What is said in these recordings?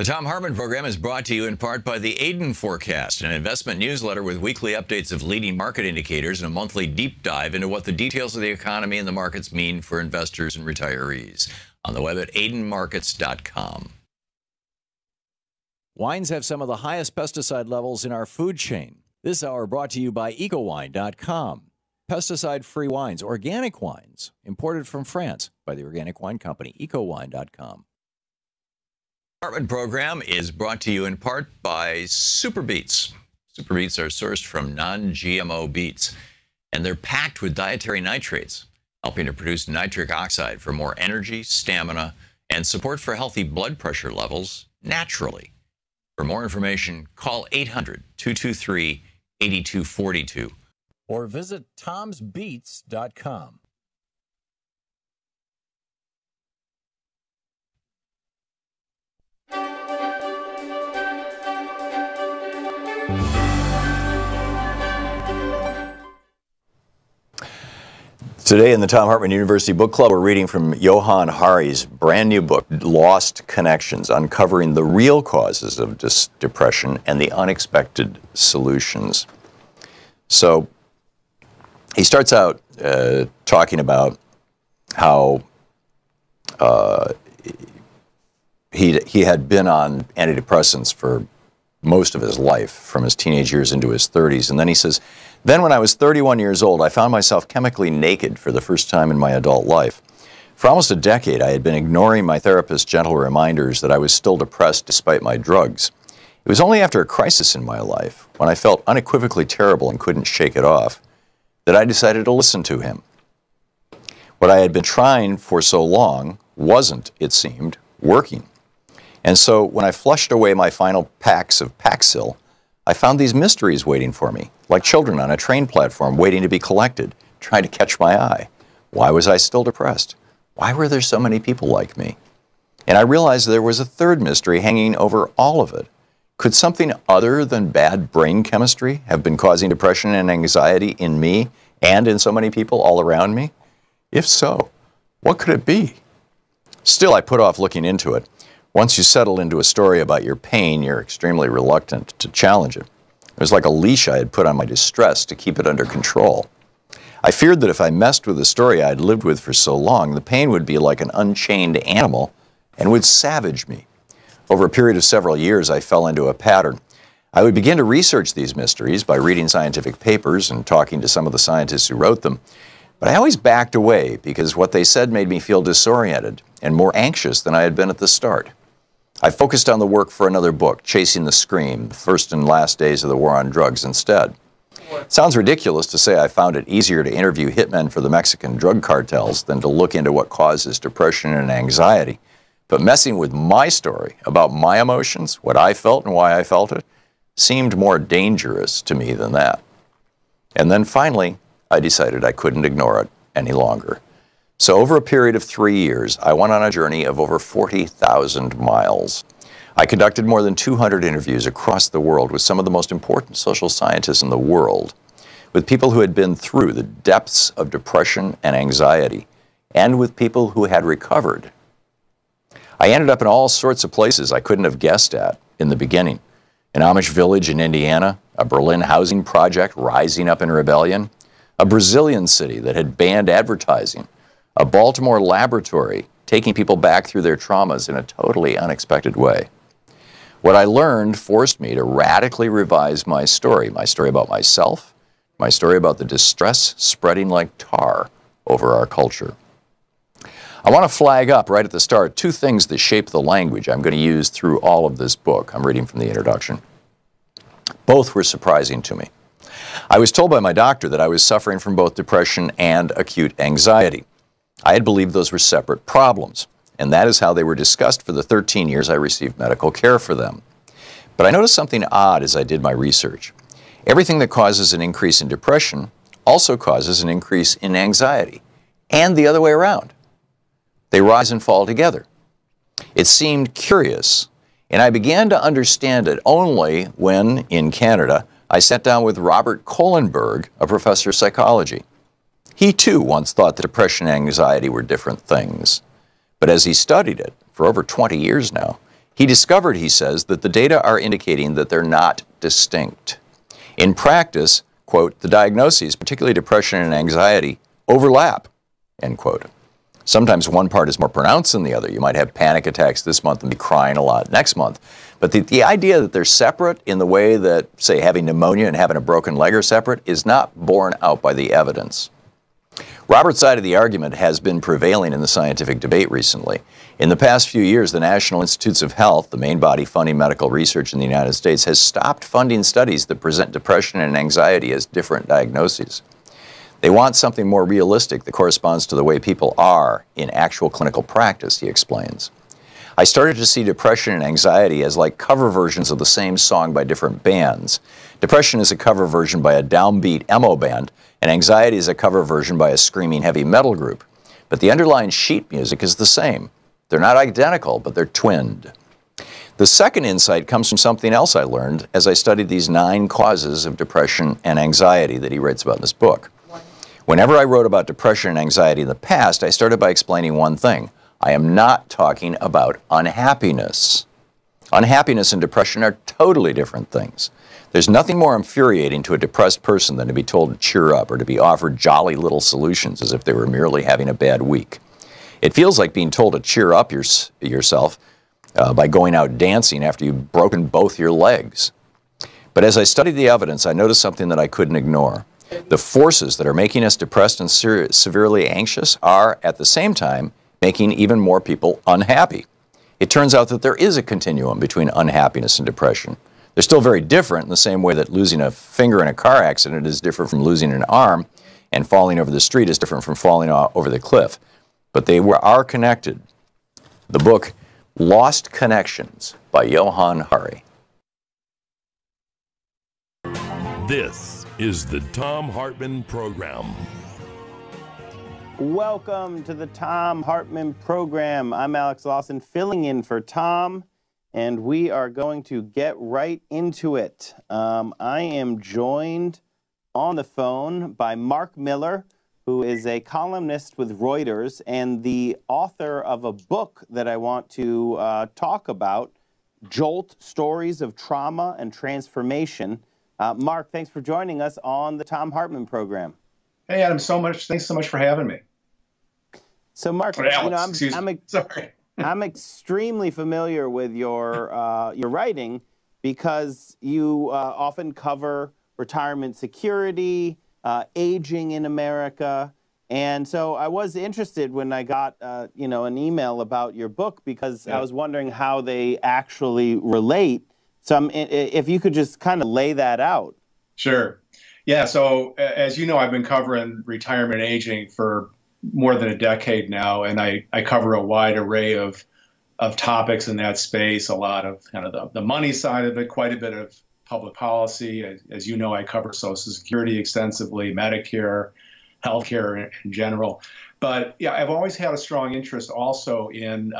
Thom Hartmann Program is brought to you in part by the Aiden Forecast, an investment newsletter with weekly updates of leading market indicators and a monthly deep dive into what the details of the economy and the markets mean for investors and retirees. On the web at aidenmarkets.com. Wines have some of the highest pesticide levels in our food chain. This hour brought to you by ecowine.com. Pesticide-free wines, organic wines, imported from France by the Organic Wine Company, ecowine.com. Hartmann Program is brought to you in part by Super Beets. Super Beets are sourced from non-GMO beets, and they're packed with dietary nitrates, helping to produce nitric oxide for more energy, stamina, and support for healthy blood pressure levels naturally. For more information, call 800-223-8242 or visit tomsbeets.com. Today in the Thom Hartmann University Book Club, we're reading from Johann Hari's brand new book, Lost Connections, Uncovering the Real Causes of Depression and the Unexpected Solutions. So he starts out talking about how he had been on antidepressants for most of his life, from his teenage years into his 30s. And then he says, then when I was 31 years old, I found myself chemically naked for the first time in my adult life. For almost a decade, I had been ignoring my therapist's gentle reminders that I was still depressed despite my drugs. It was only after a crisis in my life, when I felt unequivocally terrible and couldn't shake it off, that I decided to listen to him. What I had been trying for so long wasn't, it seemed, working. And so when I flushed away my final packs of Paxil, I found these mysteries waiting for me, like children on a train platform waiting to be collected, trying to catch my eye. Why was I still depressed? Why were there so many people like me? And I realized there was a third mystery hanging over all of it. Could something other than bad brain chemistry have been causing depression and anxiety in me and in so many people all around me? If so, what could it be? Still, I put off looking into it. Once you settle into a story about your pain, you're extremely reluctant to challenge it. It was like a leash I had put on my distress to keep it under control. I feared that if I messed with the story I had lived with for so long, the pain would be like an unchained animal and would savage me. Over a period of several years, I fell into a pattern. I would begin to research these mysteries by reading scientific papers and talking to some of the scientists who wrote them. But I always backed away because what they said made me feel disoriented and more anxious than I had been at the start. I focused on the work for another book, Chasing the Scream, the first and last days of the war on drugs instead. It sounds ridiculous to say I found it easier to interview hitmen for the Mexican drug cartels than to look into what causes depression and anxiety. But messing with my story about my emotions, what I felt and why I felt it, seemed more dangerous to me than that. And then finally, I decided I couldn't ignore it any longer. So over a period of 3 years, I went on a journey of over 40,000 miles. I conducted more than 200 interviews across the world with some of the most important social scientists in the world, with people who had been through the depths of depression and anxiety, and with people who had recovered. I ended up in all sorts of places I couldn't have guessed at in the beginning. An Amish village in Indiana, a Berlin housing project rising up in rebellion, a Brazilian city that had banned advertising, a Baltimore laboratory taking people back through their traumas in a totally unexpected way. What I learned forced me to radically revise my story about myself, my story about the distress spreading like tar over our culture. I want to flag up right at the start two things that shape the language I'm going to use through all of this book. I'm reading from the introduction. Both were surprising to me. I was told by my doctor that I was suffering from both depression and acute anxiety. I had believed those were separate problems, and that is how they were discussed for the 13 years I received medical care for them. But I noticed something odd as I did my research. Everything that causes an increase in depression also causes an increase in anxiety, and the other way around. They rise and fall together. It seemed curious, and I began to understand it only when, in Canada, I sat down with Robert Kohlenberg, a professor of psychology. He too once thought that depression and anxiety were different things. But as he studied it for over 20 years now, He discovered, he says, that the data are indicating that they're not distinct. In practice, quote, the diagnoses, particularly depression and anxiety, overlap, end quote. Sometimes one part is more pronounced than the other. You might have panic attacks this month and be crying a lot next month. But the idea that they're separate in the way that, say, having pneumonia and having a broken leg are separate is not borne out by the evidence. Robert's side of the argument has been prevailing in the scientific debate recently. In the past few years, the National Institutes of Health, the main body funding medical research in the United States, has stopped funding studies that present depression and anxiety as different diagnoses. They want something more realistic that corresponds to the way people are in actual clinical practice, he explains. I started to see depression and anxiety as like cover versions of the same song by different bands. Depression is a cover version by a downbeat emo band, and anxiety is a cover version by a screaming heavy metal group. But the underlying sheet music is the same. They're not identical, but they're twinned. The second insight comes from something else I learned as I studied these 9 causes of depression and anxiety that he writes about in this book. Whenever I wrote about depression and anxiety in the past, I started by explaining one thing. I am not talking about unhappiness. Unhappiness and depression are totally different things. There's nothing more infuriating to a depressed person than to be told to cheer up or to be offered jolly little solutions as if they were merely having a bad week. It feels like being told to cheer up yourself by going out dancing after you've broken both your legs. But as I studied the evidence, I noticed something that I couldn't ignore. The forces that are making us depressed and severely anxious are, at the same time, making even more people unhappy. It turns out that there is a continuum between unhappiness and depression. They're still very different in the same way that losing a finger in a car accident is different from losing an arm, and falling over the street is different from falling over the cliff. But they are connected. The book, Lost Connections by Johann Hari. This is the Thom Hartmann Program. Welcome to the Thom Hartmann Program. I'm Alex Lawson, filling in for Tom, and we are going to get right into it. I am joined on the phone by Mark Miller, who is a columnist with Reuters and the author of a book that I want to talk about, Jolt: Stories of Trauma and Transformation. Mark, thanks for joining us on the Thom Hartmann Program. Hey, Adam, thanks so much for having me. So, Mark, Alex, I'm extremely familiar with your writing because you often cover retirement security, aging in America, and so I was interested when I got an email about your book because I was wondering how they actually relate. So if you could just kind of lay that out. Sure. Yeah, so as you know, I've been covering retirement and aging for more than a decade now, and I cover a wide array of topics in that space, a lot of kind of the money side of it, quite a bit of public policy. As you know, I cover Social Security extensively, Medicare, healthcare in general. But yeah, I've always had a strong interest also in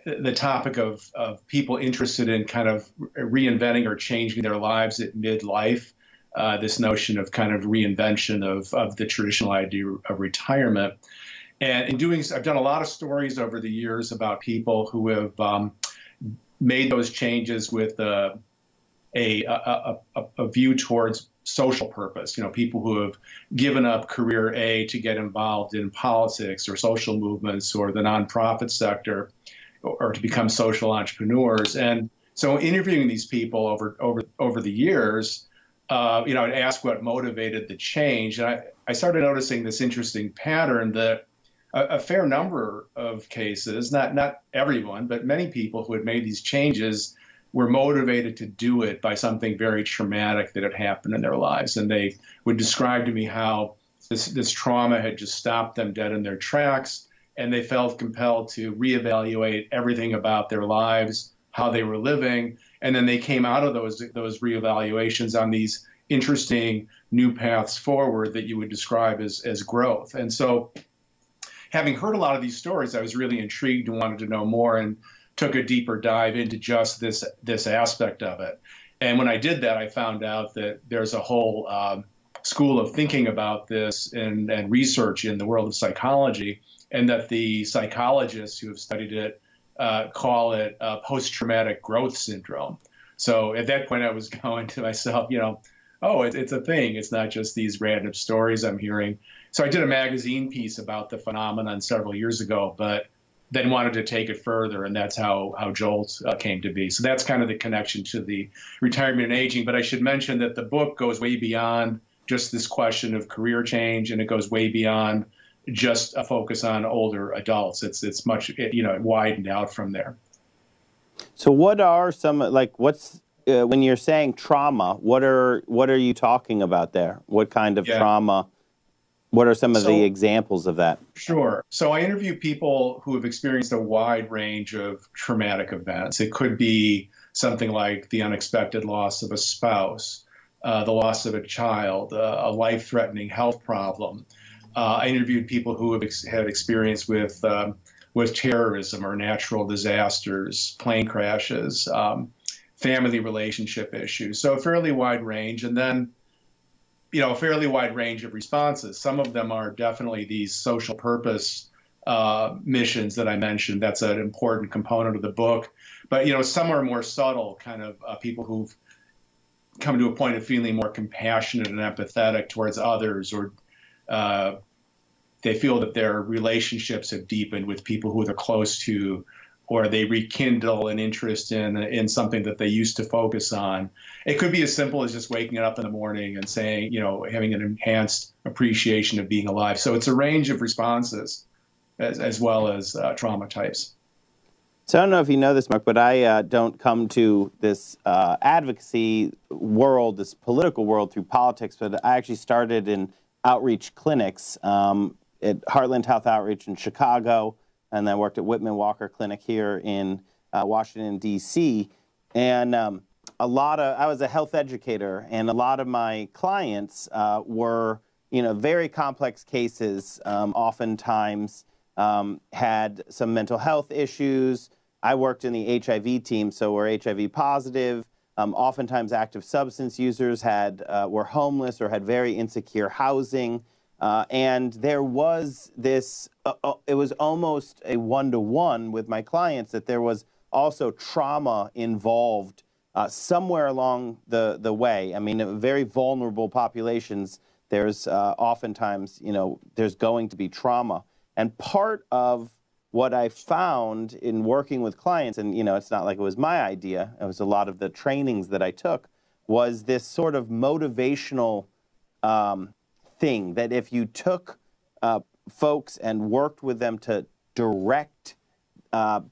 the topic of people interested in kind of reinventing or changing their lives at midlife, this notion of kind of reinvention of the traditional idea of retirement. And in doing so, I've done a lot of stories over the years about people who have made those changes with a view towards social purpose. People who have given up career A to get involved in politics or social movements or the nonprofit sector, or to become social entrepreneurs. And so interviewing these people over the years, I'd ask what motivated the change. And I started noticing this interesting pattern that a fair number of cases, not everyone, but many people who had made these changes were motivated to do it by something very traumatic that had happened in their lives. And they would describe to me how this trauma had just stopped them dead in their tracks, and they felt compelled to reevaluate everything about their lives, how they were living, and then they came out of those reevaluations on these interesting new paths forward that you would describe as growth. And so, having heard a lot of these stories, I was really intrigued and wanted to know more, and took a deeper dive into just this aspect of it. And when I did that, I found out that there's a whole school of thinking about this and research in the world of psychology, and that the psychologists who have studied it call it post-traumatic growth syndrome. So at that point, I was going to myself, oh, it's a thing. It's not just these random stories I'm hearing. So I did a magazine piece about the phenomenon several years ago, but then wanted to take it further, and that's how Jolt came to be. So that's kind of the connection to the retirement and aging. But I should mention that the book goes way beyond just this question of career change, and it goes way beyond just a focus on older adults. It's much, it widened out from there. So what are some, when you're saying trauma, what are you talking about there? What kind of trauma? What are some of the examples of that? Sure. So I interview people who have experienced a wide range of traumatic events. It could be something like the unexpected loss of a spouse, the loss of a child, a life-threatening health problem. I interviewed people who have had experience with terrorism or natural disasters, plane crashes, family relationship issues. So a fairly wide range. And then a fairly wide range of responses. Some of them are definitely these social purpose missions that I mentioned. That's an important component of the book. But, some are more subtle, kind of people who've come to a point of feeling more compassionate and empathetic towards others, or they feel that their relationships have deepened with people who they're close to, or they rekindle an interest in something that they used to focus on. It could be as simple as just waking up in the morning and saying, having an enhanced appreciation of being alive. So it's a range of responses as well as trauma types. So I don't know if you know this, Mark, but I don't come to this advocacy world, this political world through politics, but I actually started in outreach clinics at Heartland Health Outreach in Chicago, and then worked at Whitman Walker Clinic here in Washington, D.C. And I was a health educator, and a lot of my clients were, very complex cases, oftentimes had some mental health issues. I worked in the HIV team, so we're HIV positive. Oftentimes active substance users were homeless or had very insecure housing. And there was this, it was almost a one-to-one with my clients that there was also trauma involved somewhere along the way. I mean, very vulnerable populations, there's oftentimes, there's going to be trauma. And part of what I found in working with clients, and, it's not like it was my idea, it was a lot of the trainings that I took, was this sort of motivational thing that if you took folks and worked with them to direct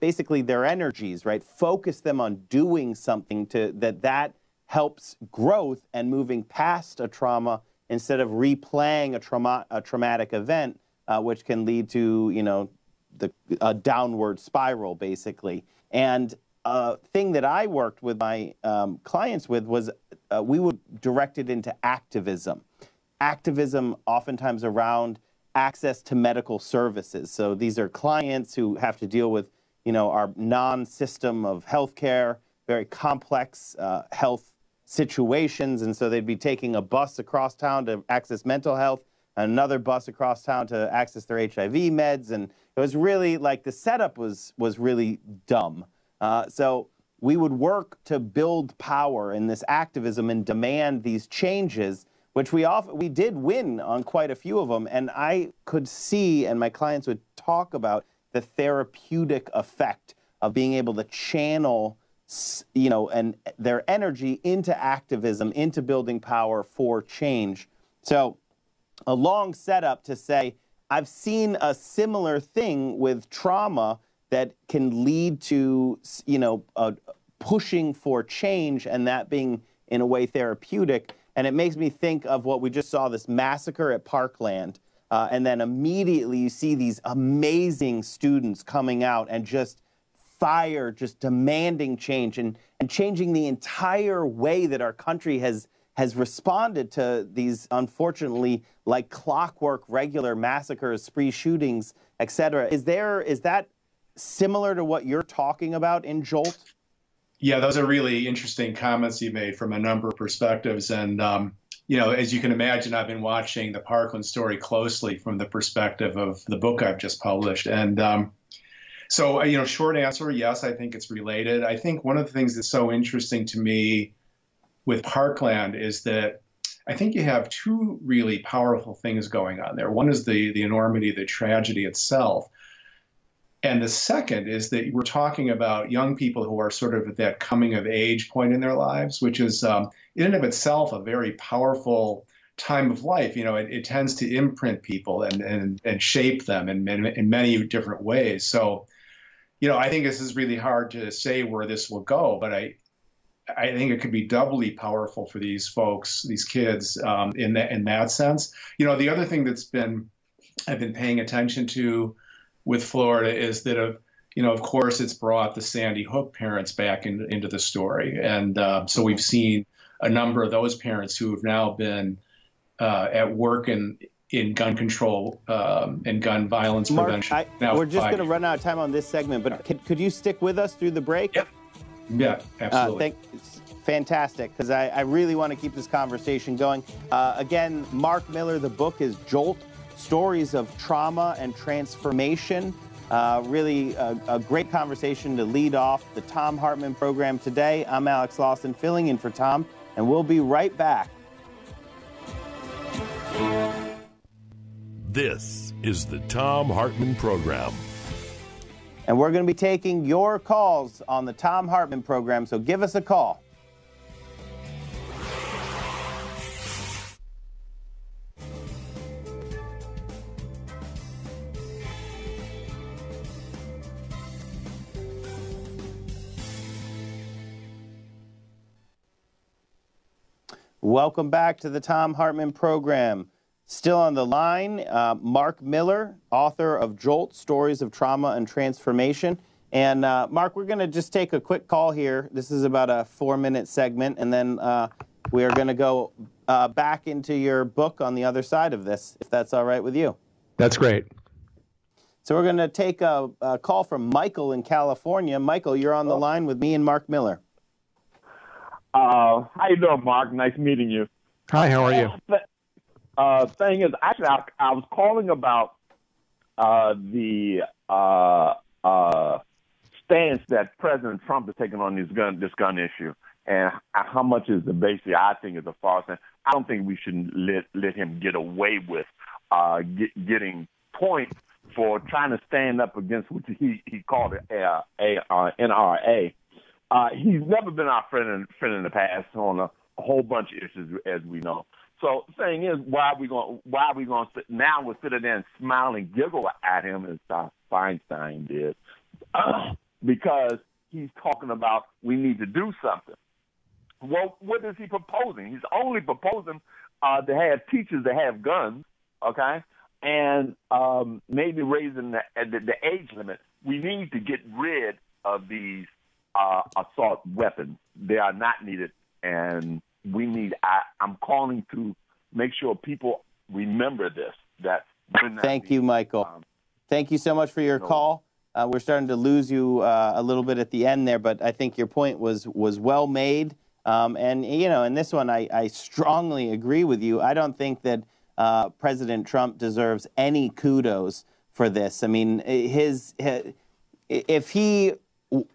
basically their energies, right, focus them on doing something that helps growth and moving past a trauma instead of replaying a traumatic event, which can lead to, a downward spiral, basically. And a thing that I worked with my clients with was we would direct it into activism. Activism oftentimes around access to medical services. So these are clients who have to deal with, our non-system of healthcare, very complex health situations. And so they'd be taking a bus across town to access mental health, another bus across town to access their HIV meds. And it was really like the setup was really dumb. So we would work to build power in this activism and demand these changes, which we did win on quite a few of them. And I could see, and my clients would talk about, the therapeutic effect of being able to channel, and their energy into activism, into building power for change. So a long setup to say, I've seen a similar thing with trauma that can lead to, pushing for change, and that being, in a way, therapeutic. And it makes me think of what we just saw, this massacre at Parkland. And then immediately you see these amazing students coming out and just demanding change and changing the entire way that our country has responded to these, unfortunately, like clockwork, regular massacres, spree shootings, et cetera. Is that similar to what you're talking about in Jolt? Yeah, those are really interesting comments you made from a number of perspectives. And, as you can imagine, I've been watching the Parkland story closely from the perspective of the book I've just published. And So, short answer, yes, I think it's related. I think one of the things that's so interesting to me with Parkland is that I think you have two really powerful things going on there. One is the enormity, the tragedy itself. And the second is that we're talking about young people who are sort of at that coming of age point in their lives, which is in and of itself a very powerful time of life. It tends to imprint people and shape them in many different ways. So, I think this is really hard to say where this will go, but I think it could be doubly powerful for these folks, these kids, in that sense. The other thing I've been paying attention to with Florida is that of course, it's brought the Sandy Hook parents back into the story, and so we've seen a number of those parents who have now been at work in gun control and gun violence prevention. Mark, we're just going to run out of time on this segment, but could you stick with us through the break? Yep. Yeah, absolutely. Fantastic, because I really want to keep this conversation going. Again, Mark Miller, the book is Jolt, Stories of Trauma and Transformation. Really a great conversation to lead off the Thom Hartmann Program today. I'm Alex Lawson, filling in for Tom, and we'll be right back. This is the Thom Hartmann Program. And we're going to be taking your calls on the Thom Hartmann Program, so give us a call. Welcome back to the Thom Hartmann Program. Still on the line, Mark Miller, author of Jolt, Stories of Trauma and Transformation. And Mark, we're going to just take a quick call here. This is about a 4-minute segment, and then we are going to go back into your book on the other side of this, if that's all right with you. That's great. So we're going to take a call from Michael in California. Michael, you're on the line with me and Mark Miller. How you doing, Mark? Nice meeting you. Hi, how are you? Thing is, actually, I was calling about the stance that President Trump is taking on this gun issue, and how much is basically I think is a farce. And I don't think we should let him get away with getting points for trying to stand up against what he called a NRA. He's never been our friend in the past on a whole bunch of issues, as we know. So the thing is, why are we going to sit now? We'll sit there and smile and giggle at him as Feinstein did, because he's talking about we need to do something. Well, what is he proposing? He's only proposing to have teachers that have guns, okay, and maybe raising the age limit. We need to get rid of these assault weapons. They are not needed, and we need. I'm calling to make sure people remember this. Thank you, Michael. Thank you so much for your call. We're starting to lose you a little bit at the end there, but I think your point was well made. And in this one, I strongly agree with you. I don't think that President Trump deserves any kudos for this. I mean, if he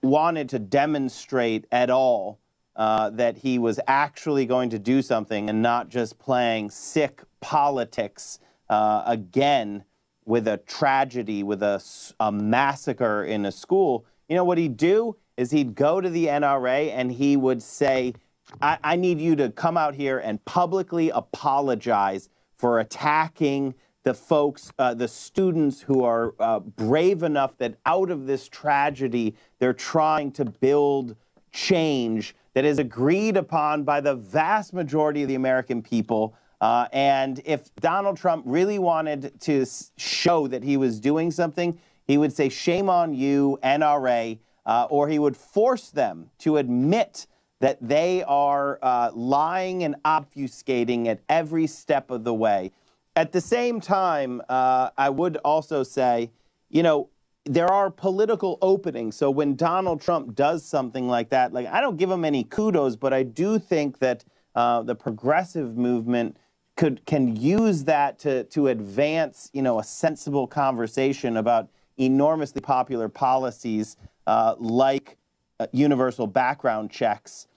wanted to demonstrate at all that he was actually going to do something and not just playing sick politics again with a tragedy, with a massacre in a school, what he'd do is he'd go to the NRA and he would say, I need you to come out here and publicly apologize for attacking the folks, the students who are brave enough that out of this tragedy, they're trying to build change that is agreed upon by the vast majority of the American people. And if Donald Trump really wanted to show that he was doing something, he would say, shame on you, NRA, or he would force them to admit that they are lying and obfuscating at every step of the way. At the same time, I would also say, there are political openings. So when Donald Trump does something like that, I don't give him any kudos, but I do think that the progressive movement can use that to advance, a sensible conversation about enormously popular policies like universal background checks.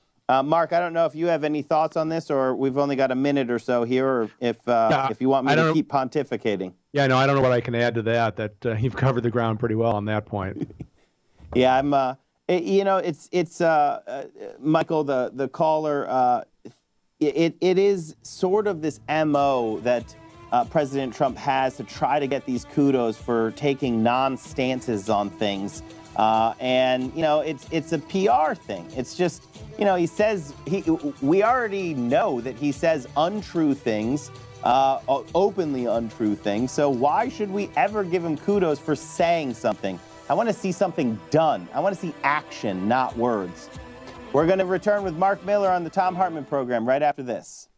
Mark, I don't know if you have any thoughts on this, or we've only got a minute or so here, or if you want me to keep pontificating. Yeah, no, I don't know what I can add to that. That you've covered the ground pretty well on that point. Yeah, I'm. It's Michael, the caller. It is sort of this MO that President Trump has to try to get these kudos for taking non-stances on things. And it's a PR thing. It's just, he says we already know that he says untrue things, openly untrue things. So why should we ever give him kudos for saying something? I want to see something done. I want to see action, not words. We're going to return with Mark Miller on the Thom Hartmann Program right after this.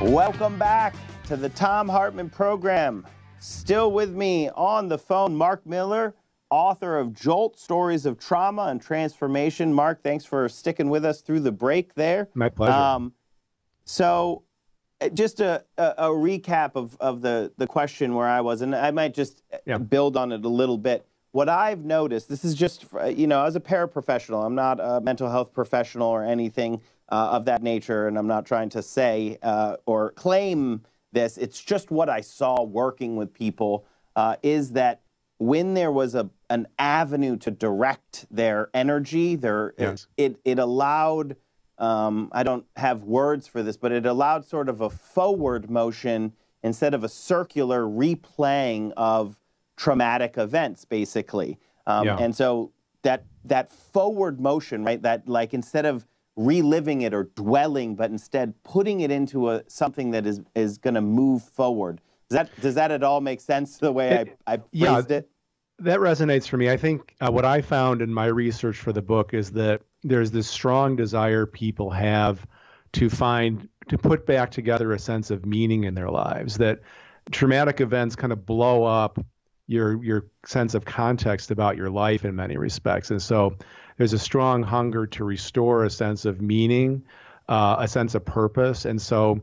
Welcome back to the Thom Hartmann Program. Still with me on the phone, Mark Miller, author of Jolt, Stories of Trauma and Transformation. Mark, thanks for sticking with us through the break there. My pleasure. So just a recap of the question where I was, and I might just build on it a little bit. What I've noticed, this is just, as a paraprofessional, I'm not a mental health professional or anything of that nature, and I'm not trying to say or claim this. It's just what I saw working with people, is that when there was an avenue to direct their energy, it allowed, I don't have words for this, but it allowed sort of a forward motion instead of a circular replaying of traumatic events, basically. And so that forward motion, right, that like instead of reliving it or dwelling, but instead putting it into something that is going to move forward. Does that at all make sense the way I phrased it? That resonates for me. I think what I found in my research for the book is that there's this strong desire people have to put back together a sense of meaning in their lives, that traumatic events kind of blow up your sense of context about your life in many respects. And so there's a strong hunger to restore a sense of meaning, a sense of purpose. And so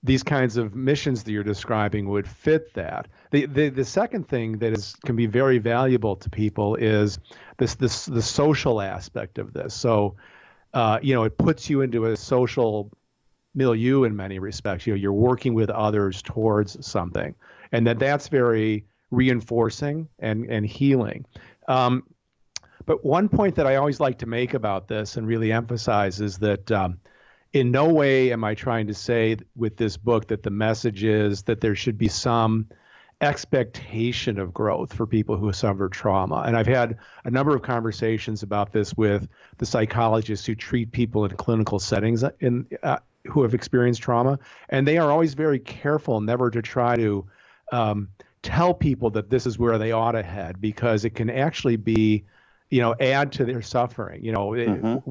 these kinds of missions that you're describing would fit that. The second thing that can be very valuable to people is the social aspect of this. So, it puts you into a social milieu in many respects. You're working with others towards something, and that's very reinforcing and healing. But one point that I always like to make about this and really emphasize is that in no way am I trying to say with this book that the message is that there should be some expectation of growth for people who suffer trauma. And I've had a number of conversations about this with the psychologists who treat people in clinical settings who have experienced trauma. And they are always very careful never to try to tell people that this is where they ought to head, because it can actually be, add to their suffering.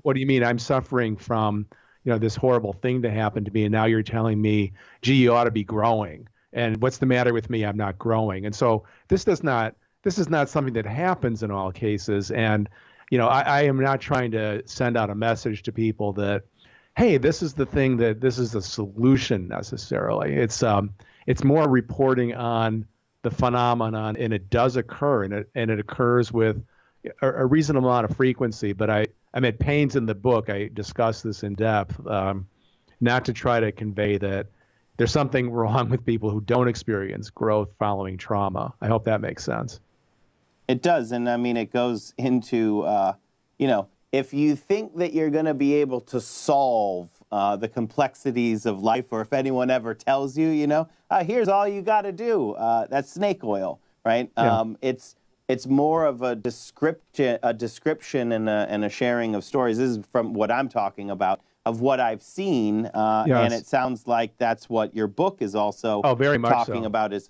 What do you mean? I'm suffering from, this horrible thing to happen to me, and now you're telling me, gee, you ought to be growing. And what's the matter with me? I'm not growing. And so this is not something that happens in all cases. And, I am not trying to send out a message to people that, hey, this is the thing, that this is the solution necessarily. It's more reporting on the phenomenon, and it does occur, and it occurs with a reasonable amount of frequency. But I'm at pains in the book, I discuss this in depth, not to try to convey that there's something wrong with people who don't experience growth following trauma. I hope that makes sense. It does. And I mean, it goes into, if you think that you're going to be able to solve the complexities of life, or if anyone ever tells you, here's all you got to do, that's snake oil, right? Yeah. It's more of a description and a sharing of stories. This is from what I'm talking about, of what I've seen, Yes. and it sounds like that's what your book is also very much talking so. about, is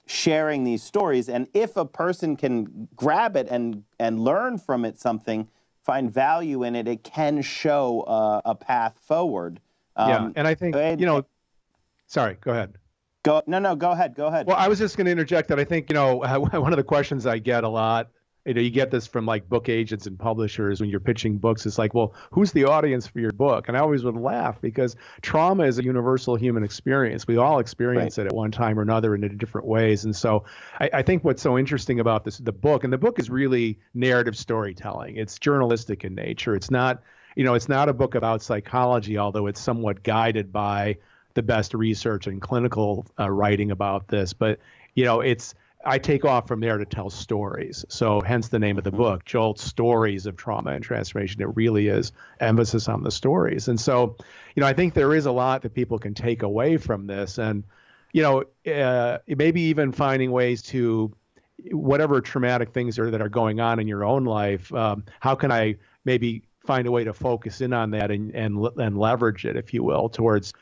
sharing these stories. And if a person can grab it and learn from it something, find value in it, it can show a path forward. And I think, sorry, go ahead. Go ahead. Well, I was just going to interject that I think, one of the questions I get a lot you get this from like book agents and publishers when you're pitching books. It's like, well, who's the audience for your book? And I always would laugh because trauma is a universal human experience. We all experience it at one time or another in different ways. And so I think what's so interesting about the book, and the book is really narrative storytelling. It's journalistic in nature. It's not, it's not a book about psychology, although it's somewhat guided by the best research and clinical writing about this. But, I take off from there to tell stories. So hence the name of the book, Jolt: Stories of Trauma and Transformation. It really is emphasis on the stories. And so, I think there is a lot that people can take away from this. And, maybe even finding ways to, whatever traumatic things that are going on in your own life, how can I maybe find a way to focus in on that and leverage it, if you will, towards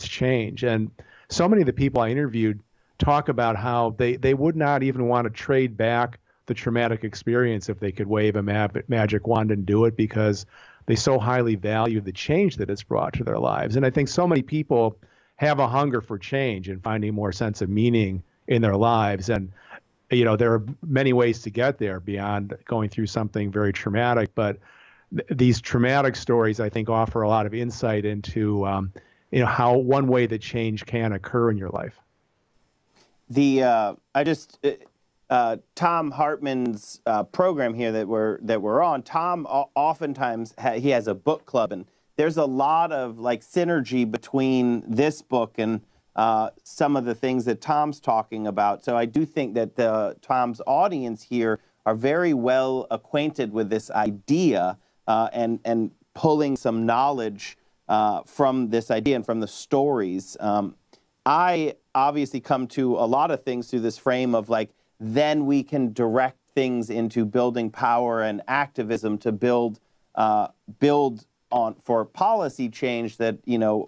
change. And so many of the people I interviewed talk about how they would not even want to trade back the traumatic experience if they could wave a magic wand and do it, because they so highly value the change that it's brought to their lives. And I think so many people have a hunger for change and finding more sense of meaning in their lives. And, there are many ways to get there beyond going through something very traumatic. But these traumatic stories, I think, offer a lot of insight into, how one way that change can occur in your life. Thom Hartmann's program here that we're on. Thom oftentimes he has a book club, and there's a lot of like synergy between this book and some of the things that Thom's talking about. So I do think that Thom's audience here are very well acquainted with this idea and pulling some knowledge from this idea and from the stories. I obviously come to a lot of things through this frame of like, then we can direct things into building power and activism to build on for policy change that,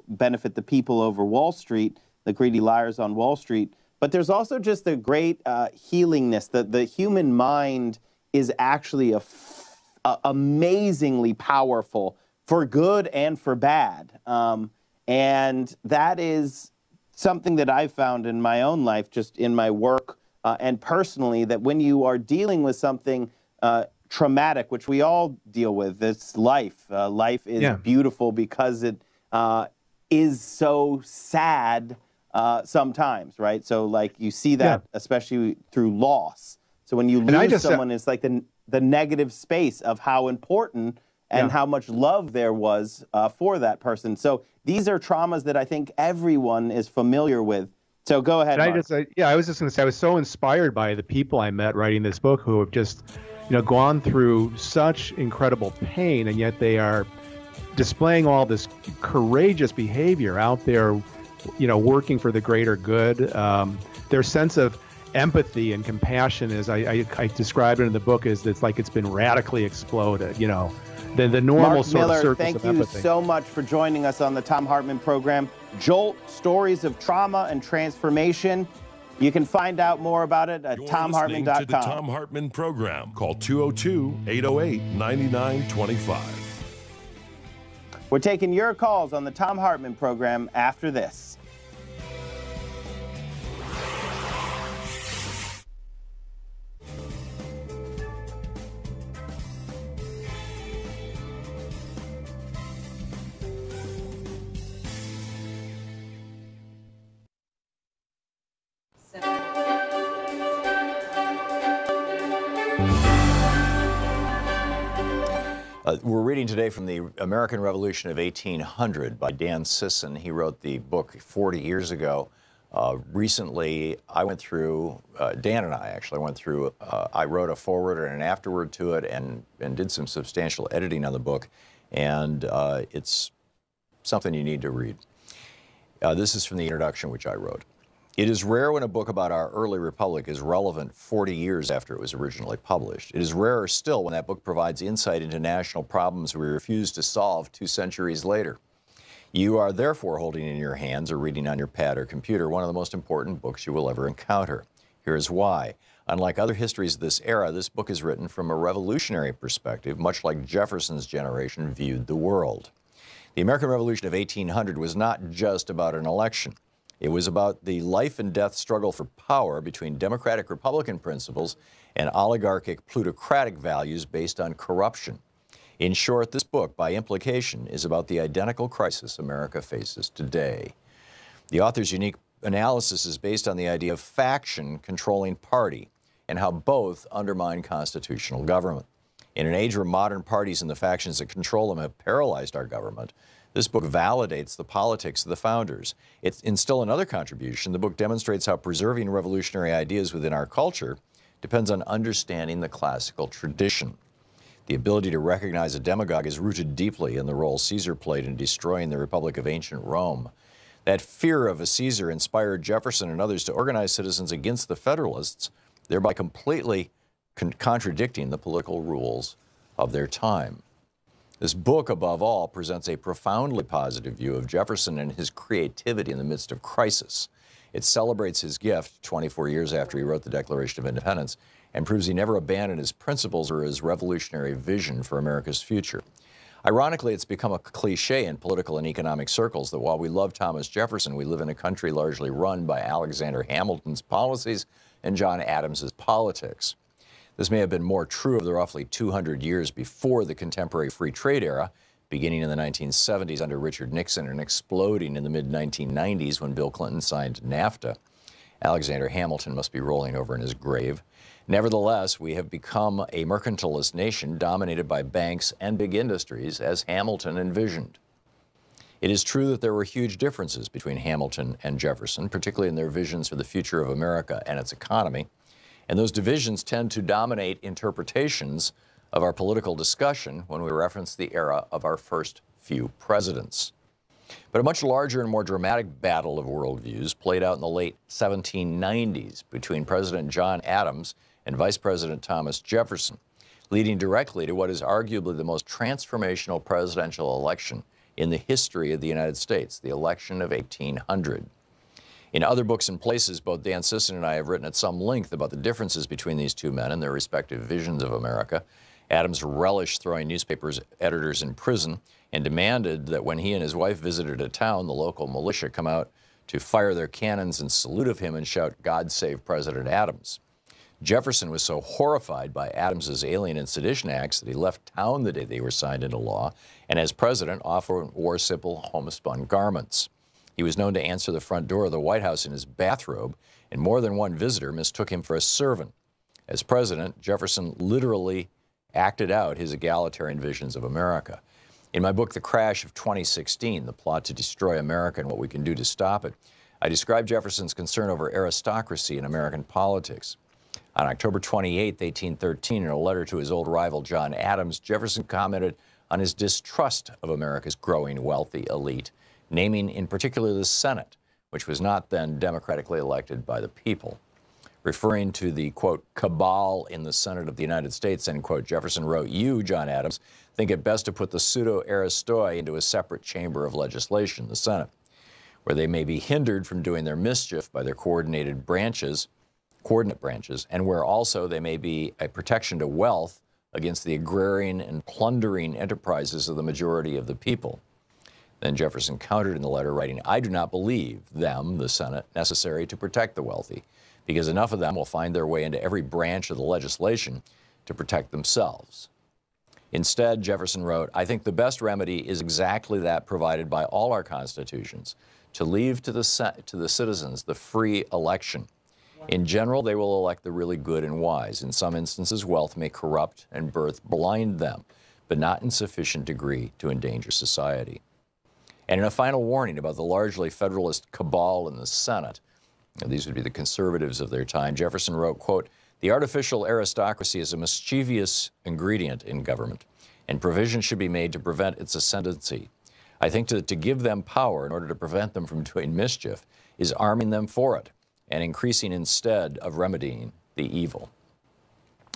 benefit the people over Wall Street, the greedy liars on Wall Street. But there's also just the great healingness. The human mind is actually amazingly powerful for good and for bad. And that is something that I've found in my own life, just in my work and personally, that when you are dealing with something traumatic, which we all deal with, it's life. Life is beautiful because it is so sad sometimes, right? So like you see that especially through loss. So when you lose someone, it's like the negative space of how important and how much love there was for that person. So these are traumas that I think everyone is familiar with. So go ahead, Mark. I was just going to say, I was so inspired by the people I met writing this book who have just, gone through such incredible pain, and yet they are displaying all this courageous behavior out there, working for the greater good. Their sense of empathy and compassion, as I described it in the book, is it's like it's been radically exploded, the normal Mark sort Miller, of surface thank of you empathy. so much for joining us on the Thom Hartmann Program. Jolt: Stories of Trauma and Transformation. You can find out more about it at ThomHartmann.com. You're listening to the Thom Hartmann Program. Call 202-808-9925. We're taking your calls on the Thom Hartmann Program after this. We're reading today from the American Revolution of 1800 by Dan Sisson. He wrote the book 40 years ago. Recently, I went through, Dan and I actually went through, I wrote a foreword and an afterword to it and did some substantial editing on the book. And it's something you need to read. This is from the introduction, which I wrote. It is rare when a book about our early republic is relevant 40 years after it was originally published. It is rarer still when that book provides insight into national problems we refuse to solve 2 centuries later. You are therefore holding in your hands or reading on your pad or computer one of the most important books you will ever encounter. Here is why. Unlike other histories of this era, this book is written from a revolutionary perspective, much like Jefferson's generation viewed the world. The American Revolution of 1800 was not just about an election. It was about the life and death struggle for power between democratic-republican principles and oligarchic plutocratic values based on corruption. In short, this book, by implication, is about the identical crisis America faces today. The author's unique analysis is based on the idea of faction controlling party and how both undermine constitutional government. In an age where modern parties and the factions that control them have paralyzed our government, this book validates the politics of the founders. In still another contribution, the book demonstrates how preserving revolutionary ideas within our culture depends on understanding the classical tradition. The ability to recognize a demagogue is rooted deeply in the role Caesar played in destroying the Republic of ancient Rome. That fear of a Caesar inspired Jefferson and others to organize citizens against the Federalists, thereby completely contradicting the political rules of their time. This book, above all, presents a profoundly positive view of Jefferson and his creativity in the midst of crisis. It celebrates his gift 24 years after he wrote the Declaration of Independence and proves he never abandoned his principles or his revolutionary vision for America's future. Ironically, it's become a cliche in political and economic circles that while we love Thomas Jefferson, we live in a country largely run by Alexander Hamilton's policies and John Adams's politics. This may have been more true of the roughly 200 years before the contemporary free trade era, beginning in the 1970s under Richard Nixon and exploding in the mid-1990s when Bill Clinton signed NAFTA. Alexander Hamilton must be rolling over in his grave. Nevertheless, we have become a mercantilist nation dominated by banks and big industries as Hamilton envisioned. It is true that there were huge differences between Hamilton and Jefferson, particularly in their visions for the future of America and its economy. And those divisions tend to dominate interpretations of our political discussion when we reference the era of our first few presidents. But a much larger and more dramatic battle of worldviews played out in the late 1790s between President John Adams and Vice President Thomas Jefferson, leading directly to what is arguably the most transformational presidential election in the history of the United States, the election of 1800. In other books and places, both Dan Sisson and I have written at some length about the differences between these two men and their respective visions of America. Adams relished throwing newspapers editors in prison and demanded that when he and his wife visited a town, the local militia come out to fire their cannons in salute of him and shout, "God save President Adams." Jefferson was so horrified by Adams's Alien and Sedition Acts that he left town the day they were signed into law, and as president often wore simple homespun garments. He was known to answer the front door of the White House in his bathrobe, and more than one visitor mistook him for a servant. As president, Jefferson literally acted out his egalitarian visions of America. In my book, The Crash of 2016, The Plot to Destroy America and What We Can Do to Stop It, I describe Jefferson's concern over aristocracy in American politics. On October 28, 1813, in a letter to his old rival John Adams, Jefferson commented on his distrust of America's growing wealthy elite, naming in particular the Senate, which was not then democratically elected by the people. Referring to the, quote, cabal in the Senate of the United States, end quote, Jefferson wrote, "You, John Adams, think it best to put the pseudo-aristoi into a separate chamber of legislation, the Senate, where they may be hindered from doing their mischief by their coordinate branches, and where also they may be a protection to wealth against the agrarian and plundering enterprises of the majority of the people." Then Jefferson countered in the letter, writing, "I do not believe them, the Senate, necessary to protect the wealthy, because enough of them will find their way into every branch of the legislation to protect themselves." Instead, Jefferson wrote, "I think the best remedy is exactly that provided by all our constitutions, to leave to the citizens the free election. In general, they will elect the really good and wise. In some instances, wealth may corrupt and birth blind them, but not in sufficient degree to endanger society." And in a final warning about the largely Federalist cabal in the Senate, and these would be the conservatives of their time, Jefferson wrote, quote, "The artificial aristocracy is a mischievous ingredient in government, and provision should be made to prevent its ascendancy. I think to give them power in order to prevent them from doing mischief is arming them for it and increasing instead of remedying the evil."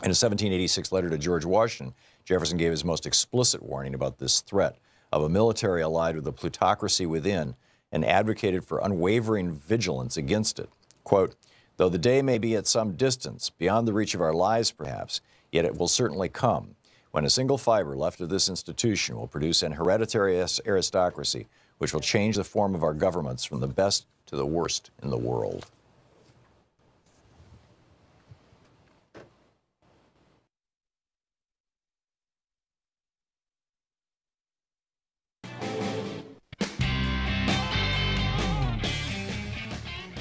In a 1786 letter to George Washington, Jefferson gave his most explicit warning about this threat of a military allied with the plutocracy within and advocated for unwavering vigilance against it. Quote, "Though the day may be at some distance, beyond the reach of our lives perhaps, yet it will certainly come. when a single fiber left of this institution will produce an hereditary aristocracy, which will change the form of our governments from the best to the worst in the world.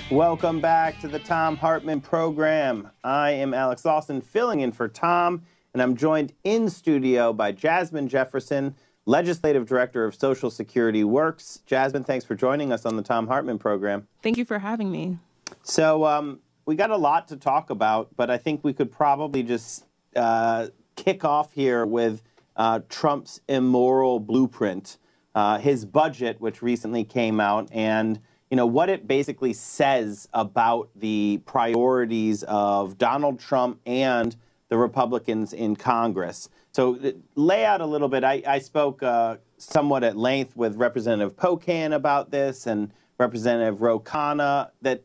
Welcome back to the Thom Hartmann Program. I am Alex Lawson, filling in for Tom, and I'm joined in studio by Jasmine Jefferson, Legislative Director of Social Security Works. Jasmine, thanks for joining us on the Thom Hartmann Program. Thank you for having me. So we got a lot to talk about, but I think we could probably just kick off here with Trump's immoral blueprint, his budget, which recently came out, and what it basically says about the priorities of Donald Trump and the Republicans in Congress. So lay out a little bit. I spoke somewhat at length with Representative Pocan about this and Representative Ro Khanna, that,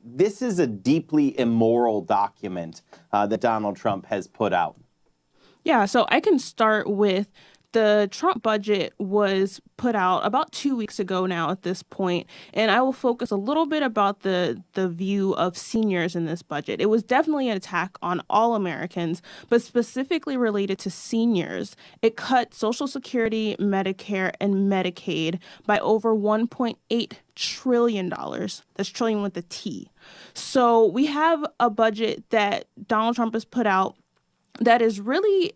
this is a deeply immoral document that Donald Trump has put out. Yeah, so I can start with the Trump budget was put out about 2 weeks ago now at this point, and I will focus a little bit about the view of seniors in this budget. It was definitely an attack on all Americans, but specifically related to seniors. It cut Social Security, Medicare, and Medicaid by over $1.8 trillion. That's trillion with a T. So we have a budget that Donald Trump has put out that is really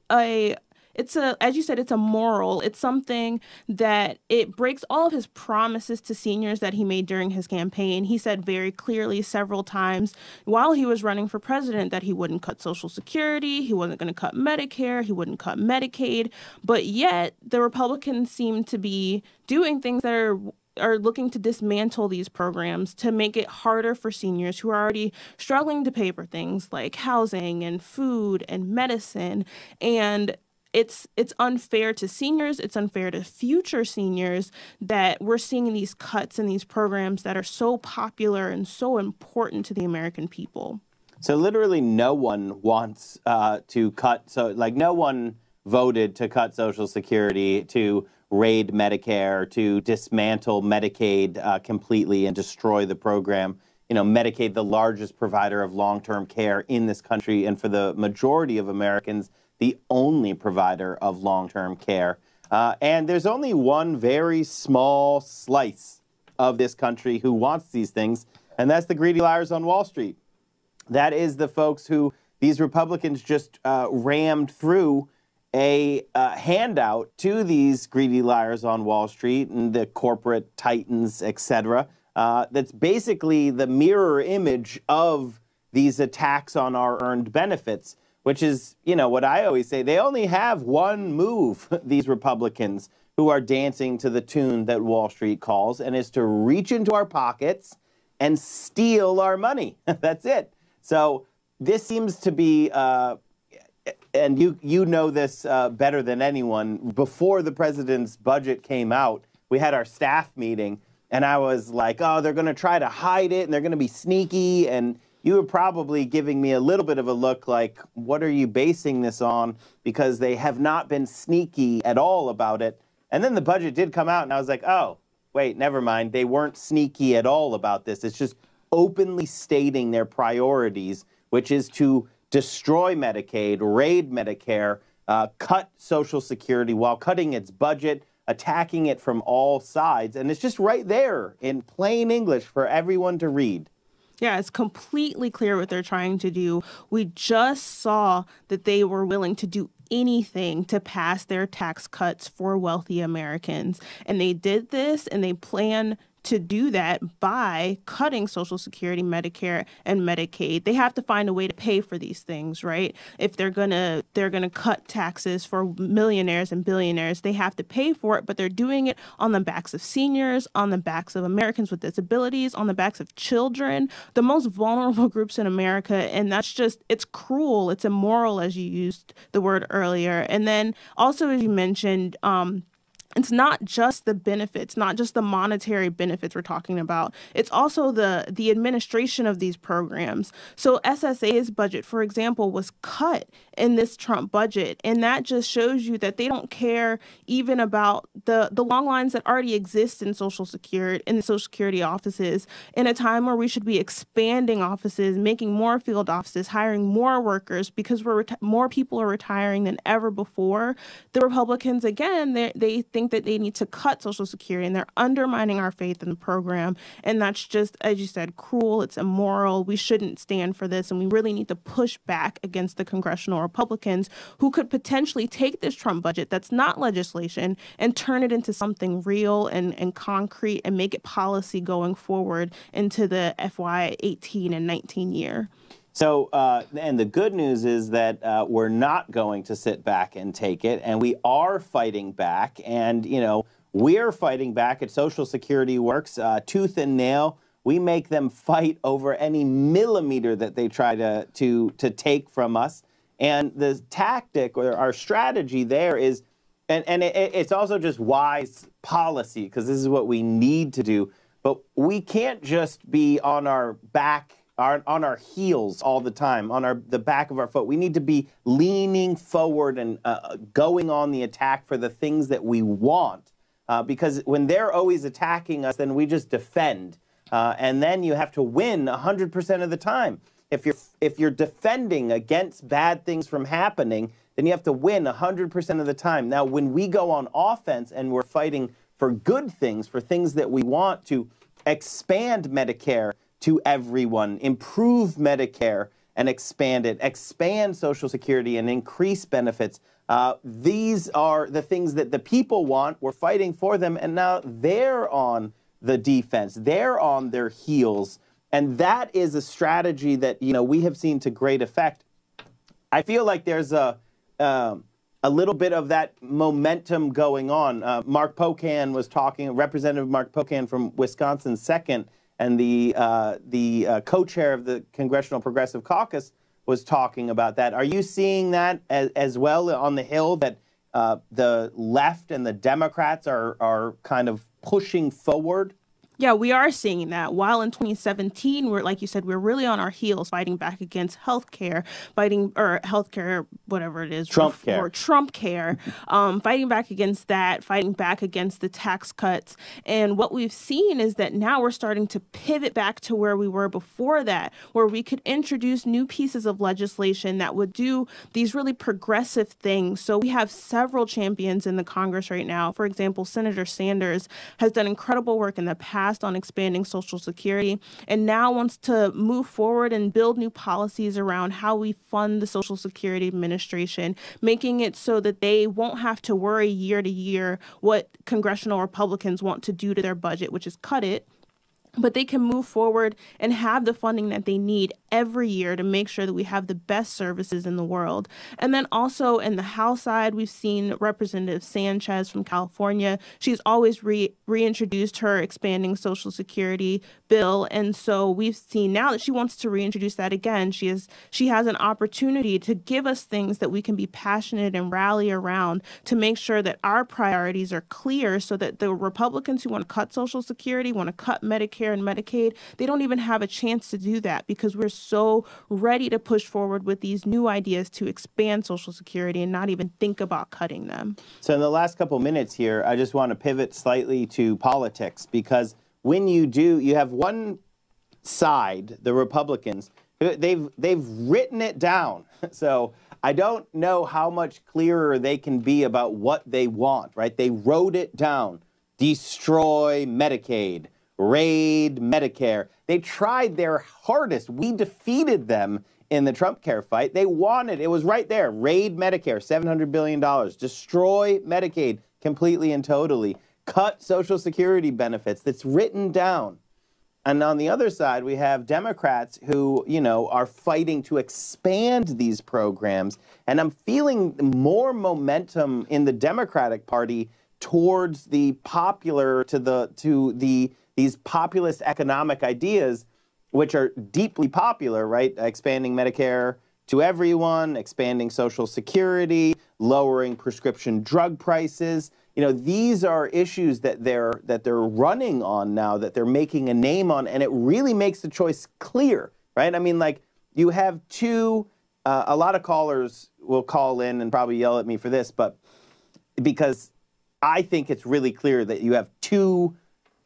as you said, it's a moral. It's something that it breaks all of his promises to seniors that he made during his campaign. He said very clearly several times while he was running for president that he wouldn't cut Social Security, he wasn't going to cut Medicare, he wouldn't cut Medicaid. But yet the Republicans seem to be doing things that are looking to dismantle these programs to make it harder for seniors who are already struggling to pay for things like housing and food and medicine. And it's unfair to seniors. It's unfair to future seniors that we're seeing these cuts in these programs that are so popular and so important to the American people. So literally no one wants to cut. So no one voted to cut Social Security, to raid Medicare, to dismantle Medicaid completely and destroy the program. Medicaid, the largest provider of long-term care in this country, and for the majority of Americans, the only provider of long-term care. And there's only one very small slice of this country who wants these things, and that's the greedy liars on Wall Street. That is the folks who these Republicans just rammed through a handout to these greedy liars on Wall Street and the corporate titans, et cetera, that's basically the mirror image of these attacks on our earned benefits, which is, what I always say, they only have one move, these Republicans, who are dancing to the tune that Wall Street calls, and is to reach into our pockets and steal our money. That's it. So this seems to be, and you know this better than anyone, before the president's budget came out, we had our staff meeting, and I was like, oh, they're going to try to hide it, and they're going to be sneaky, and you were probably giving me a little bit of a look like, what are you basing this on? Because they have not been sneaky at all about it. And then the budget did come out, and I was like, oh, wait, never mind. They weren't sneaky at all about this. It's just openly stating their priorities, which is to destroy Medicaid, raid Medicare, cut Social Security while cutting its budget, attacking it from all sides. And it's just right there in plain English for everyone to read. Yeah, it's completely clear what they're trying to do. We just saw that they were willing to do anything to pass their tax cuts for wealthy Americans. And they did this, and they plan to do that by cutting Social Security, Medicare, and Medicaid. They have to find a way to pay for these things, right? If they're gonna cut taxes for millionaires and billionaires, they have to pay for it, but they're doing it on the backs of seniors, on the backs of Americans with disabilities, on the backs of children, the most vulnerable groups in America. And that's just, it's cruel, it's immoral, as you used the word earlier. And then also, as you mentioned, it's not just the benefits, not just the monetary benefits we're talking about. It's also the administration of these programs. So SSA's budget, for example, was cut in this Trump budget. And that just shows you that they don't care even about the long lines that already exist in Social Security, in the Social Security offices, in a time where we should be expanding offices, making more field offices, hiring more workers, because more people are retiring than ever before. The Republicans, again, they think that they need to cut Social Security, and they're undermining our faith in the program. And that's just, as you said, cruel. It's immoral. We shouldn't stand for this. And we really need to push back against the congressional Republicans who could potentially take this Trump budget that's not legislation and turn it into something real and concrete and make it policy going forward into the FY 18 and 19 year. So, and the good news is that we're not going to sit back and take it, and we are fighting back. And, you know, we're fighting back at Social Security Works, tooth and nail. We make them fight over any millimeter that they try to take from us. And the tactic or our strategy there is, and it's also just wise policy, because this is what we need to do. But we can't just be on our back, on our heels all the time, on the back of our foot. We need to be leaning forward and going on the attack for the things that we want. Because when they're always attacking us, then we just defend. And then you have to win 100% of the time. If you're defending against bad things from happening, then you have to win 100% of the time. Now, when we go on offense and we're fighting for good things, for things that we want to expand Medicare to everyone, improve Medicare and expand it, expand Social Security and increase benefits. These are the things that the people want. We're fighting for them, and now they're on the defense. They're on their heels, and that is a strategy that, you know, we have seen to great effect. I feel like there's a little bit of that momentum going on. Mark Pocan was talking, Representative Mark Pocan from Wisconsin's 2nd, and the co-chair of the Congressional Progressive Caucus was talking about that. Are you seeing that as well on the Hill, that the left and the Democrats are kind of pushing forward? Yeah, we are seeing that. While in 2017, like you said, we're really on our heels fighting back against healthcare, whatever it is. Trump care. Fighting back against that, fighting back against the tax cuts. And what we've seen is that now we're starting to pivot back to where we were before that, where we could introduce new pieces of legislation that would do these really progressive things. So we have several champions in the Congress right now. For example, Senator Sanders has done incredible work in the past on expanding Social Security, and now wants to move forward and build new policies around how we fund the Social Security Administration, making it so that they won't have to worry year to year what congressional Republicans want to do to their budget, which is cut it. But they can move forward and have the funding that they need every year to make sure that we have the best services in the world. And then also in the House side, we've seen Representative Sanchez from California. She's always reintroduced her expanding Social Security bill. And so we've seen now that she wants to reintroduce that again. She has an opportunity to give us things that we can be passionate and rally around to make sure that our priorities are clear, so that the Republicans who want to cut Social Security, want to cut Medicare and Medicaid, they don't even have a chance to do that, because we're so ready to push forward with these new ideas to expand Social Security and not even think about cutting them. So in the last couple minutes here, I just want to pivot slightly to politics, because when you do, you have one side, the Republicans, they've written it down. So I don't know how much clearer they can be about what they want, right? They wrote it down. Destroy Medicaid. Raid Medicare. They tried their hardest. We defeated them in the Trump care fight. They wanted, it was right there, raid Medicare, $700 billion, destroy Medicaid completely and totally, cut Social Security benefits. That's written down. And on the other side, we have Democrats who, you know, are fighting to expand these programs. And I'm feeling more momentum in the Democratic Party towards the popular, these populist economic ideas, which are deeply popular, right? Expanding Medicare to everyone, expanding Social Security, lowering prescription drug prices. these are issues that they're running on now, that they're making a name on, and it really makes the choice clear, right? I mean, like, you have two, a lot of callers will call in and probably yell at me for this, but because I think it's really clear that you have two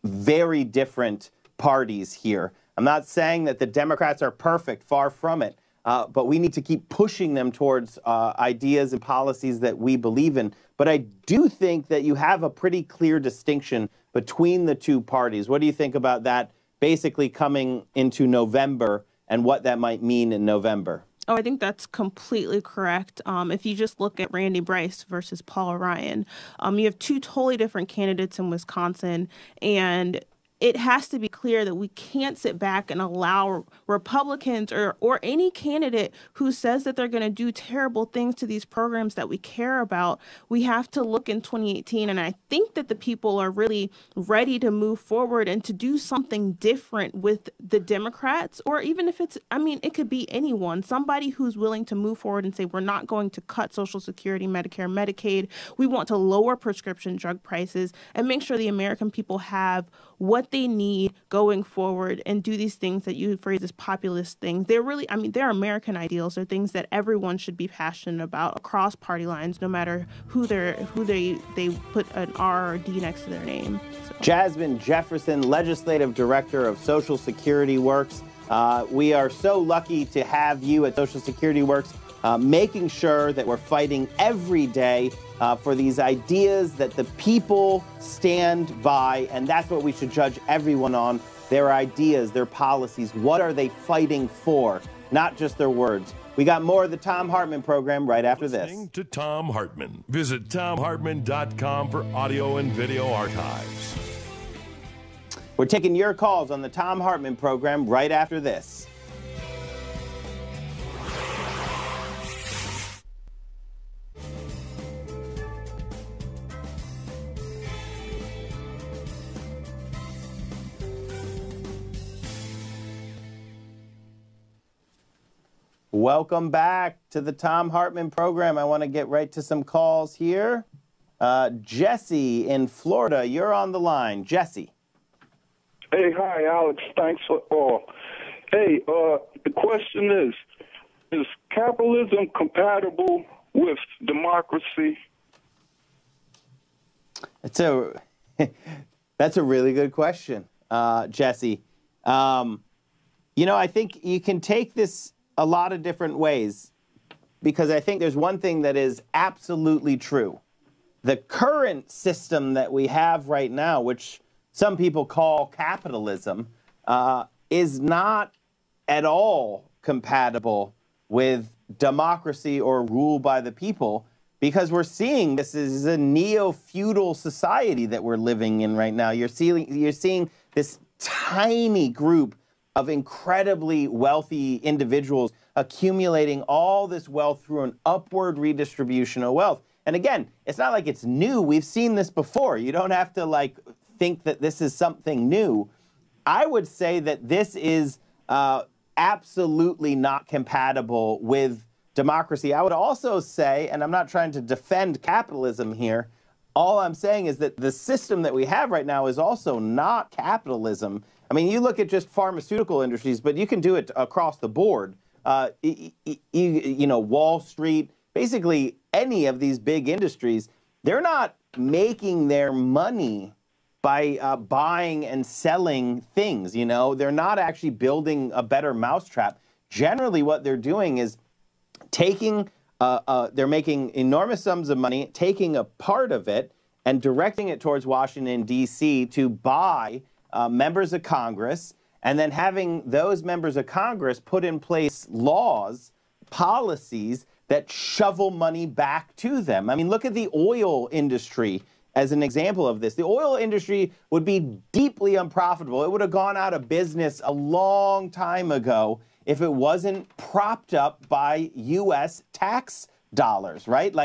very different parties here. I'm not saying that the Democrats are perfect, far from it, but we need to keep pushing them towards ideas and policies that we believe in. But I do think that you have a pretty clear distinction between the two parties. What do you think about that basically coming into November and what that might mean in November? Oh, I think that's completely correct. If you just look at Randy Bryce versus Paul Ryan, you have two totally different candidates in Wisconsin, and it has to be clear that we can't sit back and allow Republicans or any candidate who says that they're going to do terrible things to these programs that we care about. We have to look in 2018, and I think that the people are really ready to move forward and to do something different with the Democrats, or even if it's, I mean, it could be anyone, somebody who's willing to move forward and say, we're not going to cut Social Security, Medicare, Medicaid. We want to lower prescription drug prices and make sure the American people have what they need going forward and do these things that you phrase as populist things. They're really, I mean, they're American ideals. They're things that everyone should be passionate about across party lines, no matter who they put an R or D next to their name. So. Jasmine Jefferson, Legislative Director of Social Security Works. We are so lucky to have you at Social Security Works, making sure that we're fighting every day for these ideas that the people stand by, and that's what we should judge everyone on, their ideas, their policies. What are they fighting for? Not just their words. We got more of the Thom Hartmann Program right after this. Listening to Thom Hartmann. Visit thomhartmann.com for audio and video archives. We're taking your calls on the Thom Hartmann Program right after this. Welcome back to the Thom Hartmann Program. I want to get right to some calls here. Jesse in Florida, you're on the line. Jesse. Hey, hi, Alex. Thanks for all. Hey, the question is capitalism compatible with democracy? That's a really good question, Jesse. I think you can take this a lot of different ways, because I think there's one thing that is absolutely true. The current system that we have right now, which some people call capitalism, is not at all compatible with democracy or rule by the people, because we're seeing this is a neo-feudal society that we're living in right now. You're seeing this tiny group of incredibly wealthy individuals accumulating all this wealth through an upward redistribution of wealth. And again, it's not like it's new. We've seen this before. You don't have to think that this is something new. I would say that this is absolutely not compatible with democracy. I would also say, and I'm not trying to defend capitalism here, all I'm saying is that the system that we have right now is also not capitalism. I mean, you look at just pharmaceutical industries, but you can do it across the board. Wall Street, basically any of these big industries, they're not making their money by buying and selling things. They're not actually building a better mousetrap. Generally, what they're doing is they're making enormous sums of money, taking a part of it and directing it towards Washington, D.C. to buy members of Congress, and then having those members of Congress put in place laws, policies that shovel money back to them. I mean, look at the oil industry as an example of this. The oil industry would be deeply unprofitable. It would have gone out of business a long time ago if it wasn't propped up by U.S. tax dollars, right?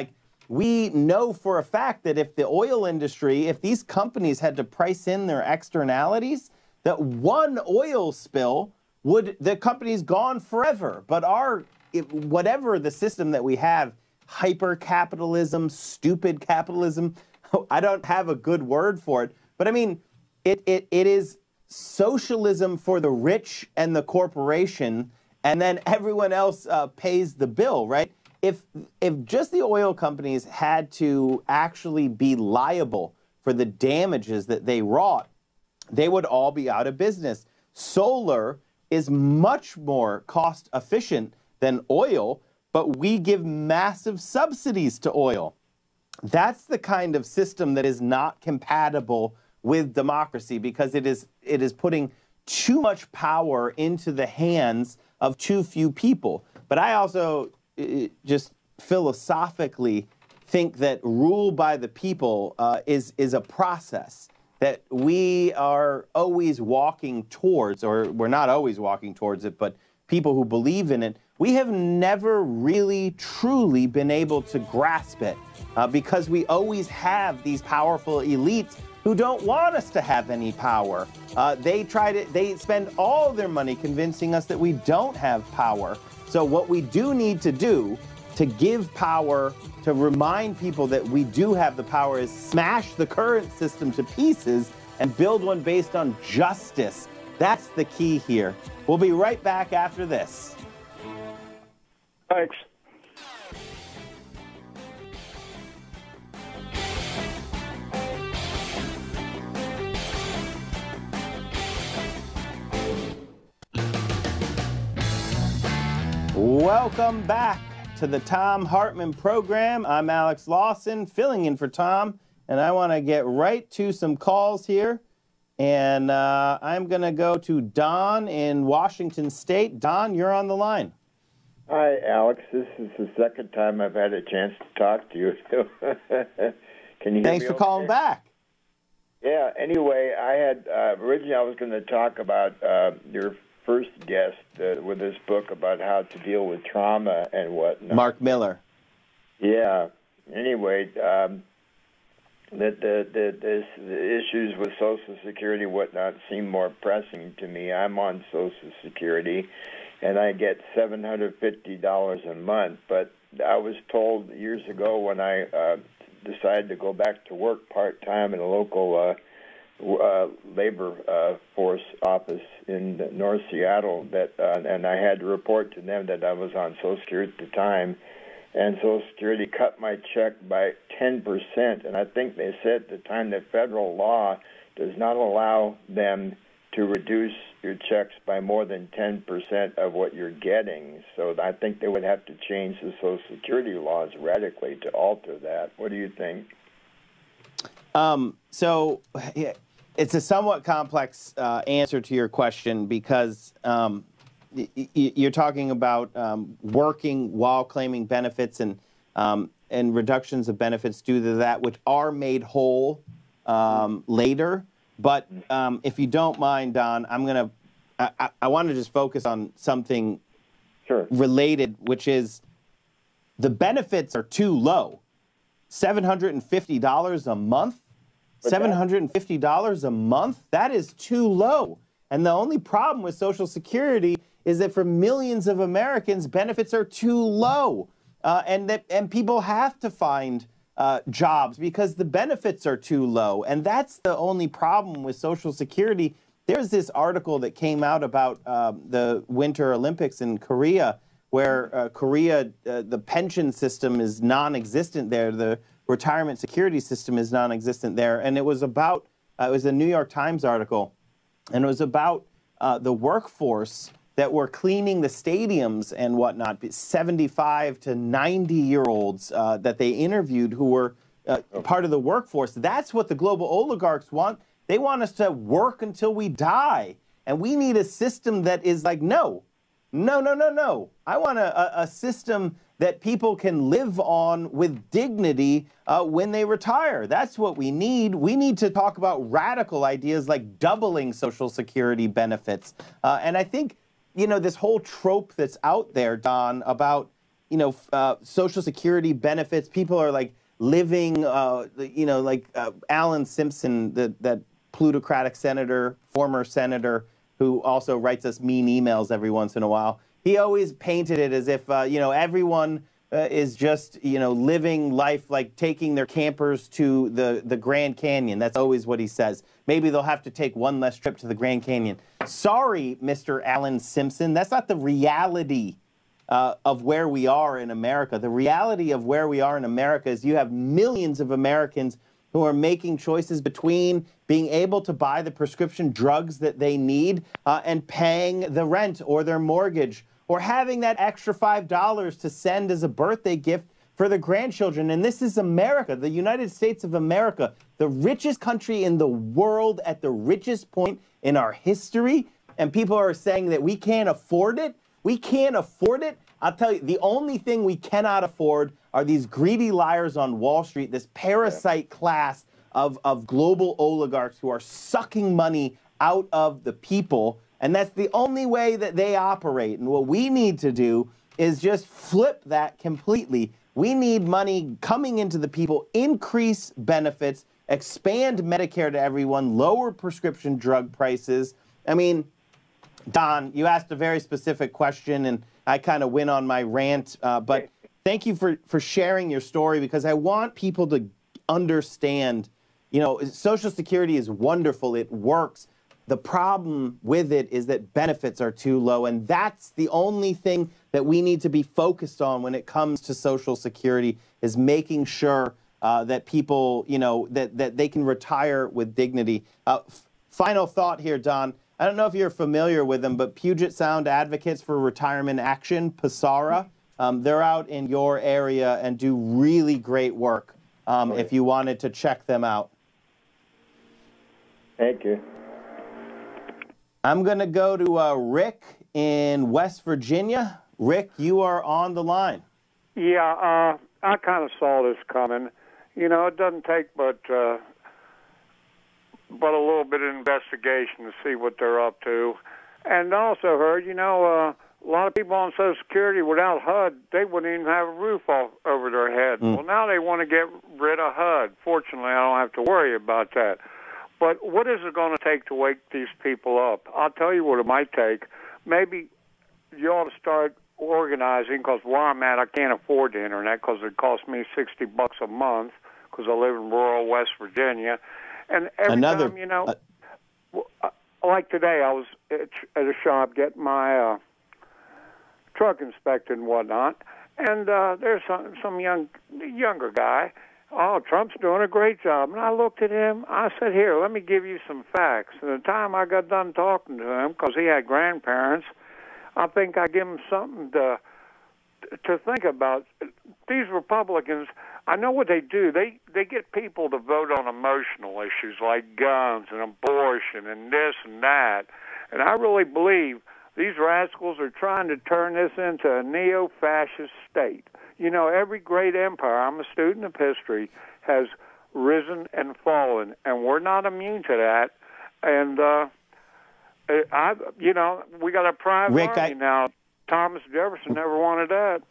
We know for a fact that if the oil industry, if these companies had to price in their externalities, that one oil spill the company's gone forever. But whatever the system that we have, hyper-capitalism, stupid capitalism, I don't have a good word for it, but I mean, it is socialism for the rich and the corporation, and then everyone else pays the bill, right? If just the oil companies had to actually be liable for the damages that they wrought, they would all be out of business. Solar is much more cost efficient than oil, but we give massive subsidies to oil. That's the kind of system that is not compatible with democracy, because it is putting too much power into the hands of too few people. But I also just philosophically think that rule by the people is a process that we are always walking towards, or we're not always walking towards it, but people who believe in it, we have never really truly been able to grasp it because we always have these powerful elites who don't want us to have any power. They spend all their money convincing us that we don't have power. So what we do need to do to give power, to remind people that we do have the power, is smash the current system to pieces and build one based on justice. That's the key here. We'll be right back after this. Thanks. Welcome back to the Thom Hartmann Program. I'm Alex Lawson, filling in for Tom, and I want to get right to some calls here. And I'm going to go to Don in Washington State. Don, you're on the line. Hi, Alex. This is the second time I've had a chance to talk to you. Can you hear Thanks me for okay? calling back. Yeah, anyway, I had originally I was going to talk about your first guest with this book about how to deal with trauma and whatnot. Mark Miller. Yeah. Anyway, the issues with Social Security and whatnot seem more pressing to me. I'm on Social Security, and I get $750 a month. But I was told years ago when I decided to go back to work part-time in a local labor force office in North Seattle, that and I had to report to them that I was on Social Security at the time, and Social Security cut my check by 10%, and I think they said at the time that federal law does not allow them to reduce your checks by more than 10% of what you're getting. So I think they would have to change the Social Security laws radically to alter that. What do you think? So it's a somewhat complex answer to your question, because you're talking about working while claiming benefits and reductions of benefits due to that, which are made whole later. But if you don't mind, Don, I want to just focus on something related, which is the benefits are too low. $750 a month? $750 a month? That is too low. And the only problem with Social Security is that for millions of Americans, benefits are too low. And people have to find jobs because the benefits are too low. And that's the only problem with Social Security. There's this article that came out about the Winter Olympics in Korea, where Korea, the pension system is non-existent there. The retirement security system is non-existent there. And it was about, it was a New York Times article, and it was about the workforce that were cleaning the stadiums and whatnot, 75 to 90-year-olds that they interviewed who were part of the workforce. That's what the global oligarchs want. They want us to work until we die. And we need a system that is like, no. I want a system that people can live on with dignity when they retire. That's what we need. We need to talk about radical ideas like doubling Social Security benefits. And I think, this whole trope that's out there, Don, about, Social Security benefits, people are like living, like Alan Simpson, that plutocratic senator, former senator, who also writes us mean emails every once in a while. He always painted it as if, everyone is just, living life like taking their campers to the Grand Canyon. That's always what he says. Maybe they'll have to take one less trip to the Grand Canyon. Sorry, Mr. Alan Simpson, that's not the reality of where we are in America. The reality of where we are in America is you have millions of Americans who are making choices between being able to buy the prescription drugs that they need and paying the rent or their mortgage, or having that extra $5 to send as a birthday gift for their grandchildren. And this is America, the United States of America, the richest country in the world at the richest point in our history. And people are saying that we can't afford it. We can't afford it. I'll tell you, the only thing we cannot afford are these greedy liars on Wall Street, this parasite class of global oligarchs who are sucking money out of the people. And that's the only way that they operate. And what we need to do is just flip that completely. We need money coming into the people, increase benefits, expand Medicare to everyone, lower prescription drug prices. I mean, Don, you asked a very specific question, and I kind of went on my rant. But thank you for sharing your story, because I want people to understand, Social Security is wonderful. It works. The problem with it is that benefits are too low, and that's the only thing that we need to be focused on when it comes to Social Security, is making sure that people, that they can retire with dignity. Final thought here, Don. I don't know if you're familiar with them, but Puget Sound Advocates for Retirement Action, PSARA, they're out in your area and do really great work if you wanted to check them out. Thank you. I'm going to go to Rick in West Virginia. Rick, you are on the line. Yeah, I kind of saw this coming. It doesn't take but a little bit of investigation to see what they're up to. And I also heard, a lot of people on Social Security without HUD, they wouldn't even have a roof over their head. Well, now they want to get rid of HUD. Fortunately, I don't have to worry about that. But what is it going to take to wake these people up? I'll tell you what it might take. Maybe you ought to start organizing, because where I'm at, I can't afford the internet because it costs me $60 a month because I live in rural West Virginia. And every time, like today, I was at a shop getting my truck inspected and whatnot, and there's some younger guy. Oh, Trump's doing a great job. And I looked at him. I said, here, let me give you some facts. And the time I got done talking to him, because he had grandparents, I think I give him something to think about. These Republicans, I know what they do. They get people to vote on emotional issues like guns and abortion and this and that. And I really believe these rascals are trying to turn this into a neo-fascist state. Every great empire, I'm a student of history, has risen and fallen, and we're not immune to that. And, we got a private army now. Thomas Jefferson never wanted that.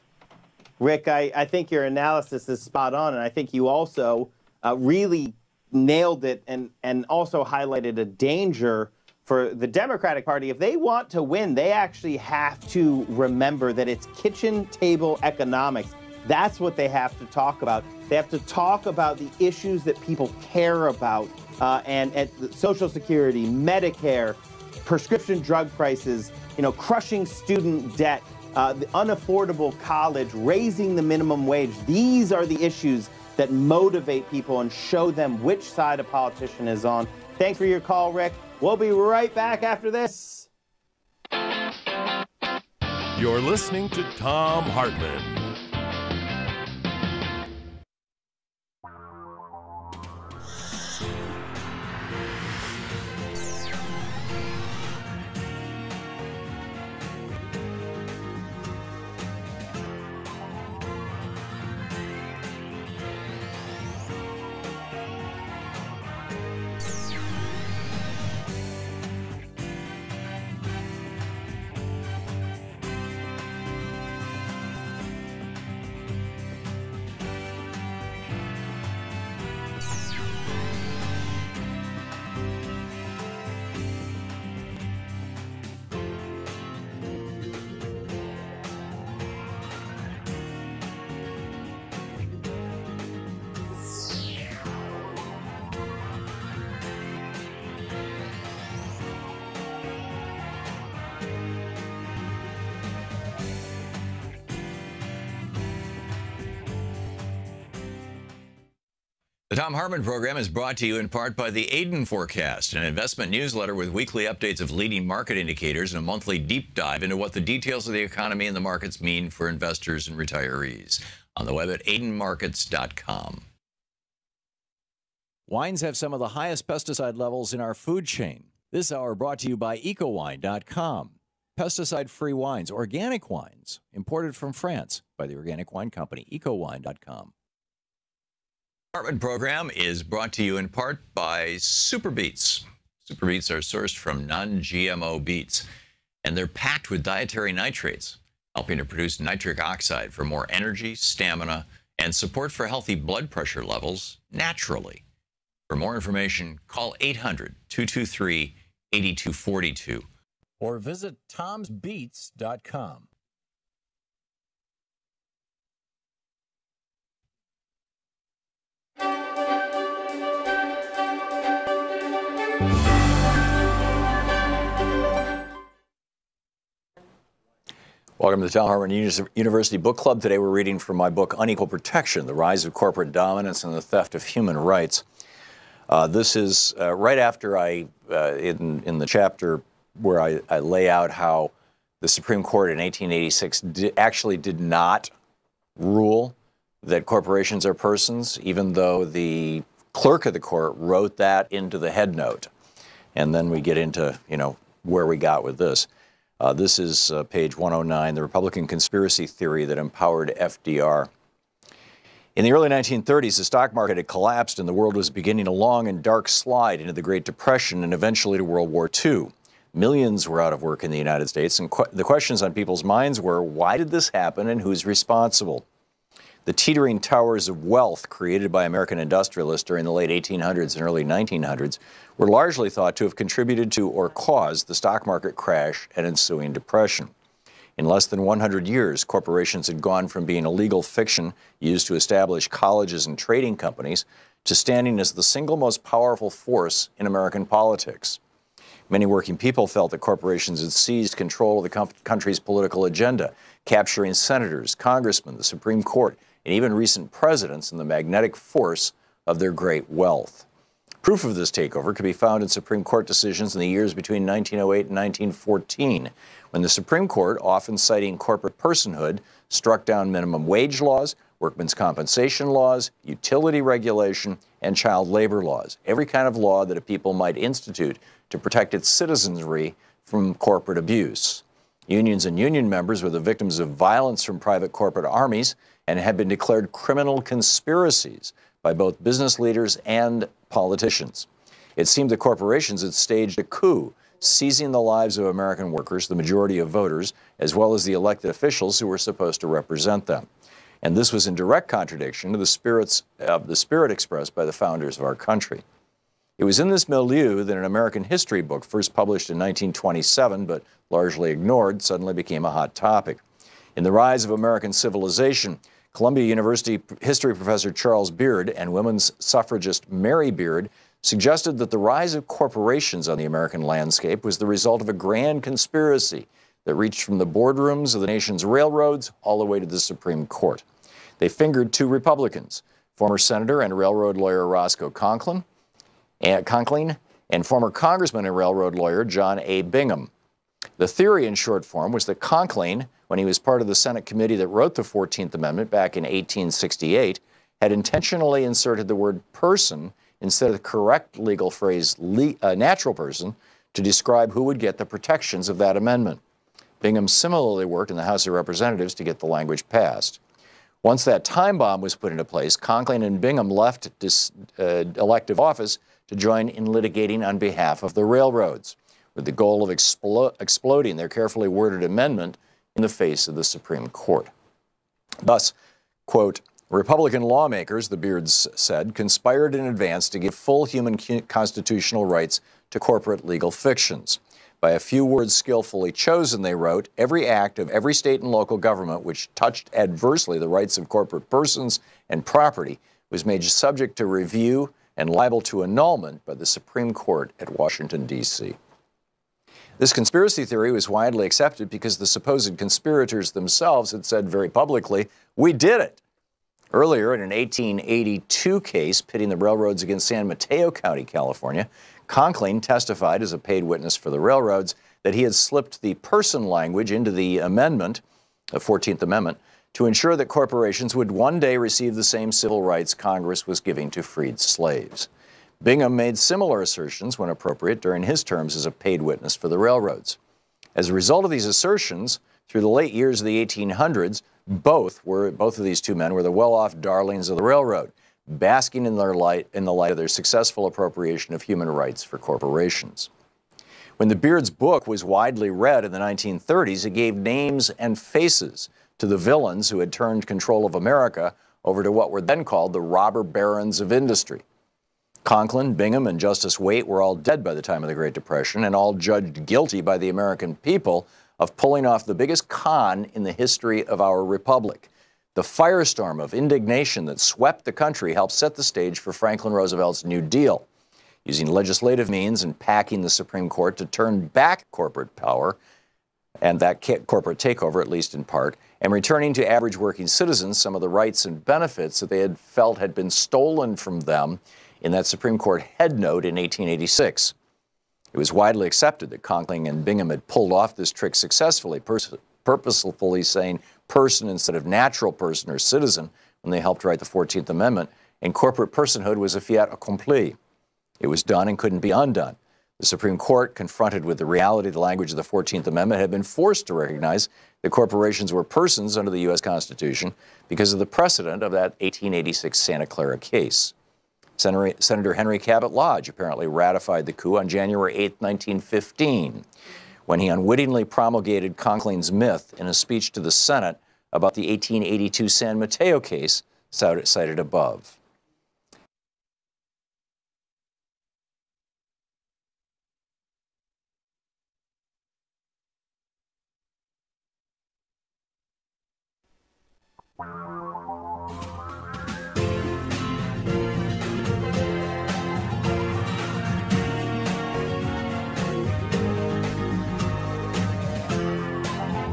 Rick, I think your analysis is spot on, and I think you also really nailed it and also highlighted a danger for the Democratic Party. If they want to win, they actually have to remember that it's kitchen table economics. That's what they have to talk about. They have to talk about the issues that people care about, and Social Security, Medicare, prescription drug prices, crushing student debt, the unaffordable college, raising the minimum wage. These are the issues that motivate people and show them which side a politician is on. Thanks for your call, Rick. We'll be right back after this. You're listening to Thom Hartmann. The Thom Hartmann Program is brought to you in part by the Aiden Forecast, an investment newsletter with weekly updates of leading market indicators and a monthly deep dive into what the details of the economy and the markets mean for investors and retirees. On the web at aidenmarkets.com. Wines have some of the highest pesticide levels in our food chain. This hour brought to you by ecowine.com. Pesticide-free wines, organic wines, imported from France by the Organic Wine Company, ecowine.com. Hartmann Program is brought to you in part by Super Beets. Super Beets are sourced from non-GMO beets, and they're packed with dietary nitrates, helping to produce nitric oxide for more energy, stamina, and support for healthy blood pressure levels naturally. For more information, call 800-223-8242 or visit tomsbeets.com. Welcome to the Thom Hartmann University Book Club. Today we're reading from my book, Unequal Protection, The Rise of Corporate Dominance and the Theft of Human Rights. This is right after in the chapter where I lay out how the Supreme Court in 1886 actually did not rule that corporations are persons, even though the clerk of the court wrote that into the head note. And then we get into, where we got with this. This is page 109, the Republican conspiracy theory that empowered FDR. In the early 1930s, the stock market had collapsed and the world was beginning a long and dark slide into the Great Depression and eventually to World War II. Millions were out of work in the United States, and the questions on people's minds were, why did this happen and who's responsible? The teetering towers of wealth created by American industrialists during the late 1800s and early 1900s were largely thought to have contributed to or caused the stock market crash and ensuing depression. In less than 100 years, corporations had gone from being a legal fiction used to establish colleges and trading companies to standing as the single most powerful force in American politics. Many working people felt that corporations had seized control of the country's political agenda, capturing senators, congressmen, the Supreme Court, and even recent presidents in the magnetic force of their great wealth. Proof of this takeover could be found in Supreme Court decisions in the years between 1908 and 1914, when the Supreme Court, often citing corporate personhood, struck down minimum wage laws, workmen's compensation laws, utility regulation, and child labor laws, every kind of law that a people might institute to protect its citizenry from corporate abuse. Unions and union members were the victims of violence from private corporate armies and had been declared criminal conspiracies by both business leaders and politicians. It seemed that corporations had staged a coup, seizing the lives of American workers, the majority of voters, as well as the elected officials who were supposed to represent them. And this was in direct contradiction to the spirit expressed by the founders of our country. It was in this milieu that an American history book, first published in 1927 but largely ignored, suddenly became a hot topic. In The Rise of American Civilization, Columbia University history professor Charles Beard and women's suffragist Mary Beard suggested that the rise of corporations on the American landscape was the result of a grand conspiracy that reached from the boardrooms of the nation's railroads all the way to the Supreme Court. They fingered two Republicans, former Senator and railroad lawyer Roscoe Conkling, and former Congressman and railroad lawyer John A. Bingham. The theory, in short form, was that Conkling, when he was part of the Senate committee that wrote the 14th Amendment back in 1868, had intentionally inserted the word person instead of the correct legal phrase natural person to describe who would get the protections of that amendment. Bingham similarly worked in the House of Representatives to get the language passed. Once that time bomb was put into place, Conkling and Bingham left elective office to join in litigating on behalf of the railroads, with the goal of exploding their carefully worded amendment in the face of the Supreme Court. Thus, quote, Republican lawmakers, the Beards said, conspired in advance to give full human constitutional rights to corporate legal fictions. By a few words skillfully chosen, they wrote, every act of every state and local government which touched adversely the rights of corporate persons and property was made subject to review and liable to annulment by the Supreme Court at Washington, D.C. This conspiracy theory was widely accepted because the supposed conspirators themselves had said very publicly, we did it. Earlier, in an 1882 case pitting the railroads against San Mateo County, California, Conkling testified as a paid witness for the railroads that he had slipped the person language into the amendment, the 14th Amendment, to ensure that corporations would one day receive the same civil rights Congress was giving to freed slaves. Bingham made similar assertions when appropriate during his terms as a paid witness for the railroads. As a result of these assertions, through the late years of the 1800s, both of these two men were the well-off darlings of the railroad, basking in the light of their successful appropriation of human rights for corporations. When the Beard's book was widely read in the 1930s, it gave names and faces to the villains who had turned control of America over to what were then called the robber barons of industry. Conklin, Bingham, and Justice Waite were all dead by the time of the Great Depression and all judged guilty by the American people of pulling off the biggest con in the history of our republic. The firestorm of indignation that swept the country helped set the stage for Franklin Roosevelt's New Deal, using legislative means and packing the Supreme Court to turn back corporate power and that corporate takeover, at least in part, and returning to average working citizens some of the rights and benefits that they had felt had been stolen from them in that Supreme Court head note in 1886. It was widely accepted that Conkling and Bingham had pulled off this trick successfully, purposefully saying person instead of natural person or citizen when they helped write the 14th Amendment, and corporate personhood was a fait accompli. It was done and couldn't be undone. The Supreme Court, confronted with the reality of the language of the 14th Amendment, had been forced to recognize that corporations were persons under the U.S. Constitution because of the precedent of that 1886 Santa Clara case. Senator Henry Cabot Lodge apparently ratified the coup on January 8, 1915, when he unwittingly promulgated Conkling's myth in a speech to the Senate about the 1882 San Mateo case cited above.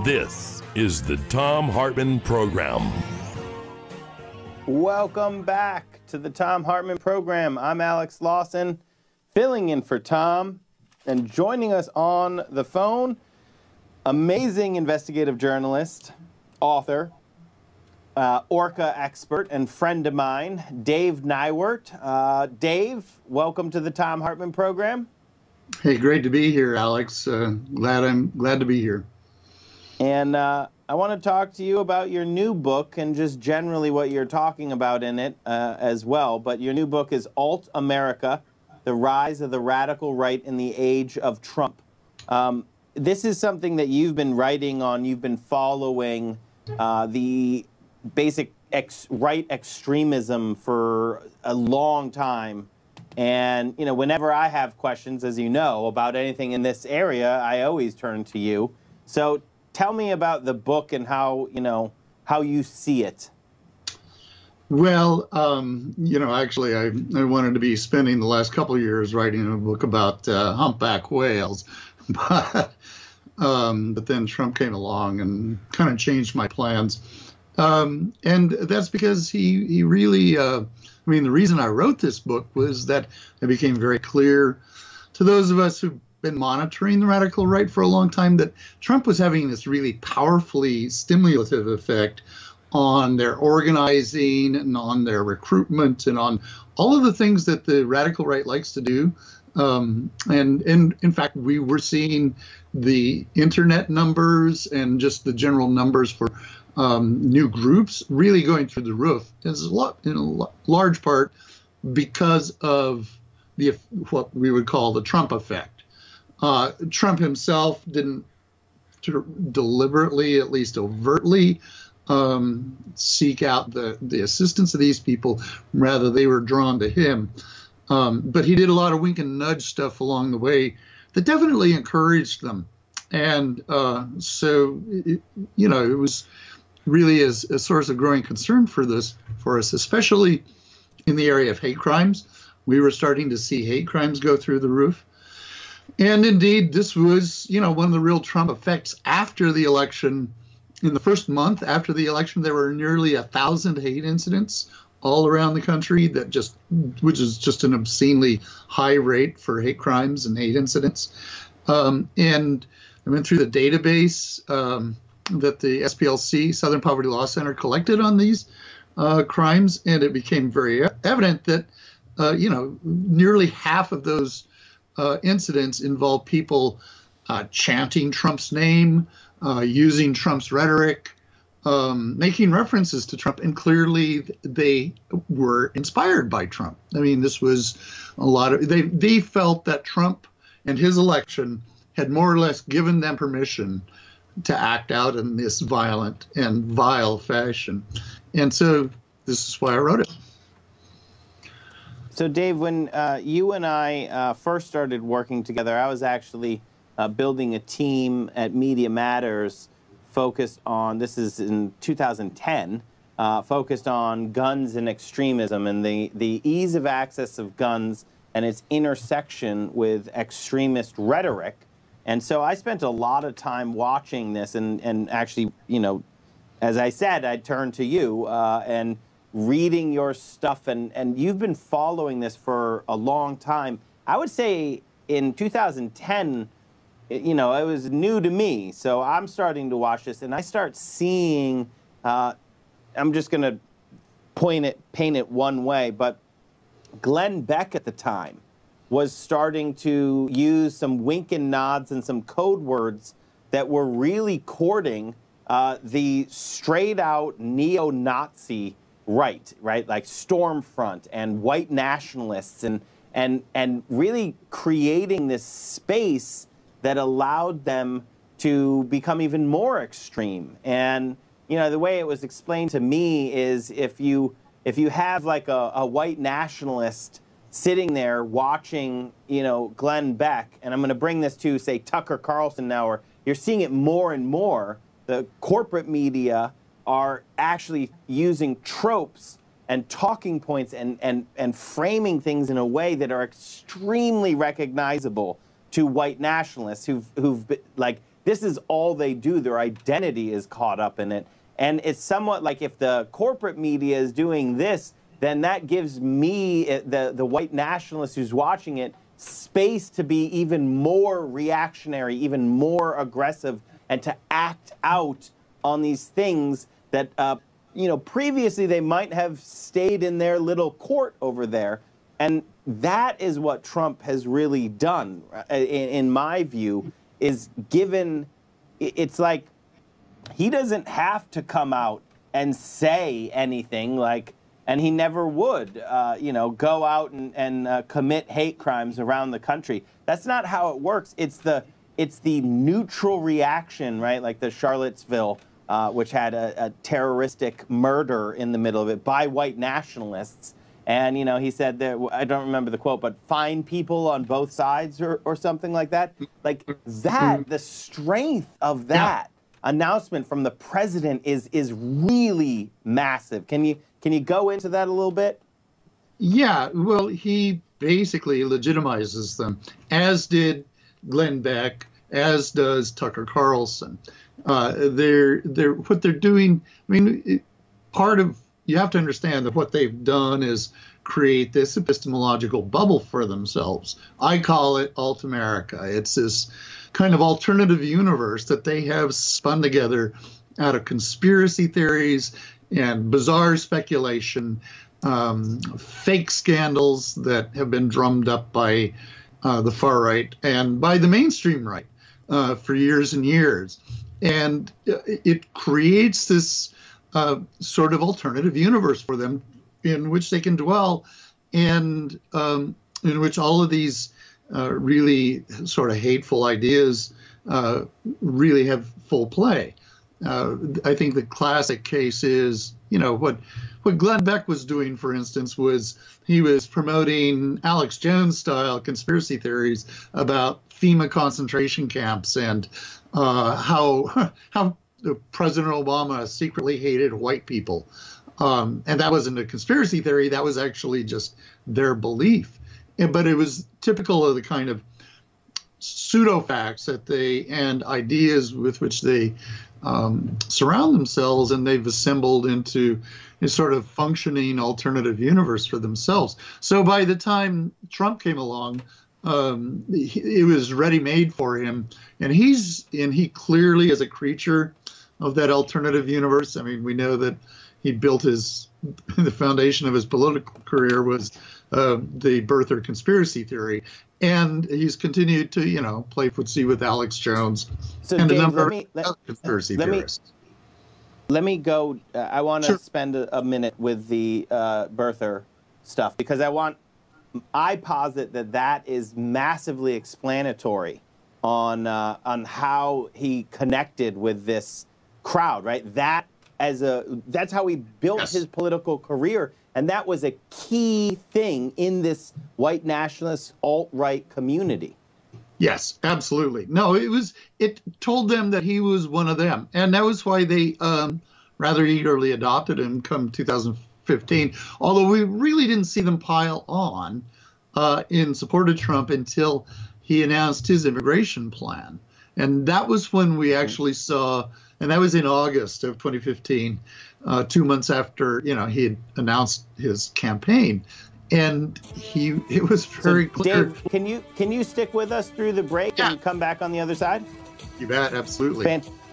This is the Thom Hartmann Program. Welcome back to the Thom Hartmann Program. I'm Alex Lawson, filling in for Tom, and joining us on the phone, amazing investigative journalist, author, Orca expert, and friend of mine, Dave Neiwert. Dave, welcome to the Thom Hartmann Program. Hey, great to be here, Alex. Glad to be here. And I want to talk to you about your new book and just generally what you're talking about in it as well. But your new book is Alt America, The Rise of the Radical Right in the Age of Trump. This is something that you've been writing on. You've been following the basic right extremism for a long time. And, you know, whenever I have questions, as you know, about anything in this area, I always turn to you. So tell me about the book and how you see it. Well, actually, I wanted to be spending the last couple of years writing a book about humpback whales, but then Trump came along and kind of changed my plans. And that's because he really, the reason I wrote this book was that it became very clear to those of us who've been monitoring the radical right for a long time that Trump was having this really powerfully stimulative effect on their organizing and on their recruitment and on all of the things that the radical right likes to do. And in fact, we were seeing the internet numbers and just the general numbers for new groups really going through the roof. It's in a large part because of what we would call the Trump effect. Trump himself didn't deliberately, at least overtly, seek out the assistance of these people. Rather, they were drawn to him. But he did a lot of wink and nudge stuff along the way that definitely encouraged them. And so it was really a source of growing concern for us, especially in the area of hate crimes. We were starting to see hate crimes go through the roof. And indeed, this was, one of the real Trump effects after the election in the first month after the election, there were nearly 1,000 hate incidents all around the country, which is just an obscenely high rate for hate crimes and hate incidents. And I went through the database that the SPLC, Southern Poverty Law Center, collected on these crimes, and it became very evident that nearly half of those incidents involve people chanting Trump's name, using Trump's rhetoric, making references to Trump, and clearly they were inspired by Trump. I mean, this was they felt that Trump and his election had more or less given them permission to act out in this violent and vile fashion. And so this is why I wrote it. So, Dave, when you and I first started working together, I was actually building a team at Media Matters focused on, this is in 2010, focused on guns and extremism and the ease of access of guns and its intersection with extremist rhetoric. And so I spent a lot of time watching this and actually, as I said, I turned to you and reading your stuff, and you've been following this for a long time. I would say in 2010, it was new to me. So I'm starting to watch this, and I start seeing, I'm just going to paint it one way, but Glenn Beck at the time was starting to use some wink and nods and some code words that were really courting the straight-out neo-Nazi right, like Stormfront and white nationalists, and really creating this space that allowed them to become even more extreme. And the way it was explained to me is if you have like a white nationalist sitting there watching, Glenn Beck, and I'm going to bring this to, say, Tucker Carlson now, or you're seeing it more and more, the corporate media are actually using tropes and talking points and framing things in a way that are extremely recognizable to white nationalists who've been, like, this is all they do. Their identity is caught up in it. And it's somewhat like if the corporate media is doing this, then that gives me, the white nationalist who's watching it, space to be even more reactionary, even more aggressive, and to act out on these things that, previously they might have stayed in their little court over there. And that is what Trump has really done, in my view, is it's like he doesn't have to come out and say anything, and he never would, go out and commit hate crimes around the country. That's not how it works. It's the neutral reaction, right? Like the Charlottesville, which had a terroristic murder in the middle of it by white nationalists. And, he said that, I don't remember the quote, but find people on both sides or something like that. Like that, the strength of that announcement from the president is really massive. Can you go into that a little bit? Yeah, well, he basically legitimizes them, as did Glenn Beck, as does Tucker Carlson. They're what they're doing. I mean, you have to understand that what they've done is create this epistemological bubble for themselves. I call it Alt America. It's this kind of alternative universe that they have spun together out of conspiracy theories and bizarre speculation, fake scandals that have been drummed up by the far right and by the mainstream right for years and years. And it creates this sort of alternative universe for them in which they can dwell, and in which all of these really sort of hateful ideas really have full play. I think the classic case is, what Glenn Beck was doing, for instance, was he was promoting Alex Jones-style conspiracy theories about FEMA concentration camps and how President Obama secretly hated white people. And that wasn't a conspiracy theory. That was actually just their belief. But it was typical of the kind of pseudo facts and ideas with which they surround themselves, and they've assembled into a sort of functioning alternative universe for themselves. So by the time Trump came along, it was ready-made for him, and he clearly is a creature of that alternative universe. I mean, we know that he built the foundation of his political career was the birther conspiracy theory, and he's continued to play footsie with Alex Jones and Dave, a number of other conspiracy theorists. Let me go. I want to spend a minute with the birther stuff, because I posit that is massively explanatory on how he connected with this crowd, right? That's how he built his political career, and that was a key thing in this white nationalist alt-right community. Yes, absolutely. No, it told them that he was one of them, and that was why they rather eagerly adopted him come 2015. Although we really didn't see them pile on in support of Trump until he announced his immigration plan, and that was when we actually saw. And that was in August of 2015, 2 months after he had announced his campaign, and it was very clear. Dave, can you stick with us through the break and come back on the other side? You bet, absolutely.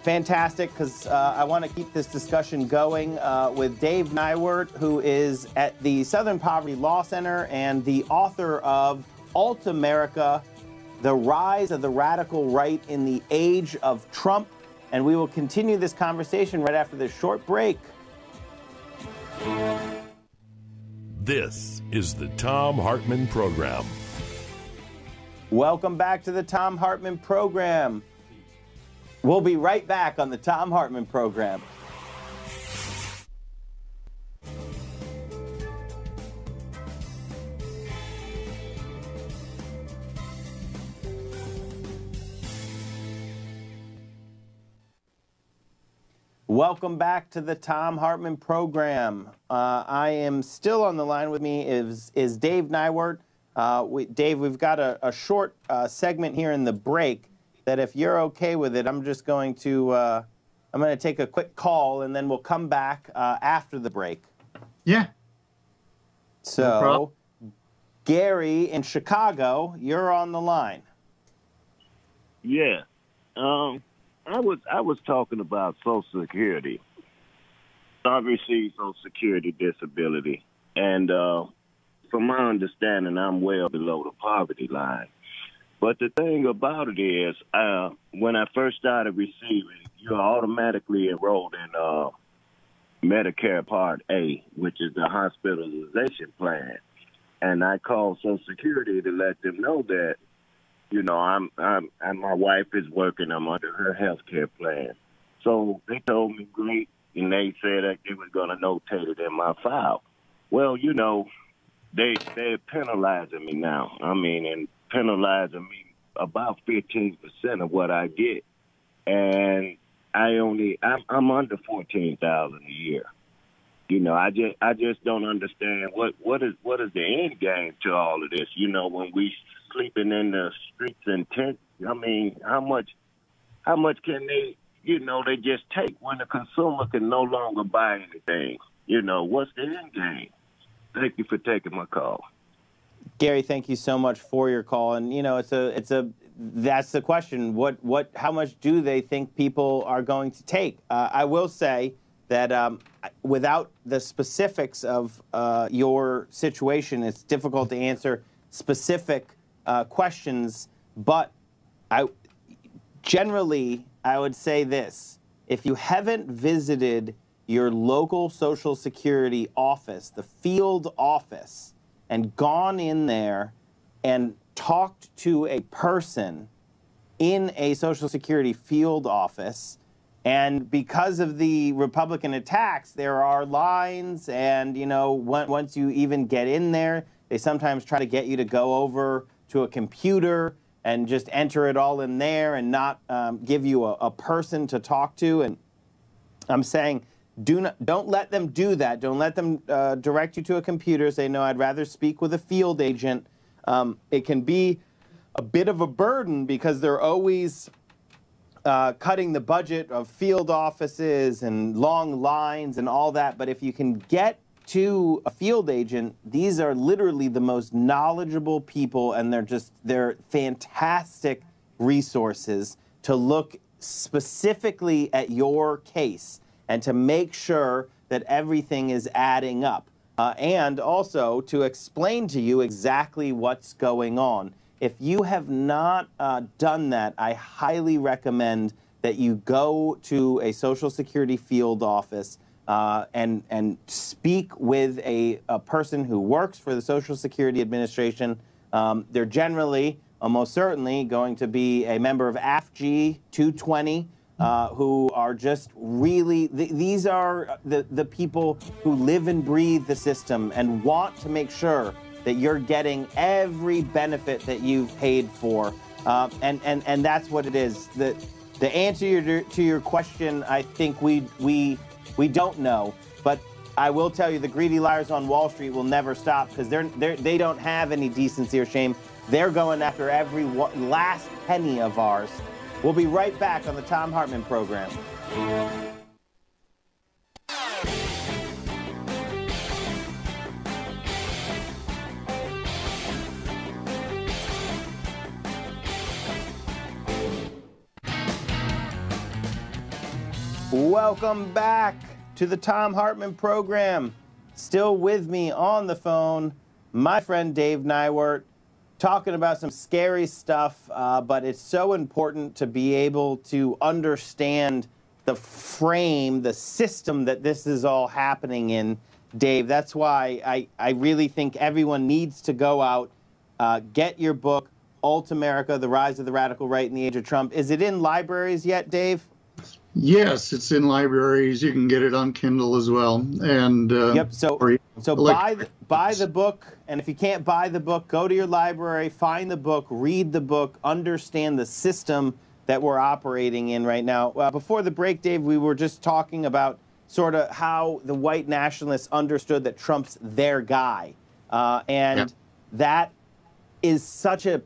Fantastic, because I want to keep this discussion going with Dave Nywert, who is at the Southern Poverty Law Center and the author of Alt America: The Rise of the Radical Right in the Age of Trump. And we will continue this conversation right after this short break. This is the Thom Hartmann Program. Welcome back to the Thom Hartmann Program. We'll be right back on the Thom Hartmann Program. Welcome back to the Thom Hartmann Program. I am still on the line. With me is Dave Nywert. Dave, we've got a short segment here in the break that, if you're okay with it, I'm just going to take a quick call, and then we'll come back after the break. Yeah. So, no, Gary in Chicago, you're on the line. Yeah. I was talking about Social Security. I received Social Security disability, and from my understanding, I'm well below the poverty line. But the thing about it is, when I first started receiving, you're automatically enrolled in Medicare Part A, which is the hospitalization plan. And I called Social Security to let them know that, I'm my wife is working. I'm under her health care plan. So they told me great, and they said that they were going to notate it in my file. Well, they're penalizing me now. And penalizing me about 15% of what I get, and I'm under $14,000 a year. I just don't understand what is the end game to all of this. When we sleeping in the streets in tents, how much can they? They just take when the consumer can no longer buy anything. What's the end game? Thank you for taking my call. Gary, thank you so much for your call. And that's the question. How much do they think people are going to take? I will say that without the specifics of your situation, it's difficult to answer specific questions. But generally, I would say this: if you haven't visited your local Social Security office, the field office, and gone in there and talked to a person in a Social Security field office, and because of the Republican attacks, there are lines, and once you even get in there, they sometimes try to get you to go over to a computer and just enter it all in there and not give you a person to talk to. And I'm saying, don't let them do that. Don't let them direct you to a computer. Say, no, I'd rather speak with a field agent. It can be a bit of a burden because they're always cutting the budget of field offices and long lines and all that. But if you can get to a field agent, these are literally the most knowledgeable people, and they're fantastic resources to look specifically at your case and to make sure that everything is adding up, and also to explain to you exactly what's going on. If you have not done that, I highly recommend that you go to a Social Security field office and speak with a person who works for the Social Security Administration. They're generally, almost certainly, going to be a member of AFG 220, who are just really, these are the people who live and breathe the system and want to make sure that you're getting every benefit that you've paid for. And that's what it is. The answer to your question, I think we don't know, but I will tell you the greedy liars on Wall Street will never stop, because they don't have any decency or shame. They're going after every last penny of ours. We'll be right back on the Thom Hartmann Program. Welcome back to the Thom Hartmann Program. Still with me on the phone, my friend Dave Nywert, talking about some scary stuff, but it's so important to be able to understand the frame, the system that this is all happening in, Dave. That's why I really think everyone needs to go out, get your book, Alt America, The Rise of the Radical Right in the Age of Trump. Is it in libraries yet, Dave? Yes, it's in libraries. You can get it on Kindle as well. And yep. So buy the book, and if you can't buy the book, go to your library, find the book, read the book, understand the system that we're operating in right now. Before the break, Dave, we were just talking about sort of how the white nationalists understood that Trump's their guy, that is such a.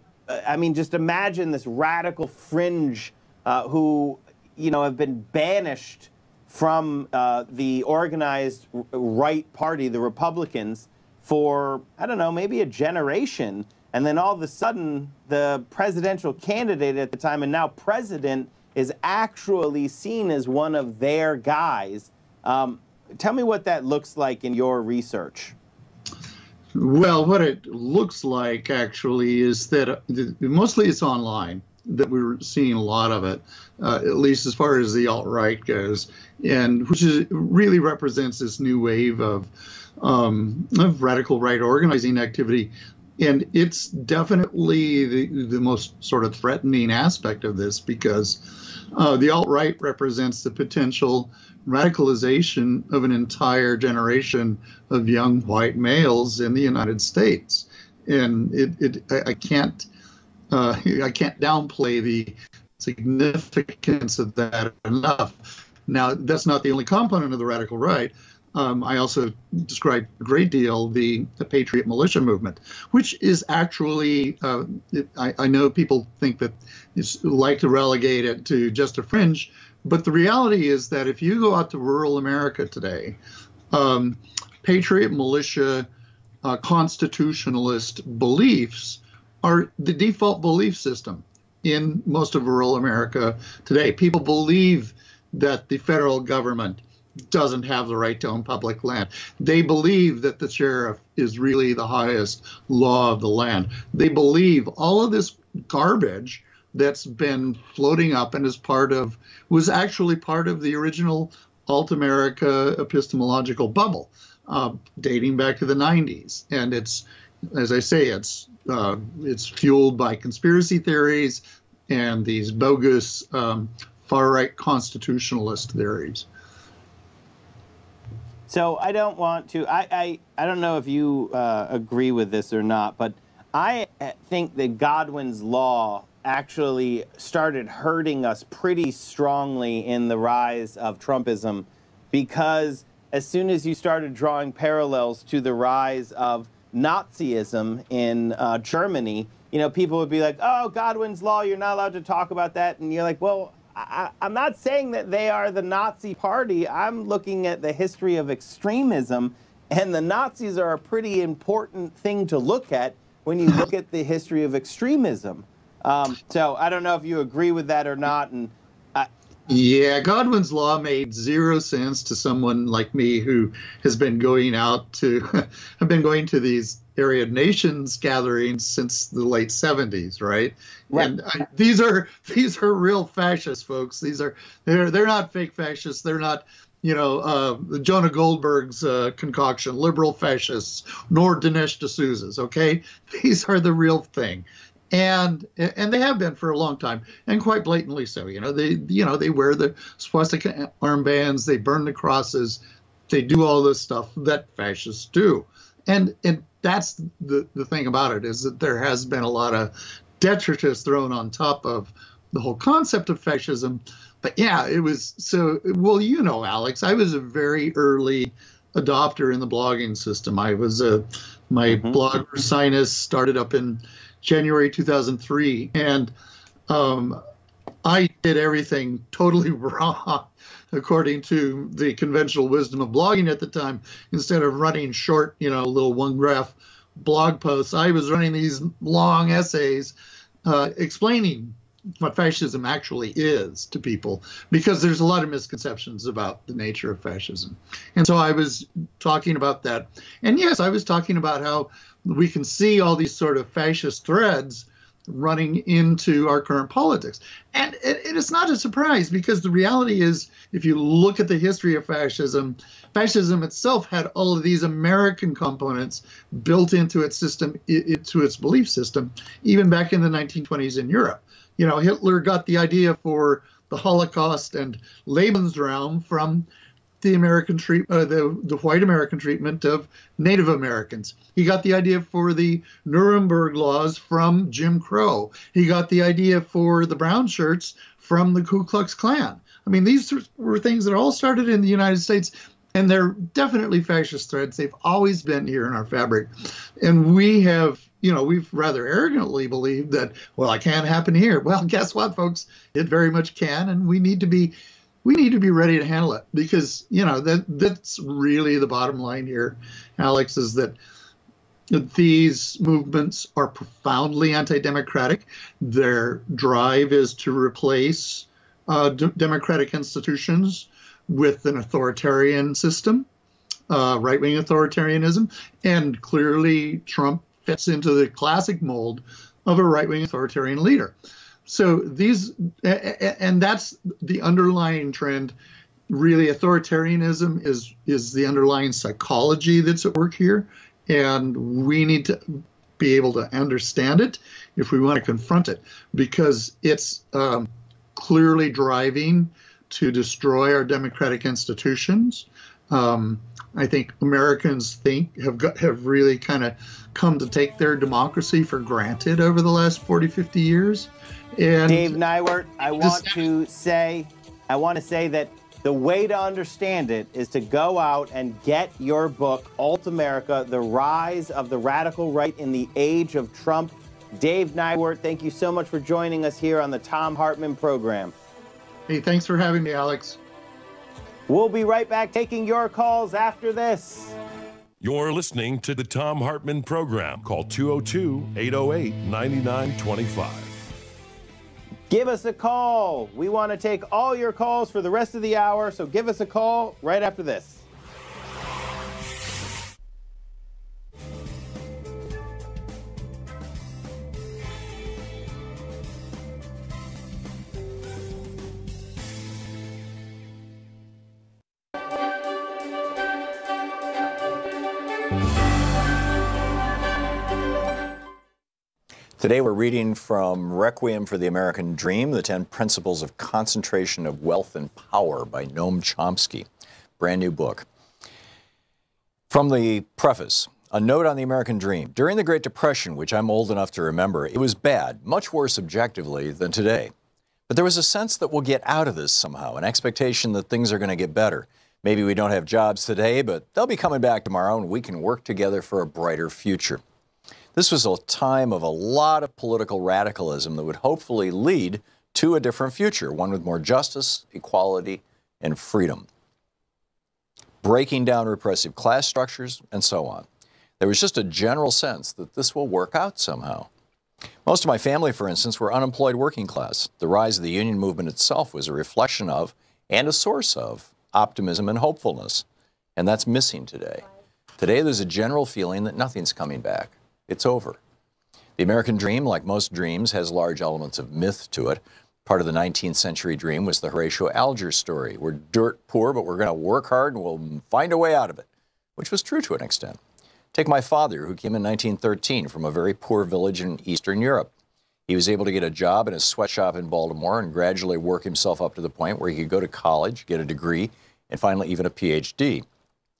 I mean, just imagine this radical fringe who, have been banished from the organized right party, the Republicans, for, I don't know, maybe a generation. And then all of a sudden, the presidential candidate at the time and now president is actually seen as one of their guys. Tell me what that looks like in your research. Well, what it looks like, actually, is that mostly it's online, that we're seeing a lot of it, at least as far as the alt-right goes, and which really represents this new wave of radical right organizing activity. And it's definitely the most sort of threatening aspect of this, because the alt-right represents the potential radicalization of an entire generation of young white males in the United States. And I can't downplay the significance of that enough. Now, that's not the only component of the radical right. I also describe a great deal the Patriot Militia movement, which is actually, I know people think that it's like to relegate it to just a fringe, but the reality is that if you go out to rural America today, Patriot Militia constitutionalist beliefs are the default belief system in most of rural America today. People believe that the federal government doesn't have the right to own public land. They believe that the sheriff is really the highest law of the land. They believe all of this garbage that's been floating up and was actually part of the original Alt America epistemological bubble, dating back to the 90s. And it's, as I say, it's fueled by conspiracy theories and these bogus far-right constitutionalist theories. So I don't want to, I don't know if you agree with this or not, but I think that Godwin's law actually started hurting us pretty strongly in the rise of Trumpism, because as soon as you started drawing parallels to the rise of Nazism in Germany, people would be like, oh, Godwin's law, you're not allowed to talk about that. And you're like, well, I'm not saying that they are the Nazi party. I'm looking at the history of extremism, and the Nazis are a pretty important thing to look at when you look at the history of extremism. So I don't know if you agree with that or not. And yeah, Godwin's law made zero sense to someone like me who has been going out to, I've been going to these Aryan nations gatherings since the late 70s, right? And these are real fascists, folks. They're not fake fascists. They're not, Jonah Goldberg's concoction, liberal fascists, nor Dinesh D'Souza's. Okay, these are the real thing. And they have been for a long time, and quite blatantly so. They wear the swastika armbands, they burn the crosses, they do all this stuff that fascists do. And that's the thing about it, is that there has been a lot of detritus thrown on top of the whole concept of fascism. But yeah, it was so, well, Alex, I was a very early adopter in the blogging system. I was my blog Sinus started up in January 2003, and I did everything totally wrong according to the conventional wisdom of blogging at the time. Instead of running short, little one-graph blog posts, I was running these long essays explaining what fascism actually is to people, because there's a lot of misconceptions about the nature of fascism. And so I was talking about that. And yes, I was talking about how we can see all these sort of fascist threads running into our current politics. And it's not a surprise, because the reality is, if you look at the history of fascism, fascism itself had all of these American components built into its system, into its belief system, even back in the 1920s in Europe. Hitler got the idea for the Holocaust and Lebensraum from the American the white American treatment of Native Americans. He got the idea for the Nuremberg laws from Jim Crow. He got the idea for the brown shirts from the Ku Klux Klan. I mean, these were things that all started in the United States, and they're definitely fascist threads. They've always been here in our fabric. And we have, we've rather arrogantly believed that, well, it can't happen here. Well, guess what, folks? It very much can, and we need to be ready to handle it, because, that's really the bottom line here, Alex, is that these movements are profoundly anti-democratic. Their drive is to replace democratic institutions with an authoritarian system, right-wing authoritarianism, and clearly Trump fits into the classic mold of a right-wing authoritarian leader. So and that's the underlying trend. Really, authoritarianism is the underlying psychology that's at work here, and we need to be able to understand it if we want to confront it, because it's clearly driving to destroy our democratic institutions. I think Americans have really kind of come to take their democracy for granted over the last 40, 50 years. And Dave Nywert, I want to say that the way to understand it is to go out and get your book, Alt America, The Rise of the Radical Right in the Age of Trump. Dave Nywert, thank you so much for joining us here on the Thom Hartmann Program. Hey, thanks for having me, Alex. We'll be right back taking your calls after this. You're listening to the Thom Hartmann Program. Call 202-808-9925. Give us a call. We want to take all your calls for the rest of the hour, so give us a call right after this. Today we're reading from Requiem for the American Dream, The 10 Principles of Concentration of Wealth and Power by Noam Chomsky. Brand new book. From the preface, a note on the American dream. During the Great Depression, which I'm old enough to remember, it was bad, much worse objectively than today. But there was a sense that we'll get out of this somehow, an expectation that things are going to get better. Maybe we don't have jobs today, but they'll be coming back tomorrow and we can work together for a brighter future. This was a time of a lot of political radicalism that would hopefully lead to a different future, one with more justice, equality, and freedom, breaking down repressive class structures, and so on. There was just a general sense that this will work out somehow. Most of my family, for instance, were unemployed working class. The rise of the union movement itself was a reflection of and a source of optimism and hopefulness, and that's missing today. Today, there's a general feeling that nothing's coming back. It's over. The American dream, like most dreams, has large elements of myth to it. Part of the 19th century dream was the Horatio Alger story. We're dirt poor, but we're going to work hard and we'll find a way out of it, which was true to an extent. Take my father, who came in 1913 from a very poor village in Eastern Europe. He was able to get a job in a sweatshop in Baltimore and gradually work himself up to the point where he could go to college, get a degree, and finally even a PhD.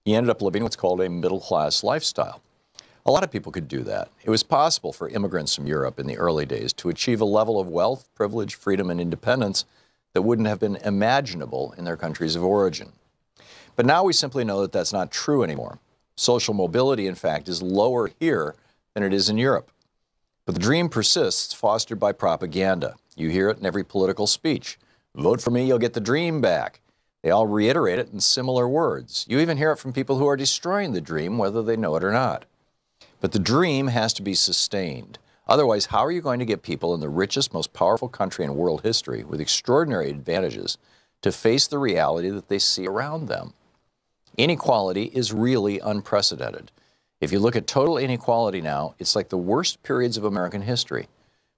He ended up living what's called a middle-class lifestyle. A lot of people could do that. It was possible for immigrants from Europe in the early days to achieve a level of wealth, privilege, freedom, and independence that wouldn't have been imaginable in their countries of origin. But now we simply know that that's not true anymore. Social mobility, in fact, is lower here than it is in Europe. But the dream persists, fostered by propaganda. You hear it in every political speech. Vote for me, you'll get the dream back. They all reiterate it in similar words. You even hear it from people who are destroying the dream, whether they know it or not. But the dream has to be sustained. Otherwise, how are you going to get people in the richest, most powerful country in world history with extraordinary advantages to face the reality that they see around them? Inequality is really unprecedented. If you look at total inequality now, it's like the worst periods of American history.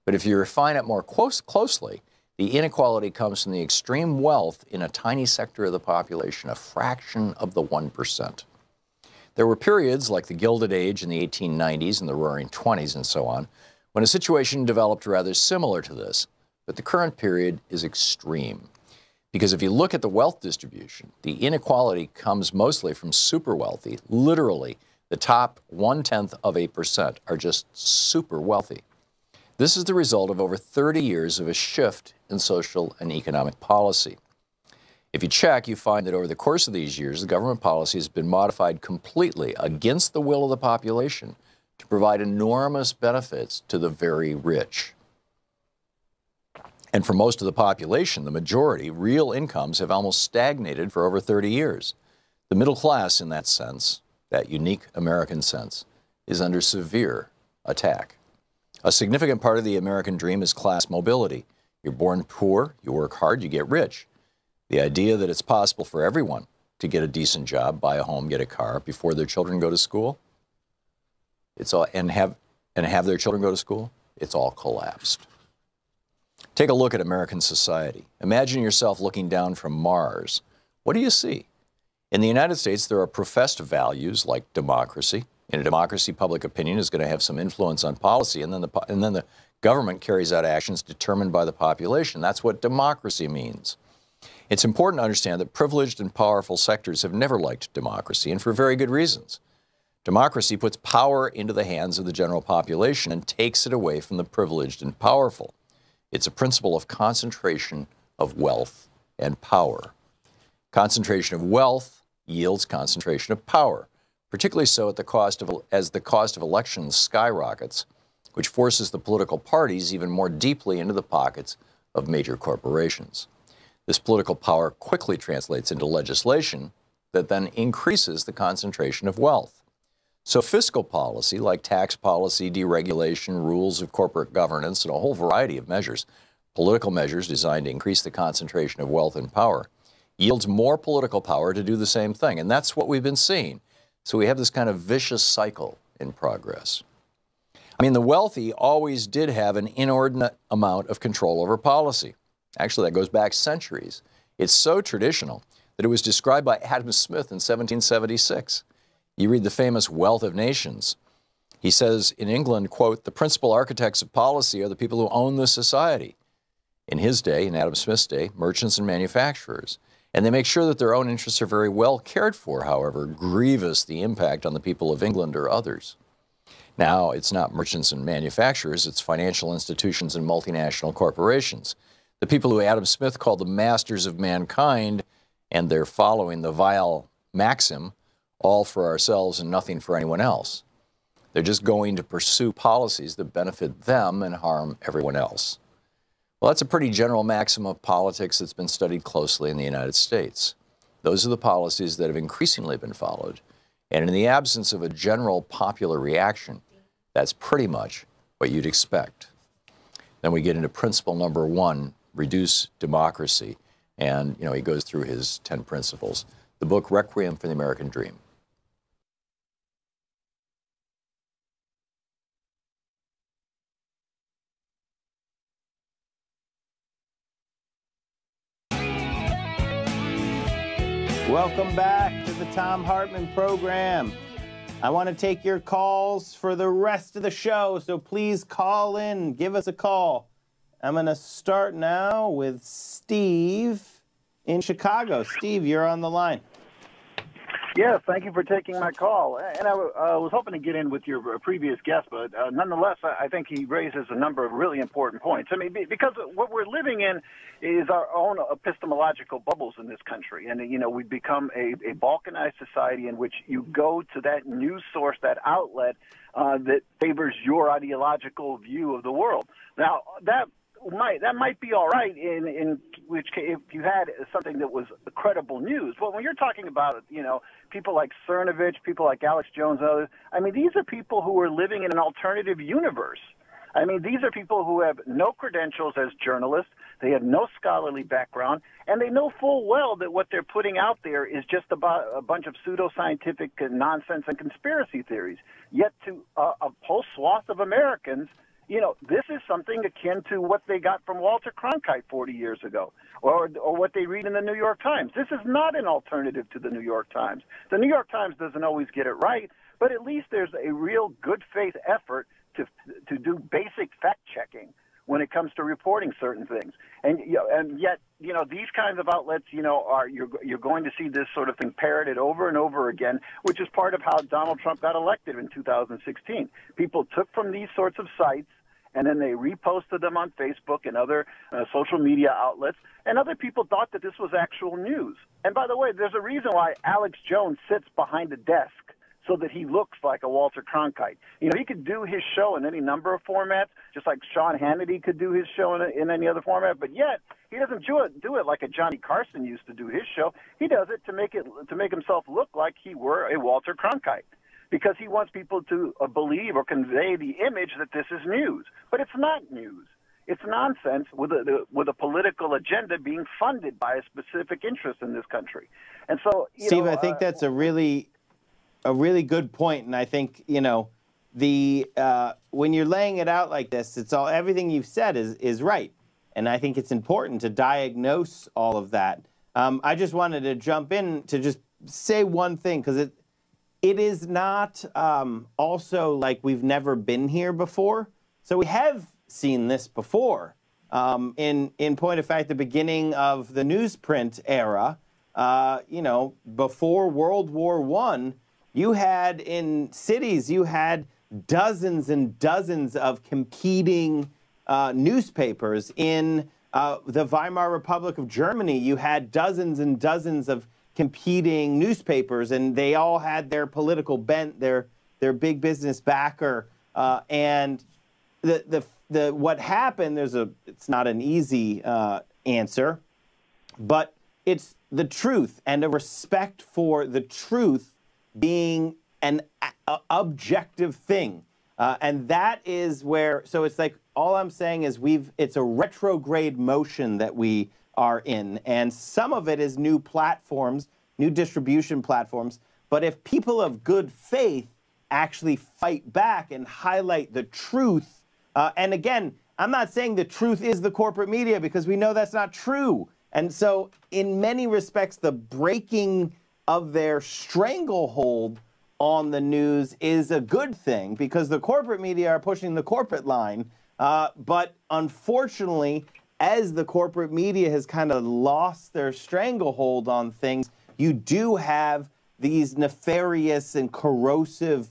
But if you refine it more closely, the inequality comes from the extreme wealth in a tiny sector of the population, a fraction of the 1%. There were periods like the Gilded Age in the 1890s and the Roaring '20s and so on, when a situation developed rather similar to this. But the current period is extreme. Because if you look at the wealth distribution, the inequality comes mostly from super wealthy. Literally, the top 0.1% are just super wealthy. This is the result of over 30 years of a shift in social and economic policy. If you check, you find that over the course of these years, the government policy has been modified completely against the will of the population to provide enormous benefits to the very rich. And for most of the population, the majority, real incomes have almost stagnated for over 30 years. The middle class, in that sense, that unique American sense, is under severe attack. A significant part of the American dream is class mobility. You're born poor, you work hard, you get rich. The idea that it's possible for everyone to get a decent job, buy a home, get a car before their children go to school, and have their children go to school, it's all collapsed. Take a look at American society. Imagine yourself looking down from Mars. What do you see? In the United States, there are professed values like democracy. In a democracy, public opinion is going to have some influence on policy, and then the government carries out actions determined by the population. That's what democracy means. It's important to understand that privileged and powerful sectors have never liked democracy, and for very good reasons. Democracy puts power into the hands of the general population and takes it away from the privileged and powerful. It's a principle of concentration of wealth and power. Concentration of wealth yields concentration of power, particularly so as the cost of elections skyrockets, which forces the political parties even more deeply into the pockets of major corporations. This political power quickly translates into legislation that then increases the concentration of wealth. So fiscal policy, like tax policy, deregulation, rules of corporate governance, and a whole variety of measures, political measures designed to increase the concentration of wealth and power, yields more political power to do the same thing. And that's what we've been seeing. So we have this kind of vicious cycle in progress. I mean, the wealthy always did have an inordinate amount of control over policy. Actually, that goes back centuries. It's so traditional that it was described by Adam Smith in 1776. You read the famous Wealth of Nations. He says in England, quote, "The principal architects of policy are the people who own the society." In his day, in Adam Smith's day, merchants and manufacturers. And they make sure that their own interests are very well cared for, however grievous the impact on the people of England or others. Now, it's not merchants and manufacturers, it's financial institutions and multinational corporations. The people who Adam Smith called the masters of mankind, and they're following the vile maxim, all for ourselves and nothing for anyone else. They're just going to pursue policies that benefit them and harm everyone else. Well, that's a pretty general maxim of politics that's been studied closely in the United States. Those are the policies that have increasingly been followed. And in the absence of a general popular reaction, that's pretty much what you'd expect. Then we get into principle number 1, reduce democracy. And, he goes through his 10 principles. The book, Requiem for the American Dream. Welcome back to the Thom Hartmann Program. I want to take your calls for the rest of the show, so please call in. Give us a call. I'm going to start now with Steve in Chicago. Steve, you're on the line. Yes, thank you for taking my call. And I was hoping to get in with your previous guest, but nonetheless, I think he raises a number of really important points. I mean, because what we're living in is our own epistemological bubbles in this country. And, we've become a balkanized society in which you go to that news source, that outlet that favors your ideological view of the world. Now, that might be all right in which case if you had something that was credible news. But when you're talking about, people like Cernovich, people like Alex Jones and others, I mean, these are people who are living in an alternative universe. I mean, these are people who have no credentials as journalists. They have no scholarly background, and they know full well that what they're putting out there is just about a bunch of pseudoscientific nonsense and conspiracy theories. Yet to a whole swath of Americans, this is something akin to what they got from Walter Cronkite 40 years ago, or what they read in the New York Times. This is not an alternative to the New York Times. The New York Times doesn't always get it right, but at least there's a real good faith effort to do basic fact checking when it comes to reporting certain things. And yet, these kinds of outlets, you're going to see this sort of thing parroted over and over again, which is part of how Donald Trump got elected in 2016. People took from these sorts of sites, and then they reposted them on Facebook and other social media outlets, and other people thought that this was actual news. And by the way, there's a reason why Alex Jones sits behind a desk so that he looks like a Walter Cronkite. He could do his show in any number of formats, just like Sean Hannity could do his show in any other format, but yet he doesn't do it like a Johnny Carson used to do his show. He does it to make himself look like he were a Walter Cronkite, because he wants people to believe or convey the image that this is news. But it's not news. It's nonsense with a political agenda being funded by a specific interest in this country. And so, Steve, I think that's a really good point, and I think when you're laying it out like this, everything you've said is right, and I think it's important to diagnose all of that. I just wanted to jump in to just say one thing, because it is not also like we've never been here before. So we have seen this before. In point of fact, the beginning of the newsprint era, before World War I, you had in cities, you had dozens and dozens of competing newspapers. In the Weimar Republic of Germany, you had dozens and dozens of competing newspapers, and they all had their political bent, their big business backer, and what happened. It's not an easy answer, but it's the truth and a respect for the truth being an objective thing, and that is where. So it's like all I'm saying is it's a retrograde motion that we are in, and some of it is new platforms, new distribution platforms. But if people of good faith actually fight back and highlight the truth, and again, I'm not saying the truth is the corporate media, because we know that's not true. And so in many respects, the breaking of their stranglehold on the news is a good thing, because the corporate media are pushing the corporate line. But unfortunately, as the corporate media has kind of lost their stranglehold on things, you do have these nefarious and corrosive,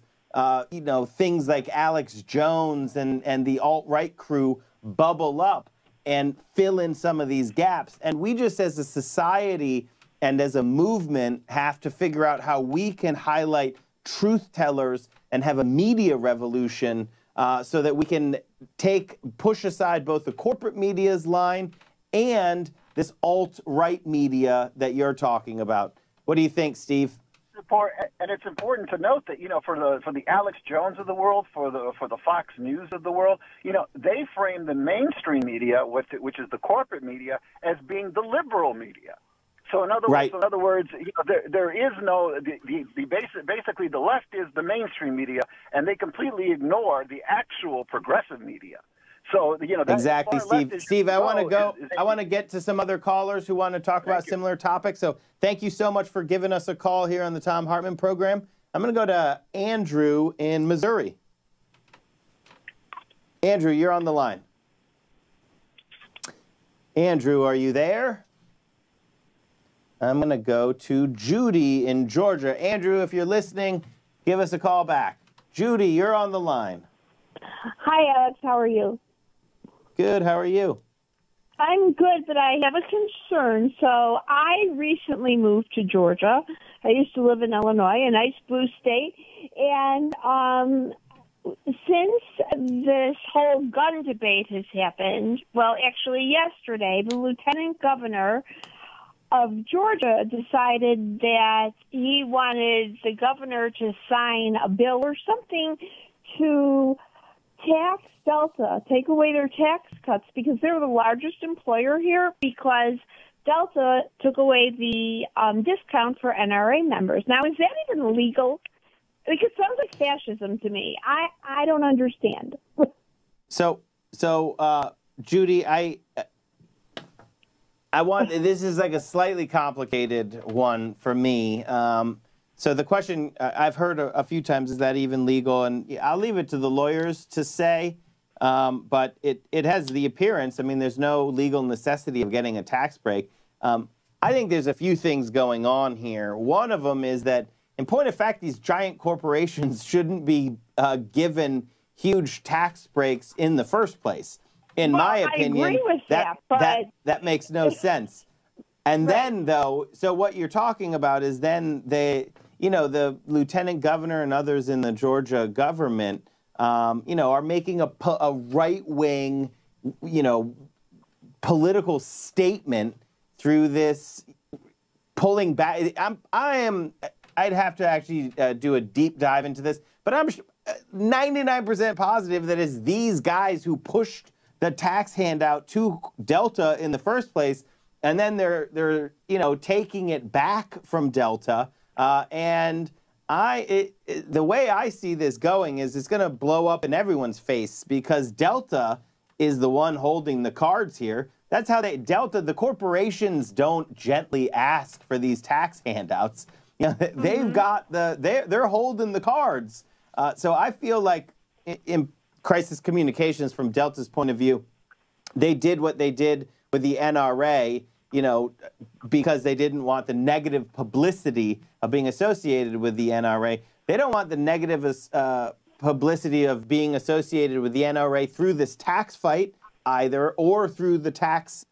things like Alex Jones and the alt-right crew bubble up and fill in some of these gaps. And we just, as a society and as a movement, have to figure out how we can highlight truth tellers and have a media revolution so that we can push aside both the corporate media's line and this alt-right media that you're talking about. What do you think, Steve? And it's important to note that, for the Alex Jones of the world, for the Fox News of the world, they frame the mainstream media, which is the corporate media, as being the liberal media. So in other words, there is no basically the left is the mainstream media, and they completely ignore the actual progressive media. So exactly, Steve. Steve, I want to get to some other callers who want to talk about similar topics. So thank you so much for giving us a call here on the Thom Hartmann Program. I'm going to go to Andrew in Missouri. Andrew, you're on the line. Andrew, are you there? I'm going to go to Judy in Georgia. Andrew, if you're listening, give us a call back. Judy, you're on the line. Hi, Alex. How are you? Good. How are you? I'm good, but I have a concern. So I recently moved to Georgia. I used to live in Illinois, a nice blue state. And since this whole gun debate has happened, well, actually yesterday, the lieutenant governor of Georgia decided that he wanted the governor to sign a bill or something to tax Delta, take away their tax cuts, because they're the largest employer here, because Delta took away the discount for NRA members. Now, is that even legal? Like, it sounds like fascism to me. I don't understand. So, Judy, this is like a slightly complicated one for me. So the question I've heard a few times, is that even legal? And I'll leave it to the lawyers to say, but it has the appearance. I mean, there's no legal necessity of getting a tax break. I think there's a few things going on here. One of them is that, in point of fact, these giant corporations shouldn't be given huge tax breaks in the first place. In my opinion, I agree with that makes no sense. And then, though, so what you're talking about is then the lieutenant governor and others in the Georgia government, are making a right-wing, political statement through this pulling back. I'd have to actually do a deep dive into this, but I'm 99% positive that it's these guys who pushed the tax handout to Delta in the first place, and then they're taking it back from Delta. And the way I see this going is it's going to blow up in everyone's face, because Delta is the one holding the cards here. That's how the corporations don't gently ask for these tax handouts. They've got they're holding the cards. So I feel like in crisis communications, from Delta's point of view, they did what they did with the NRA, because they didn't want the negative publicity of being associated with the NRA. They don't want the negative publicity of being associated with the NRA through this tax fight either, or through the tax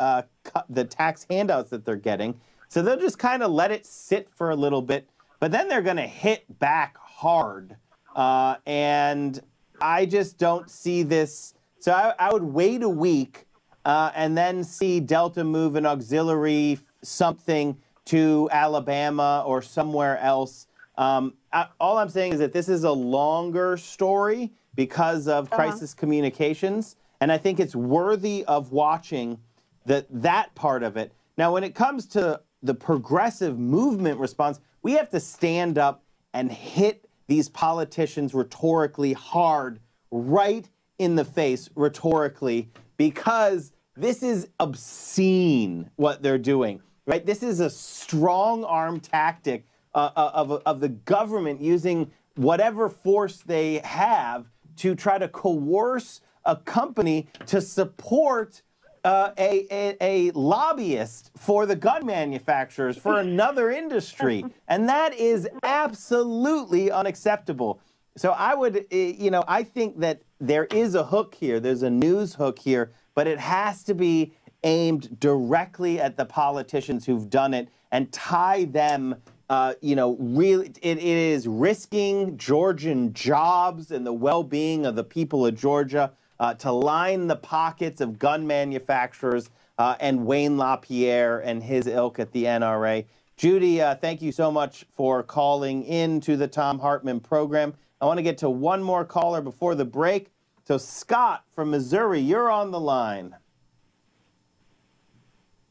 handouts that they're getting. So they'll just kind of let it sit for a little bit, but then they're going to hit back hard. And I just don't see this. So I would wait a week and then see Delta move an auxiliary something to Alabama or somewhere else. All I'm saying is that this is a longer story because of crisis communications, and I think it's worthy of watching that part of it. Now, when it comes to the progressive movement response, we have to stand up and hit these politicians rhetorically hard, right in the face rhetorically, because this is obscene what they're doing, right? This is a strong arm tactic of the government using whatever force they have to try to coerce a company to support a lobbyist for the gun manufacturers, for another industry. And that is absolutely unacceptable. So I would, I think that there is a hook here. There's a news hook here, but it has to be aimed directly at the politicians who've done it and tie them, really, it is risking Georgian jobs and the well-being of the people of Georgia to line the pockets of gun manufacturers and Wayne LaPierre and his ilk at the NRA. Judy, thank you so much for calling in to the Thom Hartmann program. I want to get to one more caller before the break. So Scott from Missouri, you're on the line.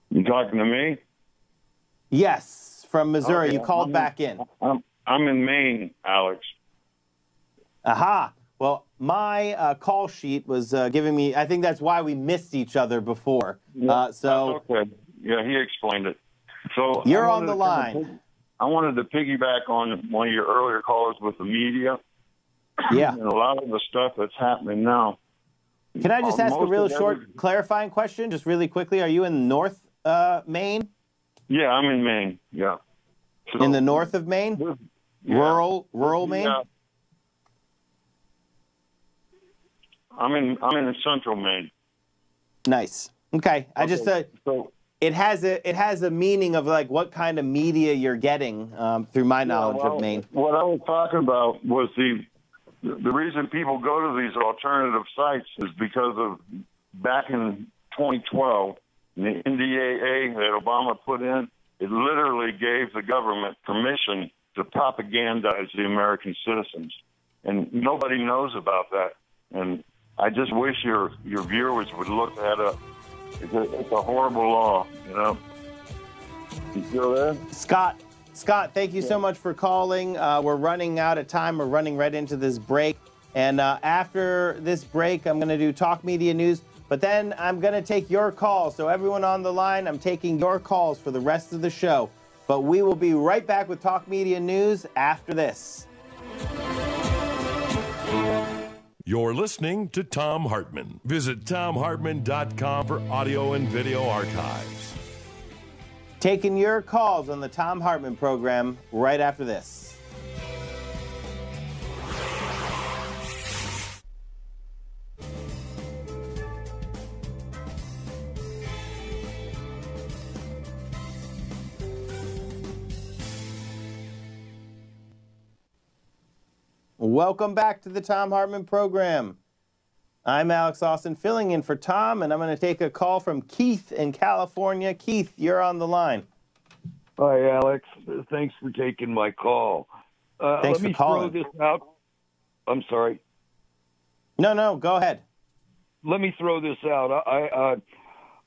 You talking to me? Yes, from Missouri. Okay, You called back in. I'm in Maine, Alex. Aha. Well, my call sheet was giving me, I think that's why we missed each other before. So That's okay. Yeah, he explained it. So you're on the line. I wanted to piggyback on one of your earlier callers with the media. Yeah. And a lot of the stuff that's happening now. Can I just ask a real short clarifying question, just really quickly? Are you in North Maine? Yeah, I'm in Maine. Yeah. So, in the north of Maine? Yeah. Rural Maine? Yeah. I'm in central Maine. Nice. Okay. I just so it has a meaning of like what kind of media you're getting through my knowledge of Maine. What I was talking about was the reason people go to these alternative sites is because of back in 2012, the NDAA that Obama put in, it literally gave the government permission to propagandize the American citizens. And nobody knows about that. And I just wish your viewers would look that up. It's a horrible law, you know. You still there? Scott, thank you so much for calling. We're running out of time. We're running right into this break. And after this break, I'm going to do Talk Media News. But then I'm going to take your calls. So everyone on the line, I'm taking your calls for the rest of the show. But we will be right back with Talk Media News after this. You're listening to Thom Hartmann. Visit thomhartmann.com for audio and video archives. Taking your calls on the Thom Hartmann program right after this. Welcome back to the Thom Hartmann program. I'm Alex Austin, filling in for Tom, and I'm going to take a call from Keith in California. Keith, you're on the line. Hi, Alex. Thanks for taking my call. Thanks for calling. Let me throw this out. I'm sorry. No, go ahead. Let me throw this out.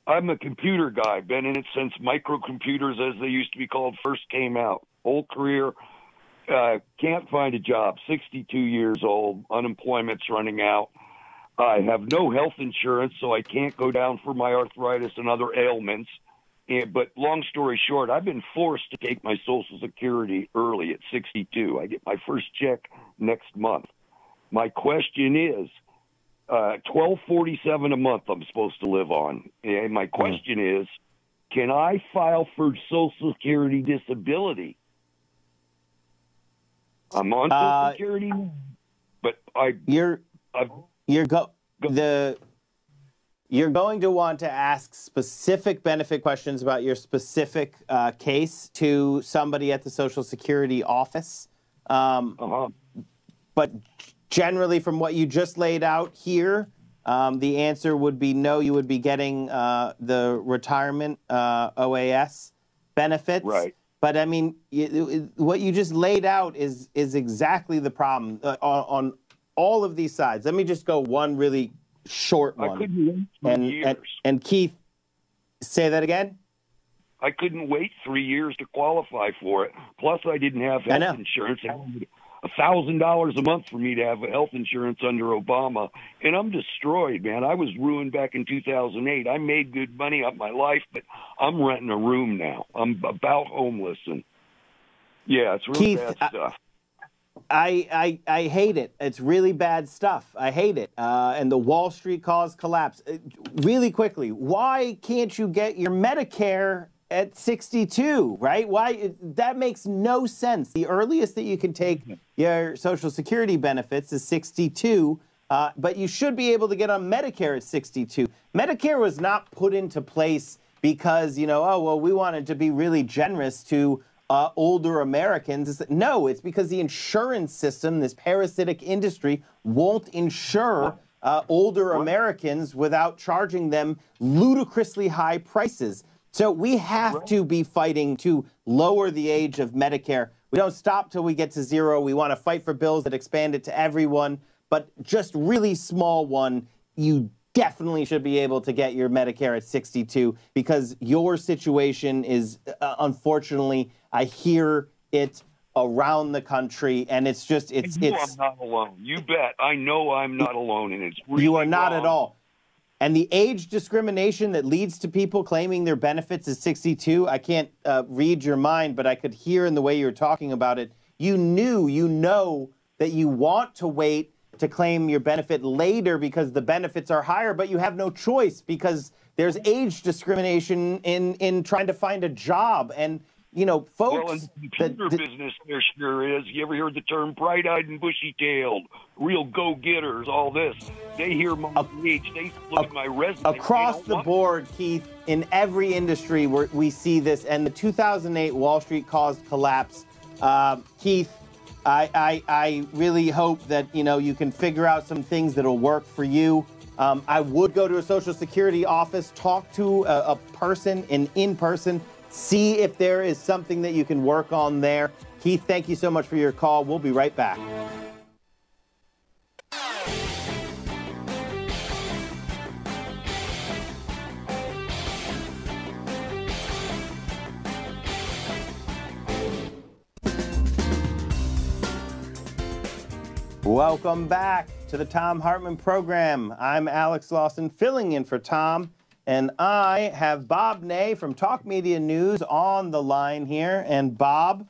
I'm a computer guy. Been in it since microcomputers, as they used to be called, first came out. Whole career. Can't find a job. 62 years old. Unemployment's running out. I have no health insurance, so I can't go down for my arthritis and other ailments. But long story short, I've been forced to take my Social Security early at 62. I get my first check next month. My question is, $12.47 a month I'm supposed to live on. And my question is, can I file for Social Security disability? I'm on Social Security, but you're going to want to ask specific benefit questions about your specific case to somebody at the Social Security office. But generally, from what you just laid out here, the answer would be no. You would be getting the retirement OAS benefits. Right. But I mean, what you just laid out is exactly the problem on all of these sides. Let me just go one really short one. I couldn't wait 3 years. And Keith, say that again? I couldn't wait 3 years to qualify for it. Plus, I didn't have health insurance. $1,000 a month for me to have health insurance under Obama, and I'm destroyed, man. I was ruined back in 2008. I made good money up my life, but I'm renting a room now. I'm about homeless, and yeah, it's really Keith, bad stuff. I hate it. It's really bad stuff. I hate it. And the Wall Street caused collapse. Really quickly, why can't you get your Medicare at 62, right? Why? That makes no sense. The earliest that you can take your Social Security benefits is 62, but you should be able to get on Medicare at 62. Medicare was not put into place because, we wanted to be really generous to older Americans. No, it's because the insurance system, this parasitic industry, won't insure older Americans without charging them ludicrously high prices. So we have to be fighting to lower the age of Medicare. We don't stop till we get to zero. We want to fight for bills that expand it to everyone, but just really small one, you definitely should be able to get your Medicare at 62 because your situation is, unfortunately, I hear it around the country, and it's just, it's. I'm not alone. You bet. I know I'm not alone, and it's really You are not wrong. at all. And the age discrimination that leads to people claiming their benefits is 62, I can't read your mind, but I could hear in the way you're talking about it. You know that you want to wait to claim your benefit later because the benefits are higher, but you have no choice because there's age discrimination in trying to find a job. And, you know, folks... Well, in the computer business, there sure is. You ever heard the term bright-eyed and bushy-tailed, real go-getters, all this? They hear my age. They look at my resume. Across the board, Keith, in every industry we see this, and the 2008 Wall Street caused collapse. Keith, I really hope that, you know, you can figure out some things that'll work for you. I would go to a Social Security office, talk to a person in person, see if there is something that you can work on there. Keith, thank you so much for your call. We'll be right back. Welcome back to the Thom Hartmann Program. I'm Alex Lawson, filling in for Tom, and I have Bob Ney from Talk Media News on the line here. And Bob,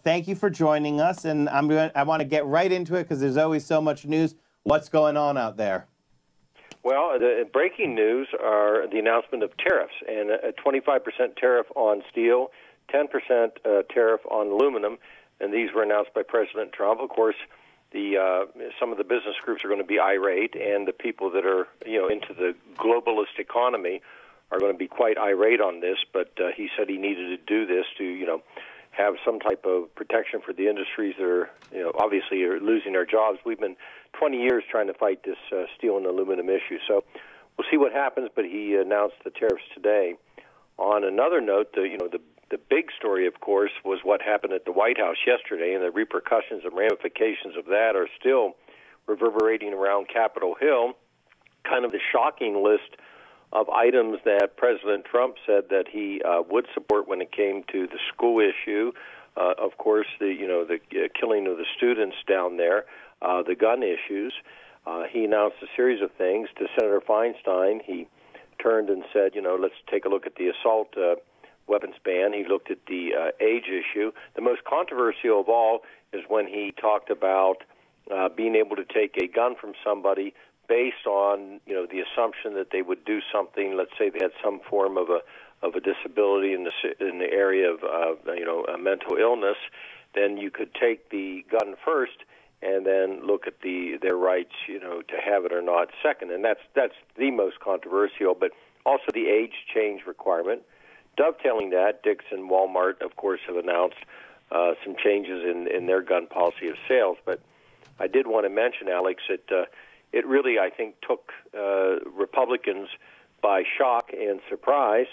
thank you for joining us. And I want to get right into it because there's always so much news. What's going on out there? Well, the breaking news are the announcement of tariffs, and a 25% tariff on steel, 10% tariff on aluminum, and these were announced by President Trump. Of course, some of the business groups are going to be irate, and the people that are, you know, into the globalist economy are going to be quite irate on this. But he said he needed to do this to, you know, have some type of protection for the industries that are, you know, obviously are losing their jobs. We've been 20 years trying to fight this steel and aluminum issue. So we'll see what happens. But he announced the tariffs today. On another note, the big story, of course, was what happened at the White House yesterday, and the repercussions and ramifications of that are still reverberating around Capitol Hill. Kind of the shocking list of items that President Trump said that he would support when it came to the school issue. Of course, the killing of the students down there, the gun issues. He announced a series of things to Senator Feinstein. He turned and said, let's take a look at the assault weapons ban. He looked at the age issue. The most controversial of all is when he talked about being able to take a gun from somebody based on, the assumption that they would do something. Let's say they had some form of a disability in the area of a mental illness. Then you could take the gun first and then look at their rights, to have it or not second. And that's the most controversial. But also the age change requirement. Dovetailing that, Dick's and Walmart, of course, have announced some changes in their gun policy of sales. But I did want to mention, Alex, that it really, I think, took Republicans by shock and surprise.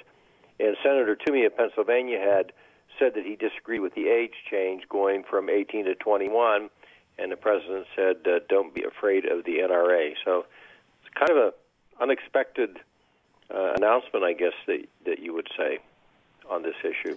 And Senator Toomey of Pennsylvania had said that he disagreed with the age change going from 18 to 21, and the president said, don't be afraid of the NRA. So it's kind of an unexpected announcement, I guess, that you would say on this issue.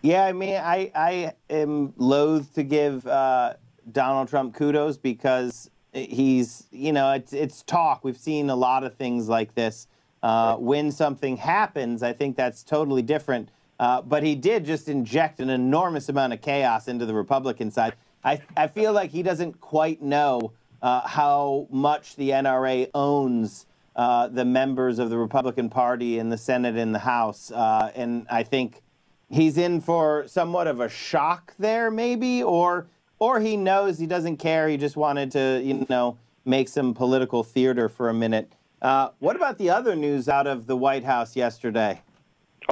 Yeah, I mean, I am loath to give Donald Trump kudos because he's, it's talk. We've seen a lot of things like this. When something happens, I think that's totally different. But he did just inject an enormous amount of chaos into the Republican side. I feel like he doesn't quite know how much the NRA owns the members of the Republican Party in the Senate and the House. And I think he's in for somewhat of a shock there, maybe, or he knows he doesn't care. He just wanted to, make some political theater for a minute. What about the other news out of the White House yesterday?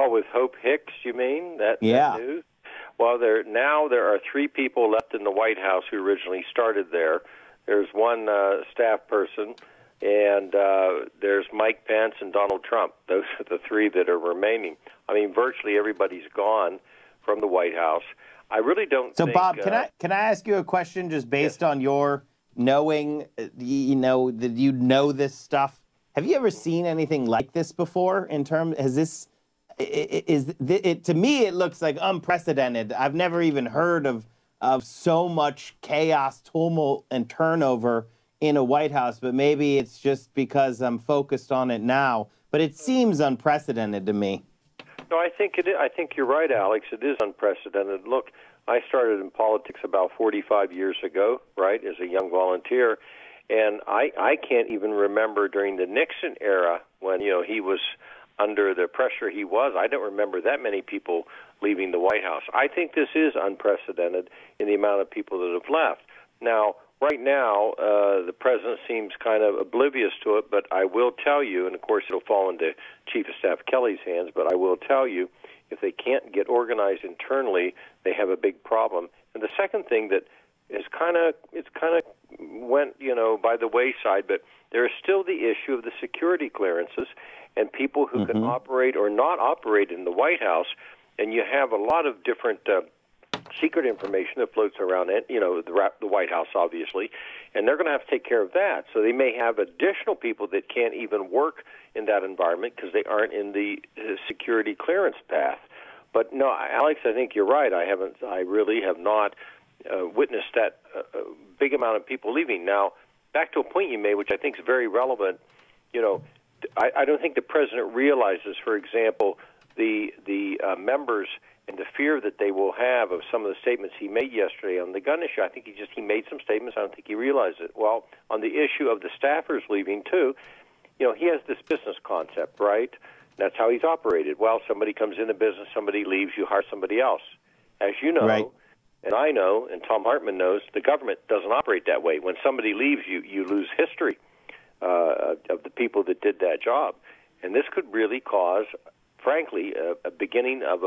Oh, with Hope Hicks, you mean? That news? Well, there are 3 people left in the White House who originally started there. There's one staff person, and there's Mike Pence and Donald Trump. Those are the three that are remaining. I mean, virtually everybody's gone from the White House. I really don't So, think... Bob, can I ask you a question just based on your knowing, that you know this stuff? Have you ever seen anything like this before in terms, to me, it looks like unprecedented. I've never even heard of so much chaos, tumult, and turnover in a White House, but maybe it's just because I'm focused on it now. But it seems unprecedented to me. No, I think it is. I think you're right, Alex. It is unprecedented. Look, I started in politics about 45 years ago, right, as a young volunteer, and I can't even remember during the Nixon era when, he was under the pressure he was. I don't remember that many people leaving the White House. I think this is unprecedented in the amount of people that have left. Now, right now, the president seems kind of oblivious to it, but I will tell you, and of course it'll fall into Chief of Staff Kelly's hands, but I will tell you, if they can't get organized internally, they have a big problem. And the second thing that is kind of went, by the wayside, but there is still the issue of the security clearances and people who can operate or not operate in the White House. And you have a lot of different secret information that floats around it, the White House, obviously, and they're going to have to take care of that. So they may have additional people that can't even work in that environment because they aren't in the security clearance path. But no, Alex, I think you're right. I really have not witnessed that big amount of people leaving. Now, back to a point you made, which I think is very relevant. I don't think the president realizes, for example, the members and the fear that they will have of some of the statements he made yesterday on the gun issue. I think he made some statements. I don't think he realized it. Well, on the issue of the staffers leaving too, he has this business concept, right? That's how he's operated. Well, somebody comes into business, somebody leaves, you hire somebody else. As you know, right, and I know, and Thom Hartmann knows, the government doesn't operate that way. When somebody leaves, you lose history of the people that did that job. And this could really cause, frankly, a beginning of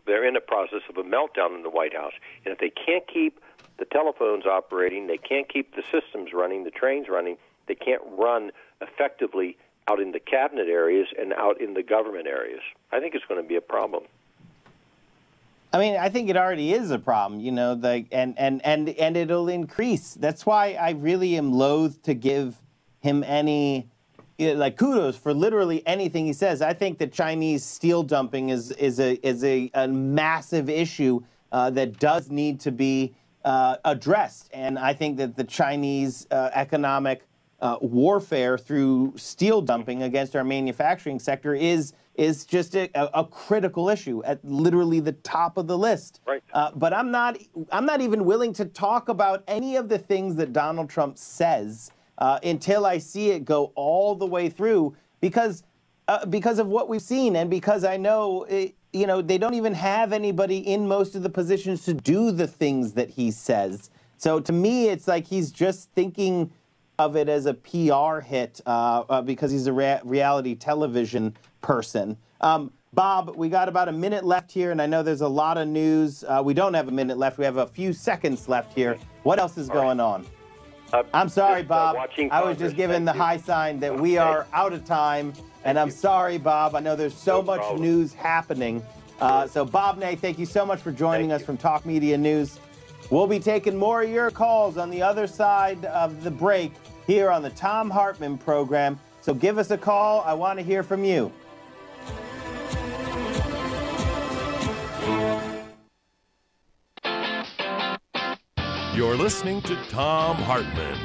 they're in the process of a meltdown in the White House. And if they can't keep the telephones operating, they can't keep the systems running, the trains running, they can't run effectively out in the cabinet areas and out in the government areas. I think it's going to be a problem. I mean, I think it already is a problem, and it'll increase. That's why I really am loath to give him any kudos for literally anything he says. I think that Chinese steel dumping is a massive issue that does need to be addressed, and I think that the Chinese economic warfare through steel dumping against our manufacturing sector is just a critical issue at literally the top of the list. Right. But I'm not even willing to talk about any of the things that Donald Trump says until I see it go all the way through, because of what we've seen, and because I know they don't even have anybody in most of the positions to do the things that he says. So to me, it's like he's just thinking of it as a PR hit because he's a reality television person. Bob, we got about a minute left here, and I know there's a lot of news. We don't have a minute left. We have a few seconds left here. What else is going on? I'm sorry, Bob. I was just giving the high sign that we are out of time, and I'm sorry, Bob. I know there's so much news happening. So, Bob Ney, thank you so much for joining us from Talk Media News. We'll be taking more of your calls on the other side of the break here on the Thom Hartmann Program. So give us a call. I want to hear from you. You're listening to Thom Hartmann.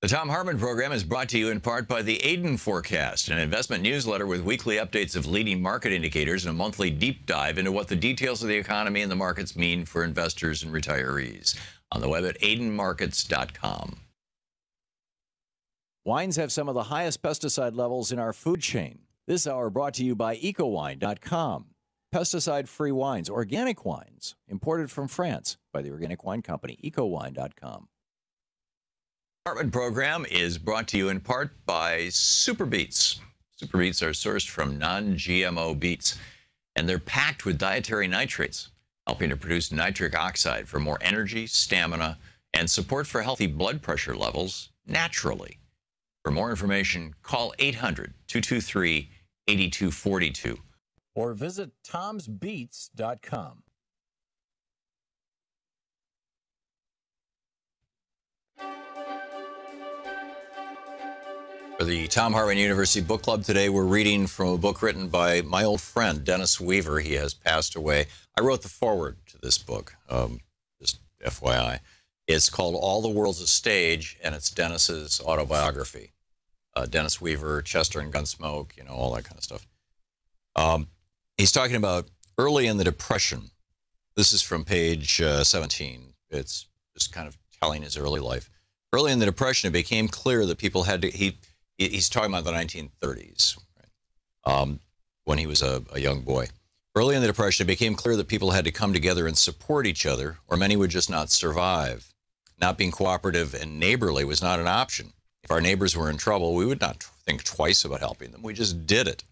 The Thom Hartmann Program is brought to you in part by the Aiden Forecast, an investment newsletter with weekly updates of leading market indicators and a monthly deep dive into what the details of the economy and the markets mean for investors and retirees. On the web at aidenmarkets.com. Wines have some of the highest pesticide levels in our food chain. This hour brought to you by ecowine.com. Pesticide-free wines, organic wines, imported from France by the Organic Wine Company, ecowine.com. Hartmann Program is brought to you in part by Super Beets. Super Beets are sourced from non-GMO beets, and they're packed with dietary nitrates, helping to produce nitric oxide for more energy, stamina, and support for healthy blood pressure levels naturally. For more information, call 800-223-8242. Or visit tomsbeets.com. For the Thom Hartmann University Book Club today, we're reading from a book written by my old friend, Dennis Weaver. He has passed away. I wrote the foreword to this book, just FYI. It's called All the World's a Stage, and it's Dennis's autobiography. Dennis Weaver, Chester and Gunsmoke, all that kind of stuff. He's talking about early in the Depression. This is from page 17. It's just kind of telling his early life. Early in the Depression, it became clear that people had to... He's talking about the 1930s, right? When he was a young boy. Early in the Depression, it became clear that people had to come together and support each other, or many would just not survive. Not being cooperative and neighborly was not an option. If our neighbors were in trouble, we would not think twice about helping them. We just did it.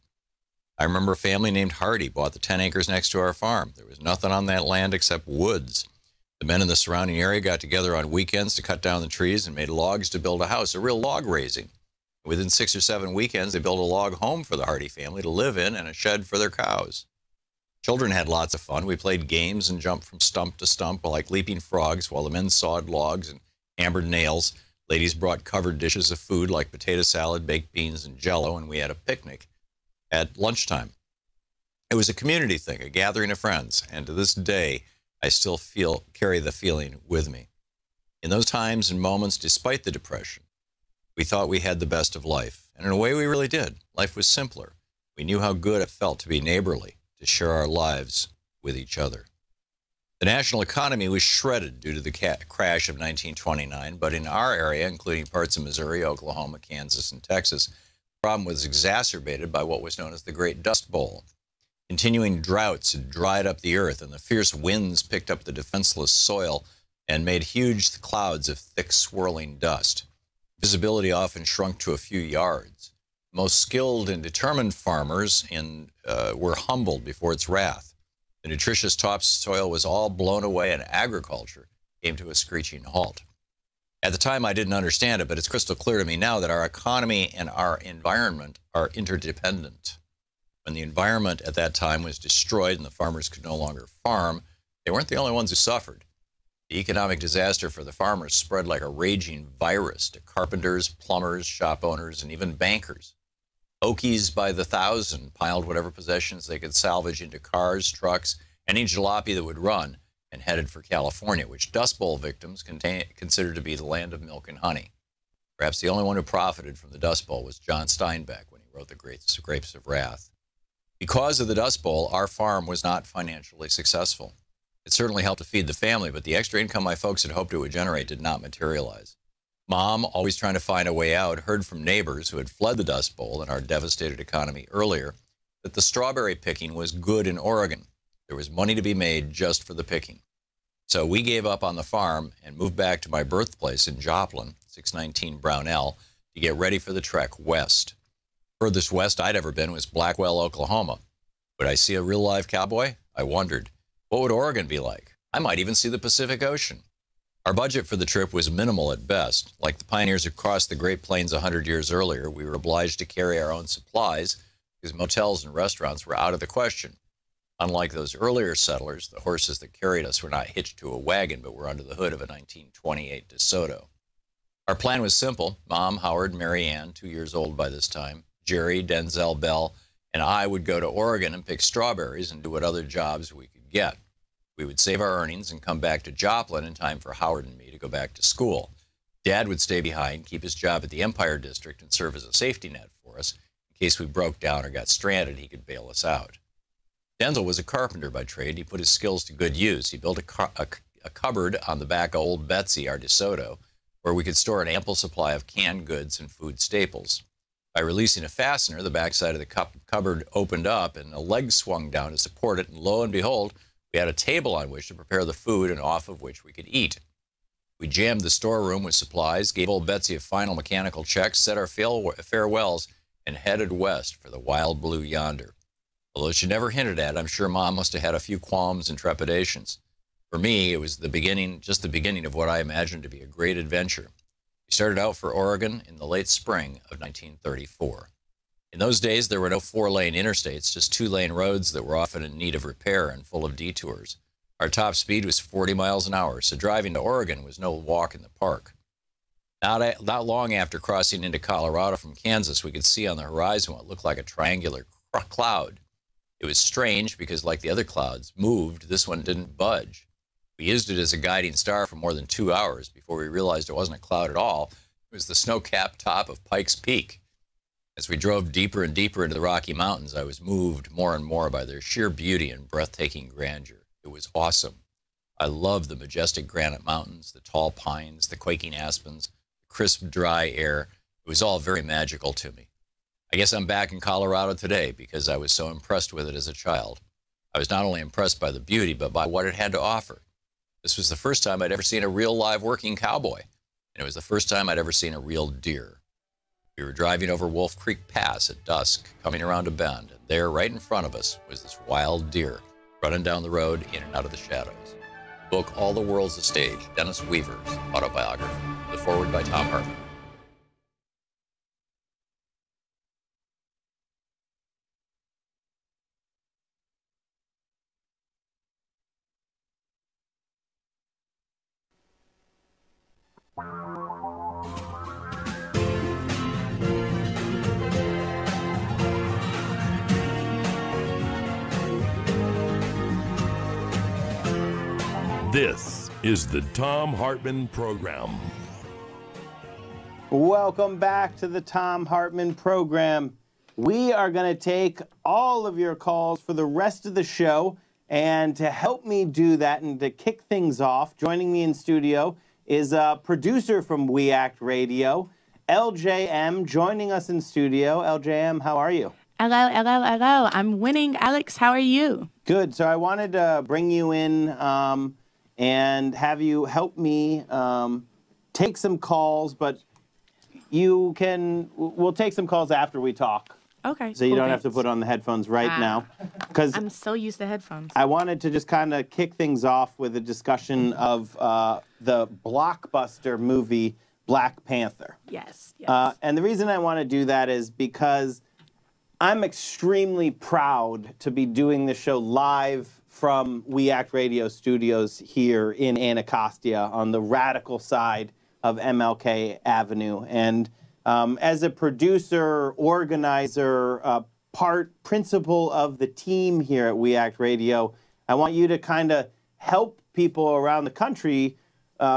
I remember a family named Hardy bought the 10 acres next to our farm. There was nothing on that land except woods. The men in the surrounding area got together on weekends to cut down the trees and made logs to build a house, a real log raising. Within 6 or 7 weekends, they built a log home for the Hardy family to live in and a shed for their cows. Children had lots of fun. We played games and jumped from stump to stump like leaping frogs while the men sawed logs and hammered nails. Ladies brought covered dishes of food like potato salad, baked beans, and Jell-O, and we had a picnic at lunchtime. It was a community thing, a gathering of friends, and to this day, I still carry the feeling with me. In those times and moments, despite the Depression, we thought we had the best of life, and in a way we really did. Life was simpler. We knew how good it felt to be neighborly, to share our lives with each other. The national economy was shredded due to the crash of 1929, but in our area, including parts of Missouri, Oklahoma, Kansas, and Texas, the problem was exacerbated by what was known as the Great Dust Bowl. Continuing droughts had dried up the earth, and the fierce winds picked up the defenseless soil and made huge clouds of thick, swirling dust. Visibility often shrunk to a few yards. Most skilled and determined farmers were humbled before its wrath. The nutritious topsoil was all blown away, and agriculture came to a screeching halt. At the time, I didn't understand it, but it's crystal clear to me now that our economy and our environment are interdependent. When the environment at that time was destroyed and the farmers could no longer farm, they weren't the only ones who suffered. The economic disaster for the farmers spread like a raging virus to carpenters, plumbers, shop owners, and even bankers. Okies by the thousand piled whatever possessions they could salvage into cars, trucks, any jalopy that would run, and headed for California, which Dust Bowl victims considered to be the land of milk and honey. Perhaps the only one who profited from the Dust Bowl was John Steinbeck when he wrote The Grapes of Wrath. Because of the Dust Bowl, our farm was not financially successful. It certainly helped to feed the family, but the extra income my folks had hoped it would generate did not materialize. Mom, always trying to find a way out, heard from neighbors who had fled the Dust Bowl and our devastated economy earlier that the strawberry picking was good in Oregon. There was money to be made just for the picking. So we gave up on the farm and moved back to my birthplace in Joplin, 619 Brownell, to get ready for the trek west. Furthest west I'd ever been was Blackwell, Oklahoma. Would I see a real live cowboy? I wondered. What would Oregon be like? I might even see the Pacific Ocean. Our budget for the trip was minimal at best. Like the pioneers who crossed the Great Plains 100 years earlier, we were obliged to carry our own supplies because motels and restaurants were out of the question. Unlike those earlier settlers, the horses that carried us were not hitched to a wagon, but were under the hood of a 1928 DeSoto. Our plan was simple. Mom, Howard, Mary Ann, 2 years old by this time, Jerry, Denzel, Bell, and I would go to Oregon and pick strawberries and do what other jobs we could get. We would save our earnings and come back to Joplin in time for Howard and me to go back to school. Dad would stay behind, keep his job at the Empire District, and serve as a safety net for us. In case we broke down or got stranded, he could bail us out. Denzel was a carpenter by trade. He put his skills to good use. He built a cupboard on the back of Old Betsy, our DeSoto, where we could store an ample supply of canned goods and food staples. By releasing a fastener, the backside of the cupboard opened up and a leg swung down to support it, and lo and behold, we had a table on which to prepare the food and off of which we could eat. We jammed the storeroom with supplies, gave Old Betsy a final mechanical check, said our farewells, and headed west for the wild blue yonder. Although she never hinted at it, I'm sure Mom must have had a few qualms and trepidations. For me, it was just the beginning of what I imagined to be a great adventure. We started out for Oregon in the late spring of 1934. In those days, there were no 4-lane interstates, just 2-lane roads that were often in need of repair and full of detours. Our top speed was 40 miles an hour, so driving to Oregon was no walk in the park. Not long after crossing into Colorado from Kansas, we could see on the horizon what looked like a triangular cloud. It was strange because, like the other clouds moved, this one didn't budge. We used it as a guiding star for more than 2 hours before we realized it wasn't a cloud at all. It was the snow-capped top of Pikes Peak. As we drove deeper and deeper into the Rocky Mountains, I was moved more and more by their sheer beauty and breathtaking grandeur. It was awesome. I loved the majestic granite mountains, the tall pines, the quaking aspens, the crisp, dry air. It was all very magical to me. I guess I'm back in Colorado today because I was so impressed with it as a child. I was not only impressed by the beauty, but by what it had to offer. This was the first time I'd ever seen a real live working cowboy, and it was the first time I'd ever seen a real deer. We were driving over Wolf Creek Pass at dusk, coming around a bend, and there, right in front of us, was this wild deer running down the road in and out of the shadows. The book, All the World's a Stage, Dennis Weaver's autobiography. The foreword by Thom Hartmann. This is the Thom Hartmann Program. Welcome back to the Thom Hartmann Program. We are going to take all of your calls for the rest of the show. And to help me do that and to kick things off, joining me in studio is a producer from We Act Radio, LJM, joining us in studio. LJM, how are you? Hello. I'm winning. Alex, how are you? Good. So I wanted to bring you in and have you help me take some calls, but we'll take some calls after we talk. Okay. So you don't have to put on the headphones right now. Because I'm so used to headphones. I wanted to just kind of kick things off with a discussion of the blockbuster movie Black Panther. Yes. And the reason I want to do that is because I'm extremely proud to be doing this show live from We Act Radio Studios here in Anacostia on the radical side of MLK Avenue. And as a producer, organizer, principal of the team here at We Act Radio, I want you to kind of help people around the country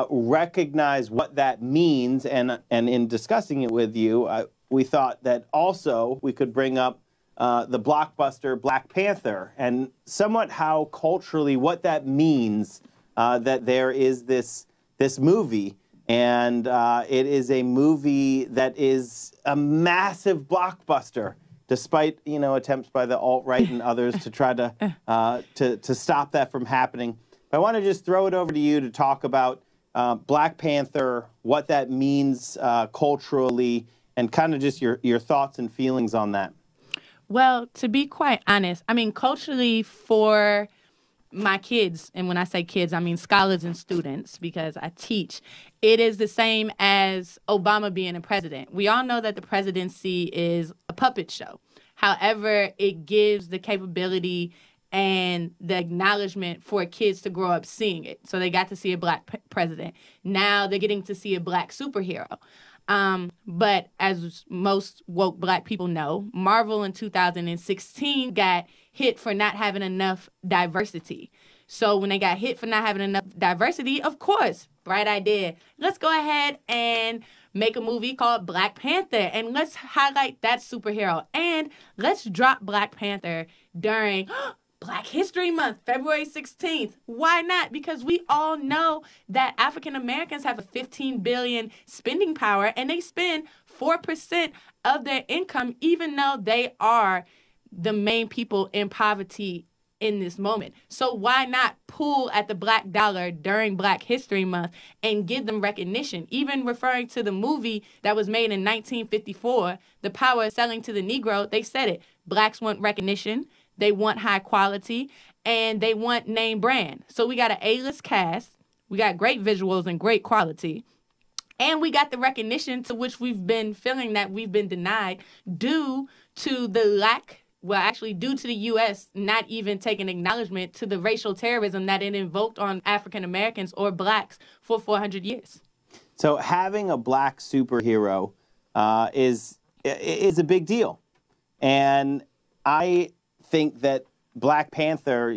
recognize what that means. And in discussing it with you, we thought that also we could bring up the blockbuster Black Panther and somewhat how culturally what that means that there is this movie. And it is a movie that is a massive blockbuster, despite attempts by the alt-right and others to try to stop that from happening. But I want to just throw it over to you to talk about Black Panther, what that means culturally, and kind of just your thoughts and feelings on that. Well, to be quite honest, I mean, culturally for my kids, and when I say kids, I mean scholars and students, because I teach, it is the same as Obama being a president. We all know that the presidency is a puppet show. However, it gives the capability and the acknowledgement for kids to grow up seeing it. So they got to see a black president. Now they're getting to see a black superhero. But as most woke black people know, Marvel in 2016 got hit for not having enough diversity. So when they got hit for not having enough diversity, of course, bright idea. Let's go ahead and make a movie called Black Panther, and let's highlight that superhero. And let's drop Black Panther during Black History Month, February 16th. Why not? Because we all know that African Americans have a $15 billion spending power, and they spend 4% of their income, even though they are the main people in poverty in this moment. So why not pull at the Black dollar during Black History Month and give them recognition? Even referring to the movie that was made in 1954, The Power of Selling to the Negro, they said it. Blacks want recognition, they want high quality, and they want name brand. So we got an A-list cast, we got great visuals and great quality, and we got the recognition to which we've been feeling that we've been denied due to the lack, well, actually due to the U.S. not even taking acknowledgement to the racial terrorism that it invoked on African Americans or blacks for 400 years. So having a black superhero is a big deal. And I think that Black Panther,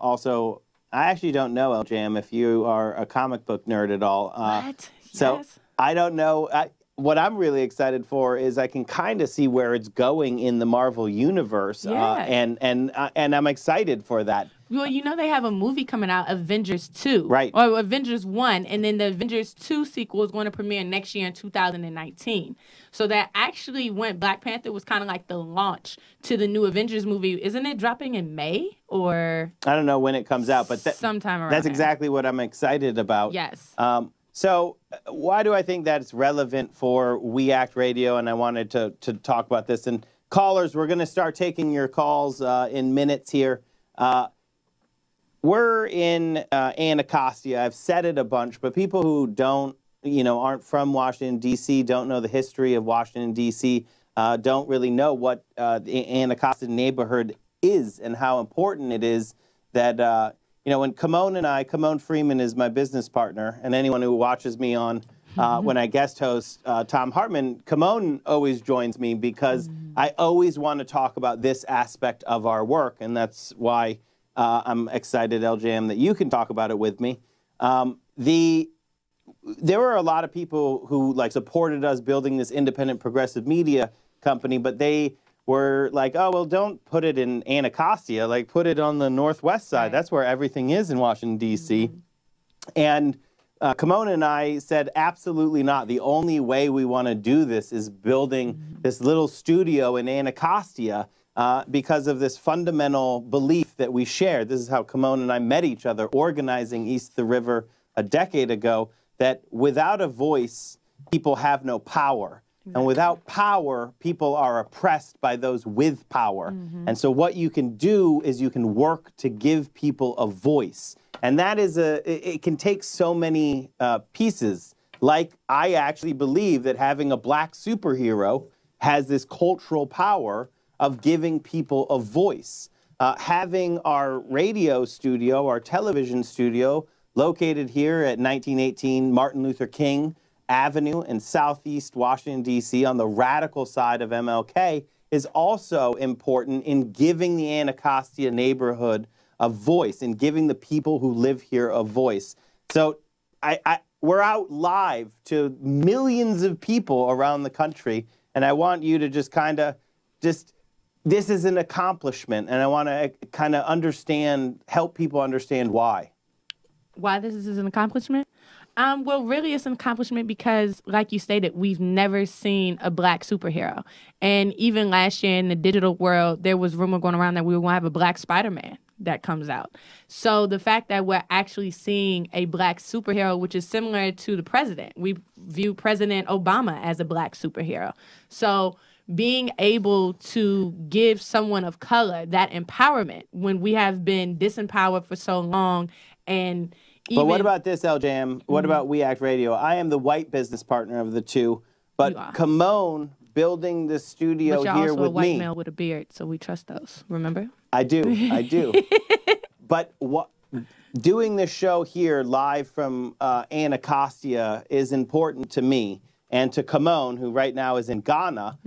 also, I actually don't know, LJM, if you are a comic book nerd at all. What? So Yes. I don't know. What I'm really excited for is I can kind of see where it's going in the Marvel universe, Yeah. and I'm excited for that. Well, they have a movie coming out, Avengers 2. Right. Or Avengers 1, and then the Avengers 2 sequel is going to premiere next year in 2019. So that actually when Black Panther was kind of like the launch to the new Avengers movie. Isn't it dropping in May or? I don't know when it comes out, but sometime around that's there. exactly what I'm excited about. Yes. So why do I think that's relevant for We Act Radio? And I wanted to talk about this. And callers, we're going to start taking your calls in minutes here. We're in Anacostia. I've said it a bunch, but people who aren't from Washington, D.C., don't know the history of Washington, D.C., don't really know what the Anacostia neighborhood is and how important it is that when Kimon Freeman is my business partner, and anyone who watches me on when I guest host Thom Hartmann, Kimon always joins me because I always want to talk about this aspect of our work, and that's why I'm excited, LJM, that you can talk about it with me. There were a lot of people who supported us building this independent progressive media company, but they were like, oh, well, don't put it in Anacostia, put it on the northwest side. Right. That's where everything is in Washington, D.C. And Kimon and I said, absolutely not. The only way we want to do this is building this little studio in Anacostia because of this fundamental belief that we share. This is how Kimon and I met each other, organizing East of the River a decade ago, that without a voice, people have no power. And without power, people are oppressed by those with power. And so what you can do is you can work to give people a voice. And that is it can take so many pieces. I actually believe that having a black superhero has this cultural power of giving people a voice. Having our radio studio, our television studio, located here at 1918 Martin Luther King Avenue in Southeast Washington, D.C., on the radical side of MLK, is also important in giving the Anacostia neighborhood a voice, and giving the people who live here a voice. So we're out live to millions of people around the country, and I want you to just this is an accomplishment, and I want to help people understand why. Why this is an accomplishment? Well, really, it's an accomplishment because, like you stated, we've never seen a black superhero. And even last year in the digital world, there was rumor going around that we were going to have a black Spider-Man that comes out. So the fact that we're actually seeing a black superhero, which is similar to the president, we view President Obama as a black superhero. So being able to give someone of color that empowerment when we have been disempowered for so long. And but what about this, LJM? What about We Act Radio? I am the white business partner of the two, but Kimon building the studio here with me. But you're also a white male with a beard, so we trust those, remember? I do. But doing this show here live from Anacostia is important to me and to Kimon, who right now is in Ghana,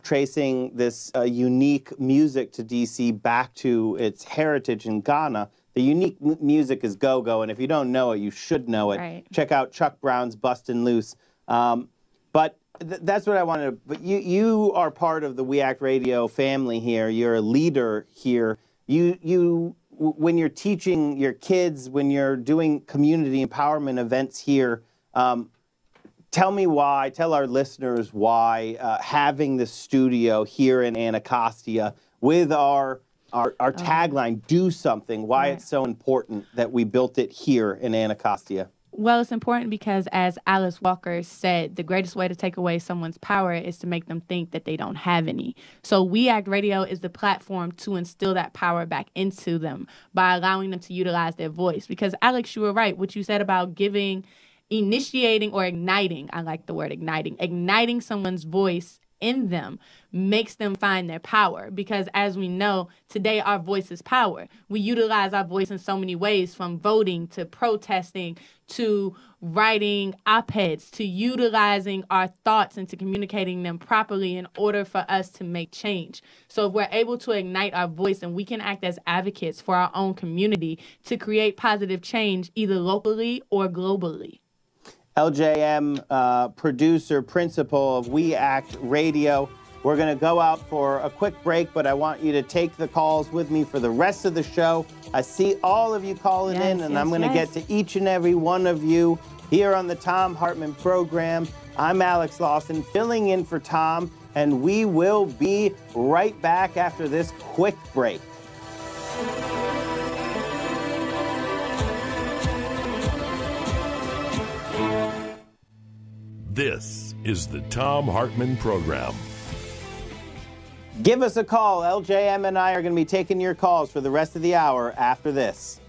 tracing this unique music to D.C. back to its heritage in Ghana. the unique music is go-go, and if you don't know it, you should know it. Right. Check out Chuck Brown's Bustin' Loose. But that's what I wanted to, but you are part of the We Act Radio family here. You're a leader here. When you're teaching your kids, when you're doing community empowerment events here, tell our listeners why having the studio here in Anacostia with our tagline, do something, why it's so important that we built it here in Anacostia. Well, it's important because, as Alice Walker said, the greatest way to take away someone's power is to make them think that they don't have any. So We Act Radio is the platform to instill that power back into them by allowing them to utilize their voice. Because, Alex, you were right. What you said about initiating or igniting, I like the word igniting someone's voice in them makes them find their power. Because as we know, today our voice is power. We utilize our voice in so many ways, from voting to protesting to writing op-eds to utilizing our thoughts and to communicating them properly in order for us to make change. So if we're able to ignite our voice, and we can act as advocates for our own community to create positive change either locally or globally. LJM, producer, principal of We Act Radio. We're going to go out for a quick break, but I want you to take the calls with me for the rest of the show. I see all of you calling in, and I'm going to get to each and every one of you here on the Thom Hartmann Program. I'm Alex Lawson, filling in for Tom, and we will be right back after this quick break. This is the Thom Hartmann Program. Give us a call. LJM and I are going to be taking your calls for the rest of the hour after this.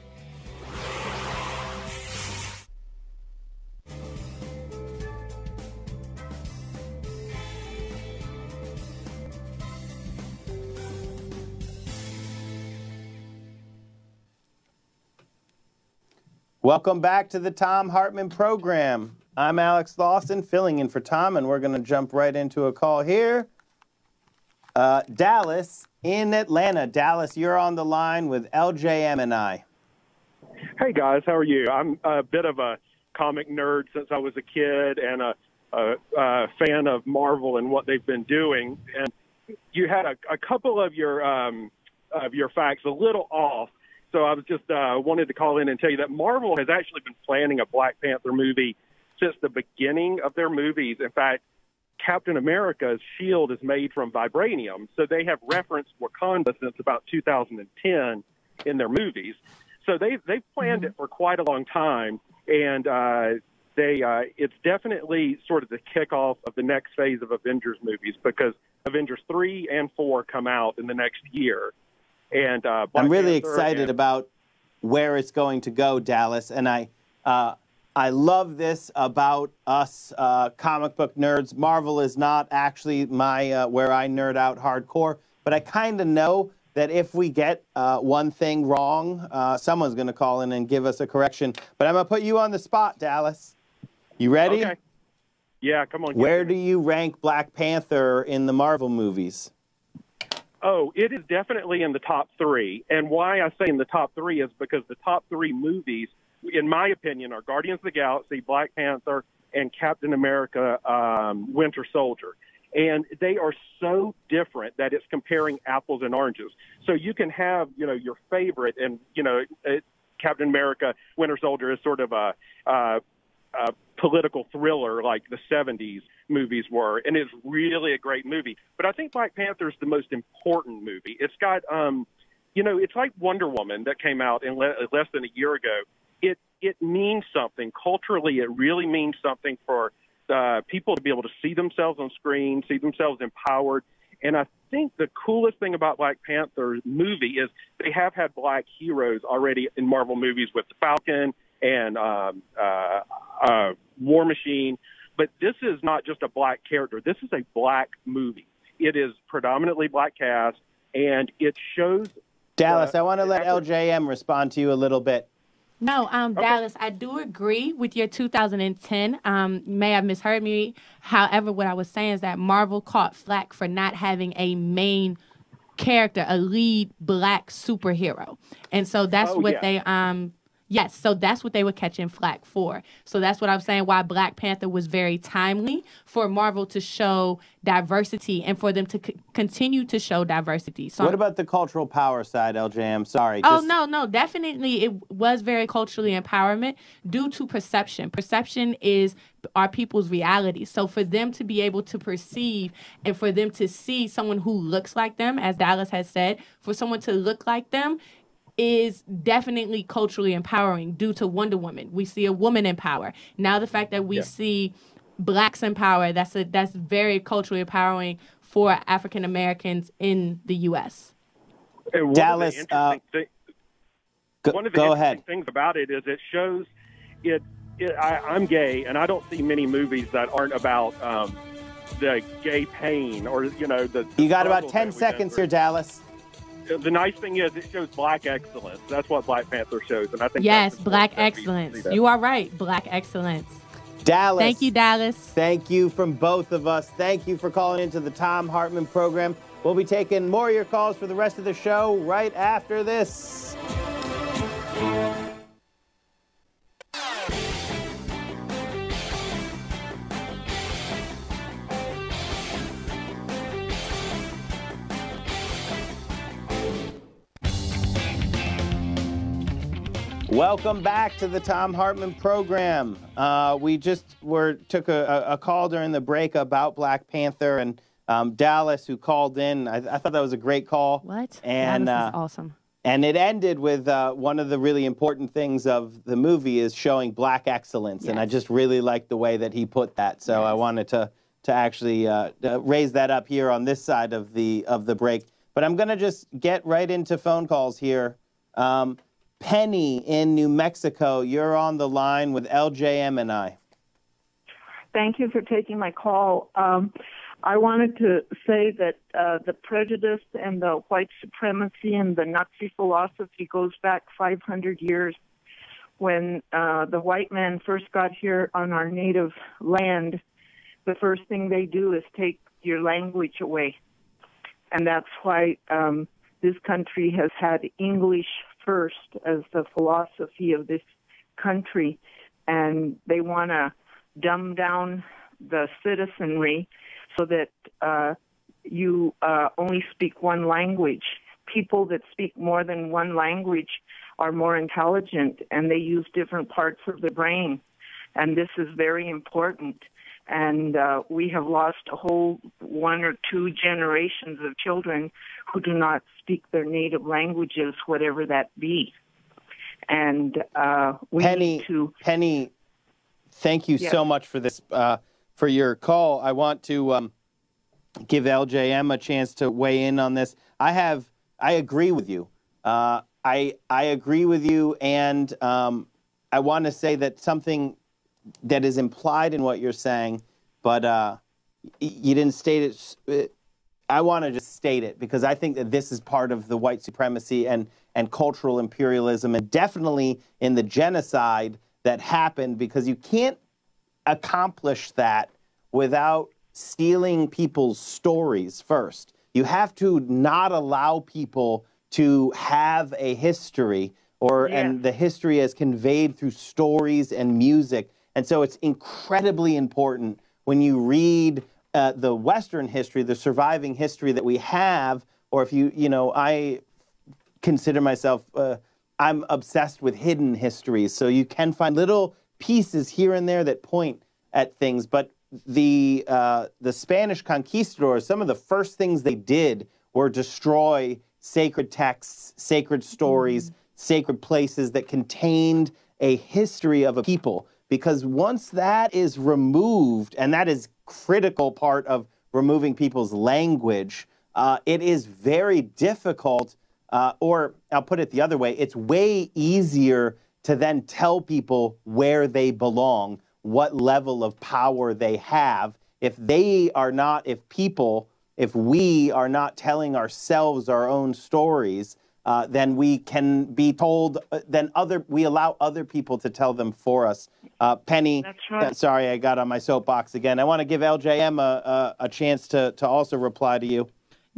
Welcome back to the Thom Hartmann Program. I'm Alex Lawson, filling in for Tom, and we're going to jump right into a call here. Dallas in Atlanta. Dallas, you're on the line with LJM and I. Hey, guys. How are you? I'm a bit of a comic nerd since I was a kid and a fan of Marvel and what they've been doing. And you had a couple of your facts a little off. So I was just wanted to call in and tell you that Marvel has actually been planning a Black Panther movie since the beginning of their movies. In fact, Captain America's shield is made from vibranium, so they have referenced Wakanda since about 2010 in their movies. So they've planned it for quite a long time, and it's definitely sort of the kickoff of the next phase of Avengers movies, because Avengers 3 and 4 come out in the next year. And I'm really excited about where it's going to go, Dallas, and I love this about us comic book nerds. Marvel is not actually my where I nerd out hardcore, but I kind of know that if we get one thing wrong, someone's going to call in and give us a correction. But I'm going to put you on the spot, Dallas. You ready? Okay. Yeah, come on. Where do you rank Black Panther in the Marvel movies? Oh, it is definitely in the top 3. And why I say in the top 3 is because the top 3 movies, in my opinion, are Guardians of the Galaxy, Black Panther, and Captain America, Winter Soldier. And they are so different that it's comparing apples and oranges. So you can have, your favorite, and, Captain America, Winter Soldier is sort of a political thriller like the 70s movies were, and it's really a great movie. But I think Black Panther is the most important movie. It's got, it's like Wonder Woman that came out in less than a year ago. It means something. Culturally, it really means something for people to be able to see themselves on screen, see themselves empowered. And I think the coolest thing about Black Panther's movie is they have had Black heroes already in Marvel movies with the Falcon and War Machine. But this is not just a Black character. This is a Black movie. It is predominantly Black cast, and it shows... Dallas, I want to let LJM respond to you a little bit. No, Dallas, I do agree with your 2010. You may have misheard me. However, what I was saying is that Marvel caught flack for not having a main character, a lead black superhero. And so that's they yes, so that's what they were catching flack for. So that's what I'm saying, why Black Panther was very timely for Marvel to show diversity and for them to continue to show diversity. So what about the cultural power side, LJM? Sorry. No, definitely it was very culturally empowerment due to perception. Perception is our people's reality. So for them to be able to perceive and for them to see someone who looks like them, as Dallas has said, for someone to look like them, is definitely culturally empowering due to Wonder Woman. We see a woman in power. Now the fact that we see blacks in power, that's very culturally empowering for African Americans in the U.S. Dallas, one of the interesting things about it is it shows I'm gay, and I don't see many movies that aren't about the gay pain or, the... You got about 10 seconds here, Dallas. The nice thing is it shows black excellence. That's what Black Panther shows, and I think black excellence. You are right, black excellence. Dallas. Thank you, Dallas. Thank you from both of us. Thank you for calling into the Thom Hartmann Program. We'll be taking more of your calls for the rest of the show right after this. Welcome back to the Thom Hartmann Program. We just took a call during the break about Black Panther, and Dallas, who called in, I thought that was a great call. What? And this is awesome. And it ended with one of the really important things of the movie is showing black excellence, and I just really liked the way that he put that. So I wanted to actually raise that up here on this side of the break. But I'm going to just get right into phone calls here. Penny in New Mexico, you're on the line with LJM and I. Thank you for taking my call. I wanted to say that the prejudice and the white supremacy and the Nazi philosophy goes back 500 years. When the white man first got here on our native land, the first thing they do is take your language away. And that's why this country has had English first as the philosophy of this country, and they want to dumb down the citizenry so that you only speak one language. People that speak more than one language are more intelligent, and they use different parts of the brain, and this is very important. And we have lost a whole 1 or 2 generations of children who do not speak their native languages, whatever that be. And we need to... Penny, thank you so much for this, for your call. I want to give LJM a chance to weigh in on this. I agree with you. I agree with you, and I want to say that something that is implied in what you're saying, but you didn't state it. I want to just state it because I think that this is part of the white supremacy and cultural imperialism, and definitely in the genocide that happened, because you can't accomplish that without stealing people's stories first. You have to not allow people to have a history, and the history is conveyed through stories and music. And so it's incredibly important when you read the Western history, the surviving history that we have, or if I consider myself, I'm obsessed with hidden histories. So you can find little pieces here and there that point at things. But the Spanish conquistadors, some of the first things they did were destroy sacred texts, sacred stories, sacred places that contained a history of a people. Because once that is removed, and that is critical part of removing people's language, it is very difficult, or I'll put it the other way, it's way easier to then tell people where they belong, what level of power they have. If we are not telling ourselves our own stories, then we can be told, we allow other people to tell them for us. Penny, that's right. Sorry, I got on my soapbox again. I want to give LJM a chance to also reply to you.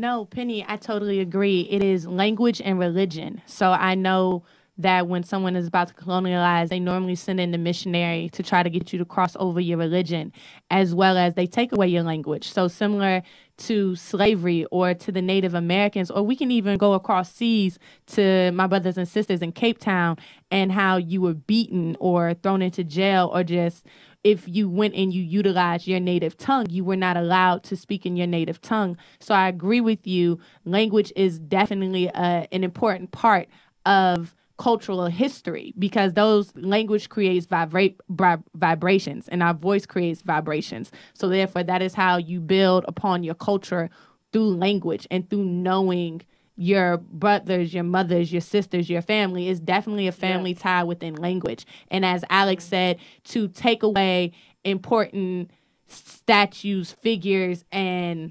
No, Penny, I totally agree. It is language and religion. So I know that when someone is about to colonialize, they normally send in the missionary to try to get you to cross over your religion, as well as they take away your language. So similar to slavery or to the Native Americans, or we can even go across seas to my brothers and sisters in Cape Town and how you were beaten or thrown into jail, or just if you went and you utilized your native tongue, you were not allowed to speak in your native tongue. So I agree with you. Language is definitely an important part of cultural history, because those language creates vibrations, and our voice creates vibrations. So therefore, that is how you build upon your culture, through language and through knowing your brothers, your mothers, your sisters, your family. Is definitely a family tie within language. And as Alex said, to take away important statues, figures, and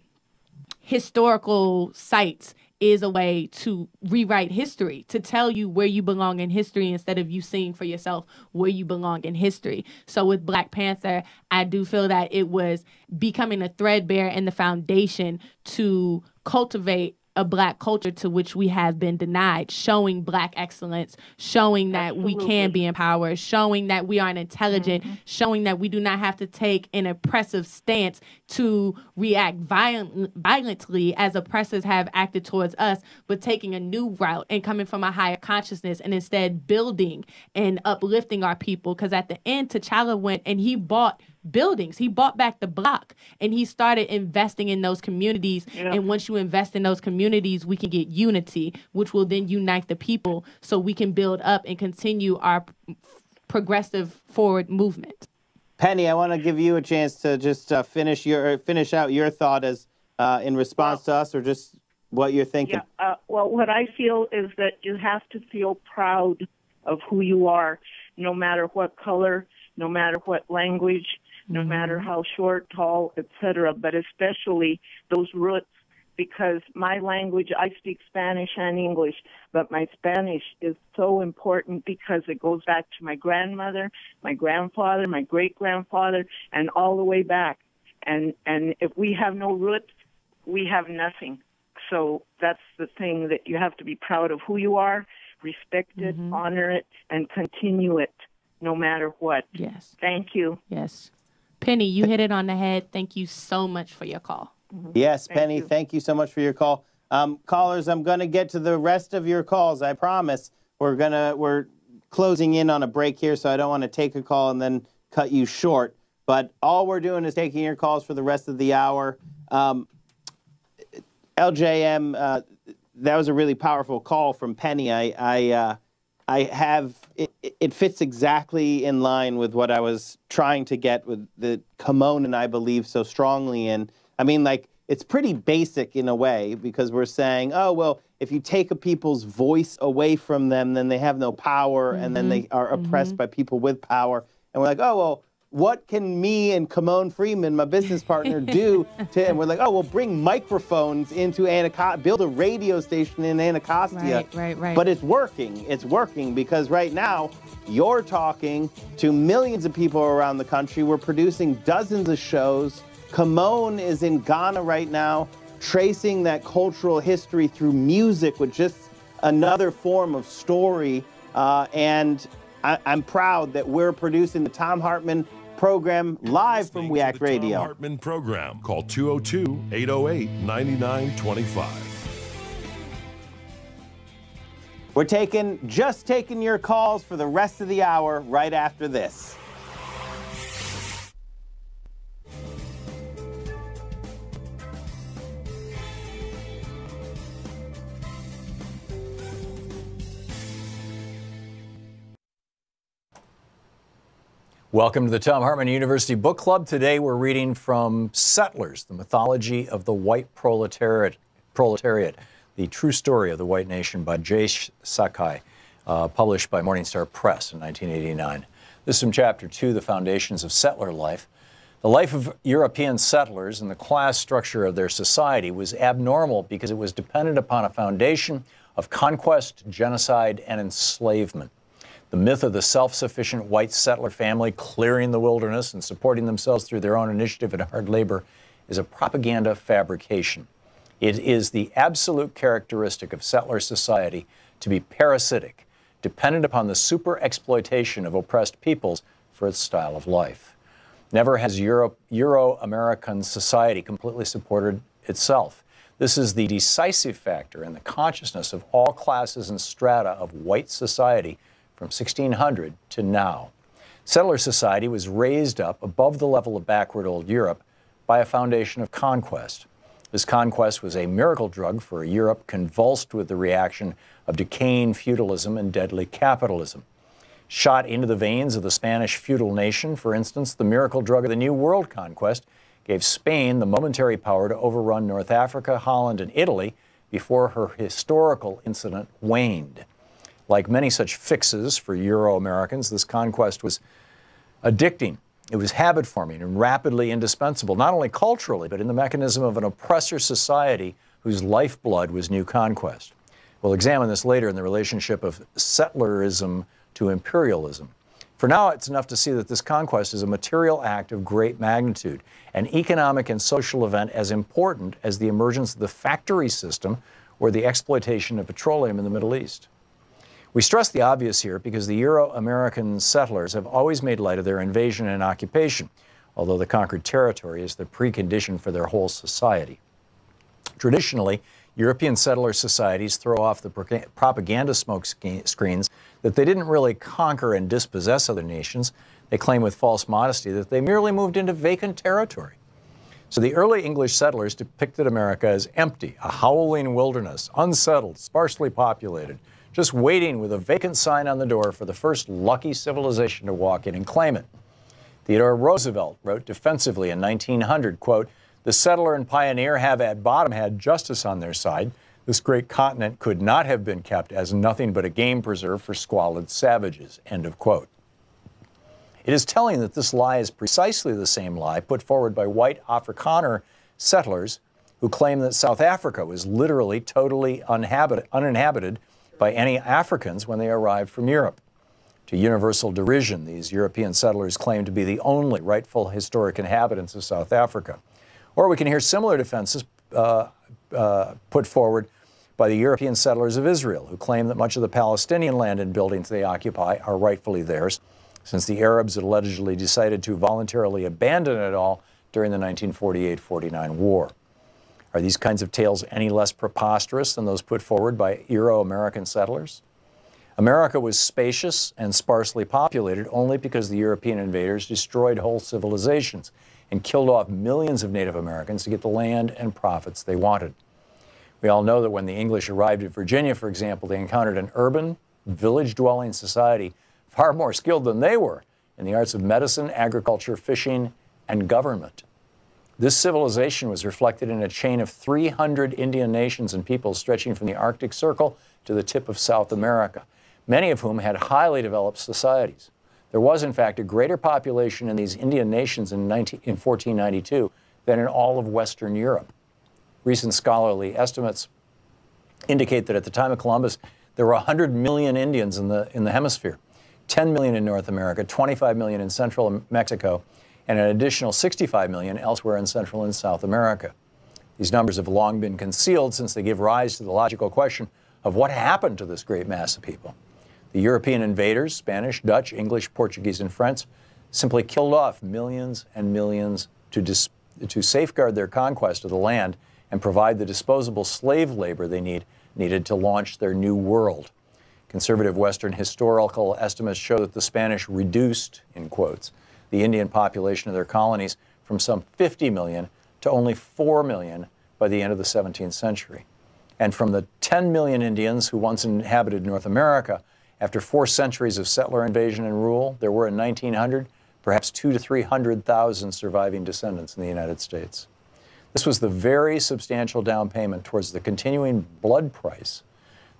historical sites is a way to rewrite history, to tell you where you belong in history instead of you seeing for yourself where you belong in history. So with Black Panther, I do feel that it was becoming a threadbare and the foundation to cultivate a Black culture to which we have been denied, showing Black excellence, showing that we can be empowered, showing that we aren't intelligent, showing that we do not have to take an oppressive stance to react violently as oppressors have acted towards us, but taking a new route and coming from a higher consciousness and instead building and uplifting our people. Because at the end, T'Challa went and he bought buildings. He bought back the block and he started investing in those communities. Yeah. And once you invest in those communities, we can get unity, which will then unite the people so we can build up and continue our progressive forward movement. Penny, I want to give you a chance to just finish out your thought as in response to us, or just what you're thinking. Yeah. Well, what I feel is that you have to feel proud of who you are, no matter what color, no matter what language, no matter how short, tall, etc., but especially those roots, because my language, I speak Spanish and English, but my Spanish is so important because it goes back to my grandmother, my grandfather, my great-grandfather, and all the way back. And if we have no roots, we have nothing. So that's the thing, that you have to be proud of who you are, respect it, honor it, and continue it no matter what. Yes. Thank you. Yes. Penny, you hit it on the head. Thank you so much for your call. Yes, Penny, thank you so much for your call. Callers, I'm going to get to the rest of your calls, I promise. We're closing in on a break here, so I don't want to take a call and then cut you short. But all we're doing is taking your calls for the rest of the hour. LJM, that was a really powerful call from Penny. It fits exactly in line with what I was trying to get with the Kimon, and I believe so strongly in. I mean, like, it's pretty basic in a way, because we're saying, oh, well, if you take a people's voice away from them, then they have no power, and then they are oppressed by people with power. And we're like, oh, well, what can me and Kimon Freeman, my business partner, do to, and we're like, oh, we'll bring microphones into Anacostia, build a radio station in Anacostia. Right. But it's working. It's working because right now you're talking to millions of people around the country. We're producing dozens of shows. Kimon is in Ghana right now, tracing that cultural history through music, with just another form of story. And I'm proud that we're producing the Thom Hartmann Program live from WEAC Radio. Thom Hartmann Program. Call 202-808-9925. We're just taking your calls for the rest of the hour right after this. Welcome to the Thom Hartmann University Book Club. Today we're reading from Settlers, The Mythology of the White Proletariat, The True Story of the White Nation by J. Sakai, published by Morningstar Press in 1989. This is from Chapter 2, The Foundations of Settler Life. The life of European settlers and the class structure of their society was abnormal because it was dependent upon a foundation of conquest, genocide, and enslavement. The myth of the self-sufficient white settler family clearing the wilderness and supporting themselves through their own initiative and hard labor is a propaganda fabrication. It is the absolute characteristic of settler society to be parasitic, dependent upon the super-exploitation of oppressed peoples for its style of life. Never has Euro-American society completely supported itself. This is the decisive factor in the consciousness of all classes and strata of white society from 1600 to now. Settler society was raised up above the level of backward old Europe by a foundation of conquest. This conquest was a miracle drug for a Europe convulsed with the reaction of decaying feudalism and deadly capitalism. Shot into the veins of the Spanish feudal nation, for instance, the miracle drug of the New World conquest gave Spain the momentary power to overrun North Africa, Holland, and Italy before her historical incident waned. Like many such fixes for Euro-Americans, this conquest was addicting. It was habit-forming and rapidly indispensable, not only culturally, but in the mechanism of an oppressor society whose lifeblood was new conquest. We'll examine this later in the relationship of settlerism to imperialism. For now, it's enough to see that this conquest is a material act of great magnitude, an economic and social event as important as the emergence of the factory system or the exploitation of petroleum in the Middle East. We stress the obvious here because the Euro-American settlers have always made light of their invasion and occupation, although the conquered territory is the precondition for their whole society. Traditionally, European settler societies throw off the propaganda smoke screens that they didn't really conquer and dispossess other nations. They claim with false modesty that they merely moved into vacant territory. So the early English settlers depicted America as empty, a howling wilderness, unsettled, sparsely populated, just waiting with a vacant sign on the door for the first lucky civilization to walk in and claim it. Theodore Roosevelt wrote defensively in 1900, quote, "The settler and pioneer have at bottom had justice on their side. This great continent could not have been kept as nothing but a game preserve for squalid savages," end of quote. It is telling that this lie is precisely the same lie put forward by white Afrikaner settlers who claim that South Africa was literally totally uninhabited by any Africans when they arrived from Europe. To universal derision, these European settlers claim to be the only rightful historic inhabitants of South Africa. Or we can hear similar defenses put forward by the European settlers of Israel, who claim that much of the Palestinian land and buildings they occupy are rightfully theirs, since the Arabs had allegedly decided to voluntarily abandon it all during the 1948-49 war. Are these kinds of tales any less preposterous than those put forward by Euro-American settlers? America was spacious and sparsely populated only because the European invaders destroyed whole civilizations and killed off millions of Native Americans to get the land and profits they wanted. We all know that when the English arrived at Virginia, for example, they encountered an urban, village-dwelling society far more skilled than they were in the arts of medicine, agriculture, fishing, and government. This civilization was reflected in a chain of 300 Indian nations and peoples stretching from the Arctic Circle to the tip of South America, many of whom had highly developed societies. There was, in fact, a greater population in these Indian nations in 1492 than in all of Western Europe. Recent scholarly estimates indicate that at the time of Columbus, there were 100 million Indians in the hemisphere, 10 million in North America, 25 million in Central Mexico, and an additional 65 million elsewhere in Central and South America. These numbers have long been concealed since they give rise to the logical question of what happened to this great mass of people. The European invaders, Spanish, Dutch, English, Portuguese, and French, simply killed off millions and millions to safeguard their conquest of the land and provide the disposable slave labor they needed to launch their new world. Conservative Western historical estimates show that the Spanish reduced, in quotes, the Indian population of their colonies from some 50 million to only 4 million by the end of the 17th century. And from the 10 million Indians who once inhabited North America, after 4 centuries of settler invasion and rule, there were in 1900 perhaps 200,000 to 300,000 surviving descendants in the United States. This was the very substantial down payment towards the continuing blood price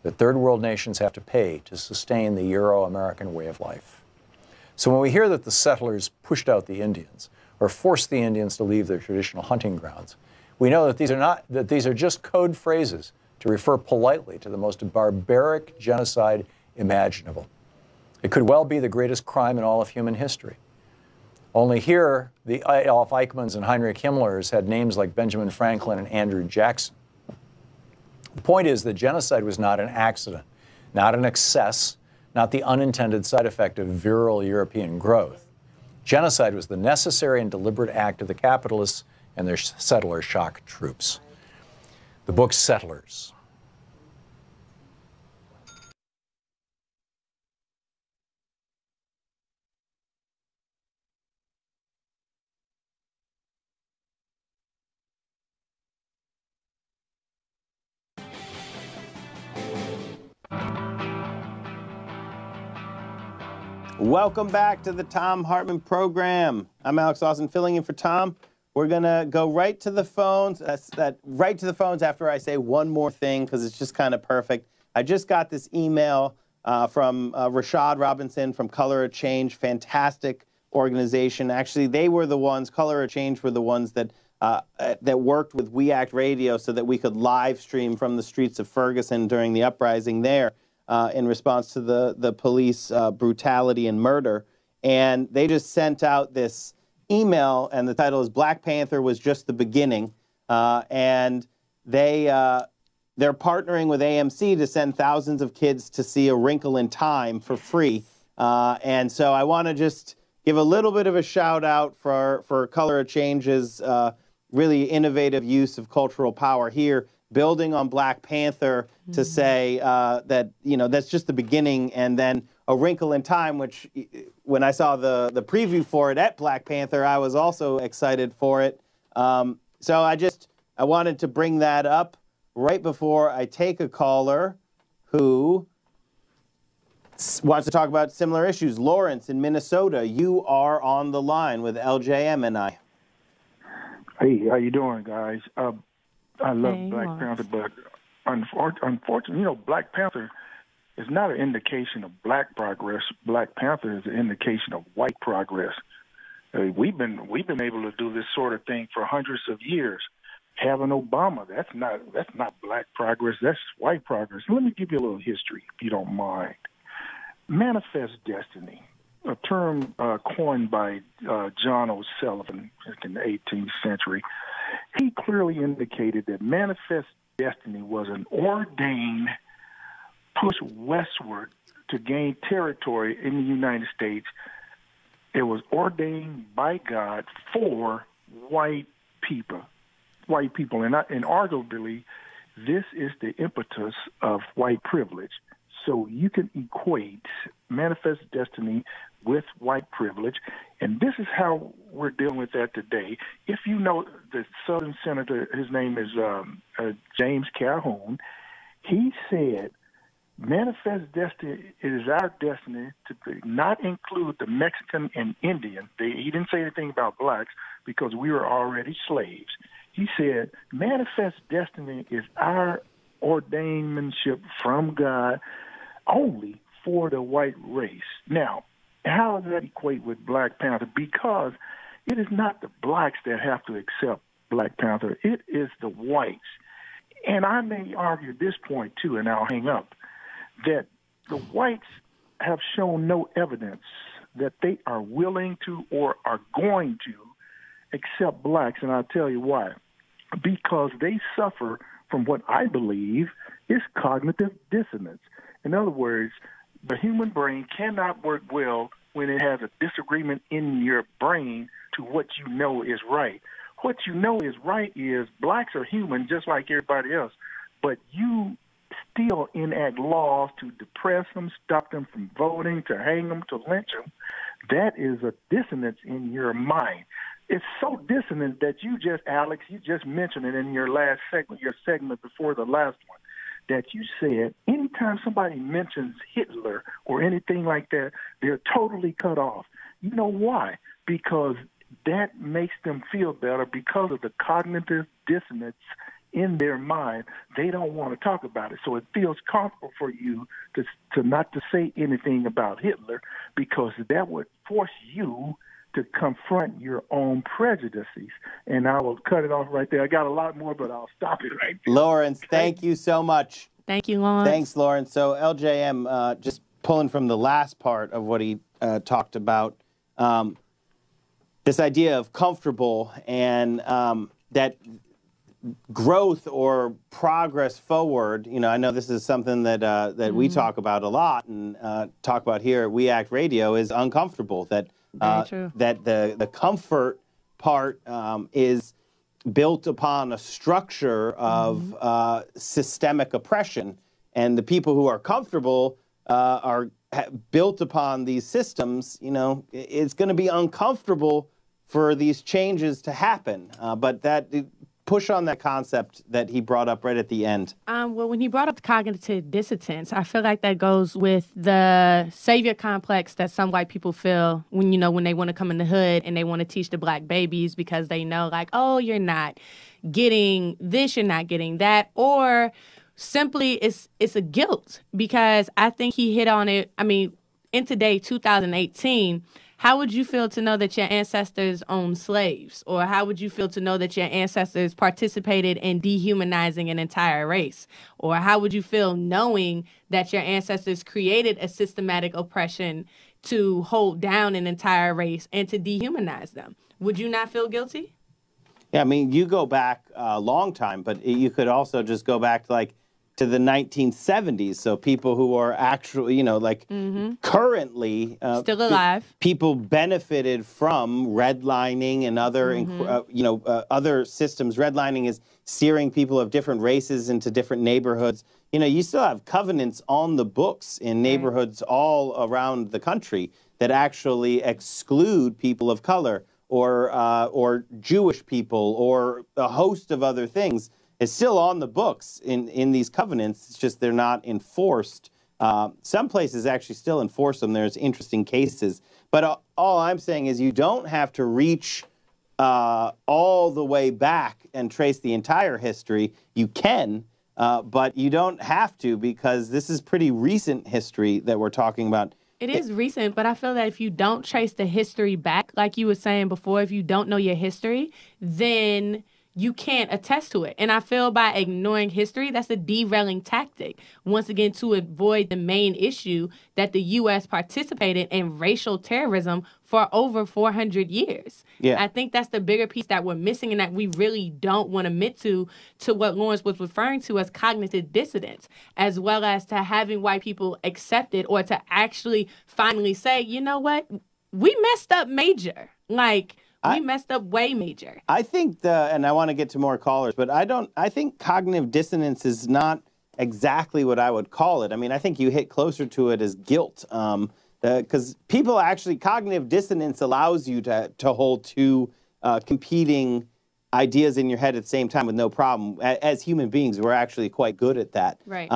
that third world nations have to pay to sustain the Euro-American way of life. So when we hear that the settlers pushed out the Indians or forced the Indians to leave their traditional hunting grounds, we know that these are just code phrases to refer politely to the most barbaric genocide imaginable. It could well be the greatest crime in all of human history. Only here, the Adolf Eichmanns and Heinrich Himmlers had names like Benjamin Franklin and Andrew Jackson. The point is that genocide was not an accident, not an excess, not the unintended side effect of virile European growth. Genocide was the necessary and deliberate act of the capitalists and their settler shock troops. The book Settlers. Welcome back to the Thom Hartmann Program. I'm Alex Lawson, filling in for Tom. We're going to go right to the phones. Right to the phones after I say one more thing, because it's just kind of perfect. I just got this email from Rashad Robinson from Color of Change. Fantastic organization. Actually, they were the ones, Color of Change were the ones that worked with We Act Radio so that we could live stream from the streets of Ferguson during the uprising there in response to the police brutality and murder. And they just sent out this email, and the title is Black Panther Was Just the Beginning. And they're partnering with AMC to send thousands of kids to see A Wrinkle in Time for free. And so I want to just give a little bit of a shout out for Color of Change's really innovative use of cultural power here, building on Black Panther to say that, you know, that's just the beginning. And then A Wrinkle in Time, which when I saw the preview for it at Black Panther, I was also excited for it. So I wanted to bring that up right before I take a caller who wants to talk about similar issues. Lawrence in Minnesota, you are on the line with LJM and I. Hey, how you doing, guys? I love Black Lawrence. Panther, but unfortunately, you know, Black Panther is not an indication of black progress. Black Panther is an indication of white progress. We've been able to do this sort of thing for hundreds of years. Having Obama, that's not black progress. That's white progress. Let me give you a little history, if you don't mind. Manifest destiny, a term coined by John O'Sullivan in the 18th century. He clearly indicated that manifest destiny was an ordained push westward to gain territory in the United States. It was ordained by God for white people. And arguably, this is the impetus of white privilege. So you can equate manifest destiny with white privilege, and this is how we're dealing with that today. If you know the Southern Senator, his name is James Calhoun, he said, manifest destiny is our destiny to not include the Mexican and Indian. He didn't say anything about blacks because we were already slaves. He said, manifest destiny is our ordainmentship from God only for the white race. Now, how does that equate with Black Panther? Because it is not the blacks that have to accept Black Panther. It is the whites. And I may argue this point, too, and I'll hang up, that the whites have shown no evidence that they are willing to or are going to accept blacks, and I'll tell you why. Because they suffer from what I believe is cognitive dissonance. In other words, the human brain cannot work well when it has a disagreement in your brain to what you know is right. What you know is right is blacks are human just like everybody else, but you still enact laws to depress them, stop them from voting, to hang them, to lynch them. That is a dissonance in your mind. It's so dissonant that Alex, you just mentioned it in your last segment, your segment before the last one, that you said anytime somebody mentions Hitler or anything like that, they're totally cut off. You know why? Because that makes them feel better because of the cognitive dissonance in their mind. They don't want to talk about it. So it feels comfortable for you to not to say anything about Hitler because that would force you to confront your own prejudices. And I will cut it off right there. I got a lot more, but I'll stop it right there. Lawrence, thank you so much. Thank you, Lawrence. Thanks, Lawrence. So LJM, just pulling from the last part of what he talked about, this idea of comfortable and that growth or progress forward, I know this is something that we talk about a lot and talk about here at We Act Radio, is uncomfortable. That that the comfort part is built upon a structure of systemic oppression, and the people who are comfortable are built upon these systems. It's going to be uncomfortable for these changes to happen, but push on that concept that he brought up right at the end. Well, when he brought up cognitive dissonance, I feel like that goes with the savior complex that some white people feel when they want to come in the hood and they want to teach the black babies, because they know, like, oh, you're not getting this, you're not getting that, or simply it's a guilt. Because I think he hit on it. I mean, in today, 2018, how would you feel to know that your ancestors owned slaves? Or how would you feel to know that your ancestors participated in dehumanizing an entire race? Or how would you feel knowing that your ancestors created a systematic oppression to hold down an entire race and to dehumanize them? Would you not feel guilty? Yeah, I mean, you go back a long time, but you could also just go back to the 1970s. So people who are actually, currently still alive, people benefited from redlining and other, other systems. Redlining is steering people of different races into different neighborhoods. You still have covenants on the books in neighborhoods all around the country that actually exclude people of color or Jewish people or a host of other things. It's still on the books in these covenants. It's just they're not enforced. Some places actually still enforce them. There's interesting cases. But all I'm saying is you don't have to reach all the way back and trace the entire history. You can, but you don't have to, because this is pretty recent history that we're talking about. It is recent, but I feel that if you don't trace the history back, like you were saying before, if you don't know your history, then you can't attest to it. And I feel by ignoring history, that's a derailing tactic, once again, to avoid the main issue that the U.S. participated in racial terrorism for over 400 years. Yeah. I think that's the bigger piece that we're missing, and that we really don't want to admit to what Lawrence was referring to as cognitive dissonance, as well as to having white people accept it, or to actually finally say, you know what, we messed up major. We messed up way major. I think and I want to get to more callers, but I think cognitive dissonance is not exactly what I would call it. I mean, I think you hit closer to it as guilt. Because people actually, cognitive dissonance allows you to hold two competing ideas in your head at the same time with no problem. As human beings, we're actually quite good at that. Right.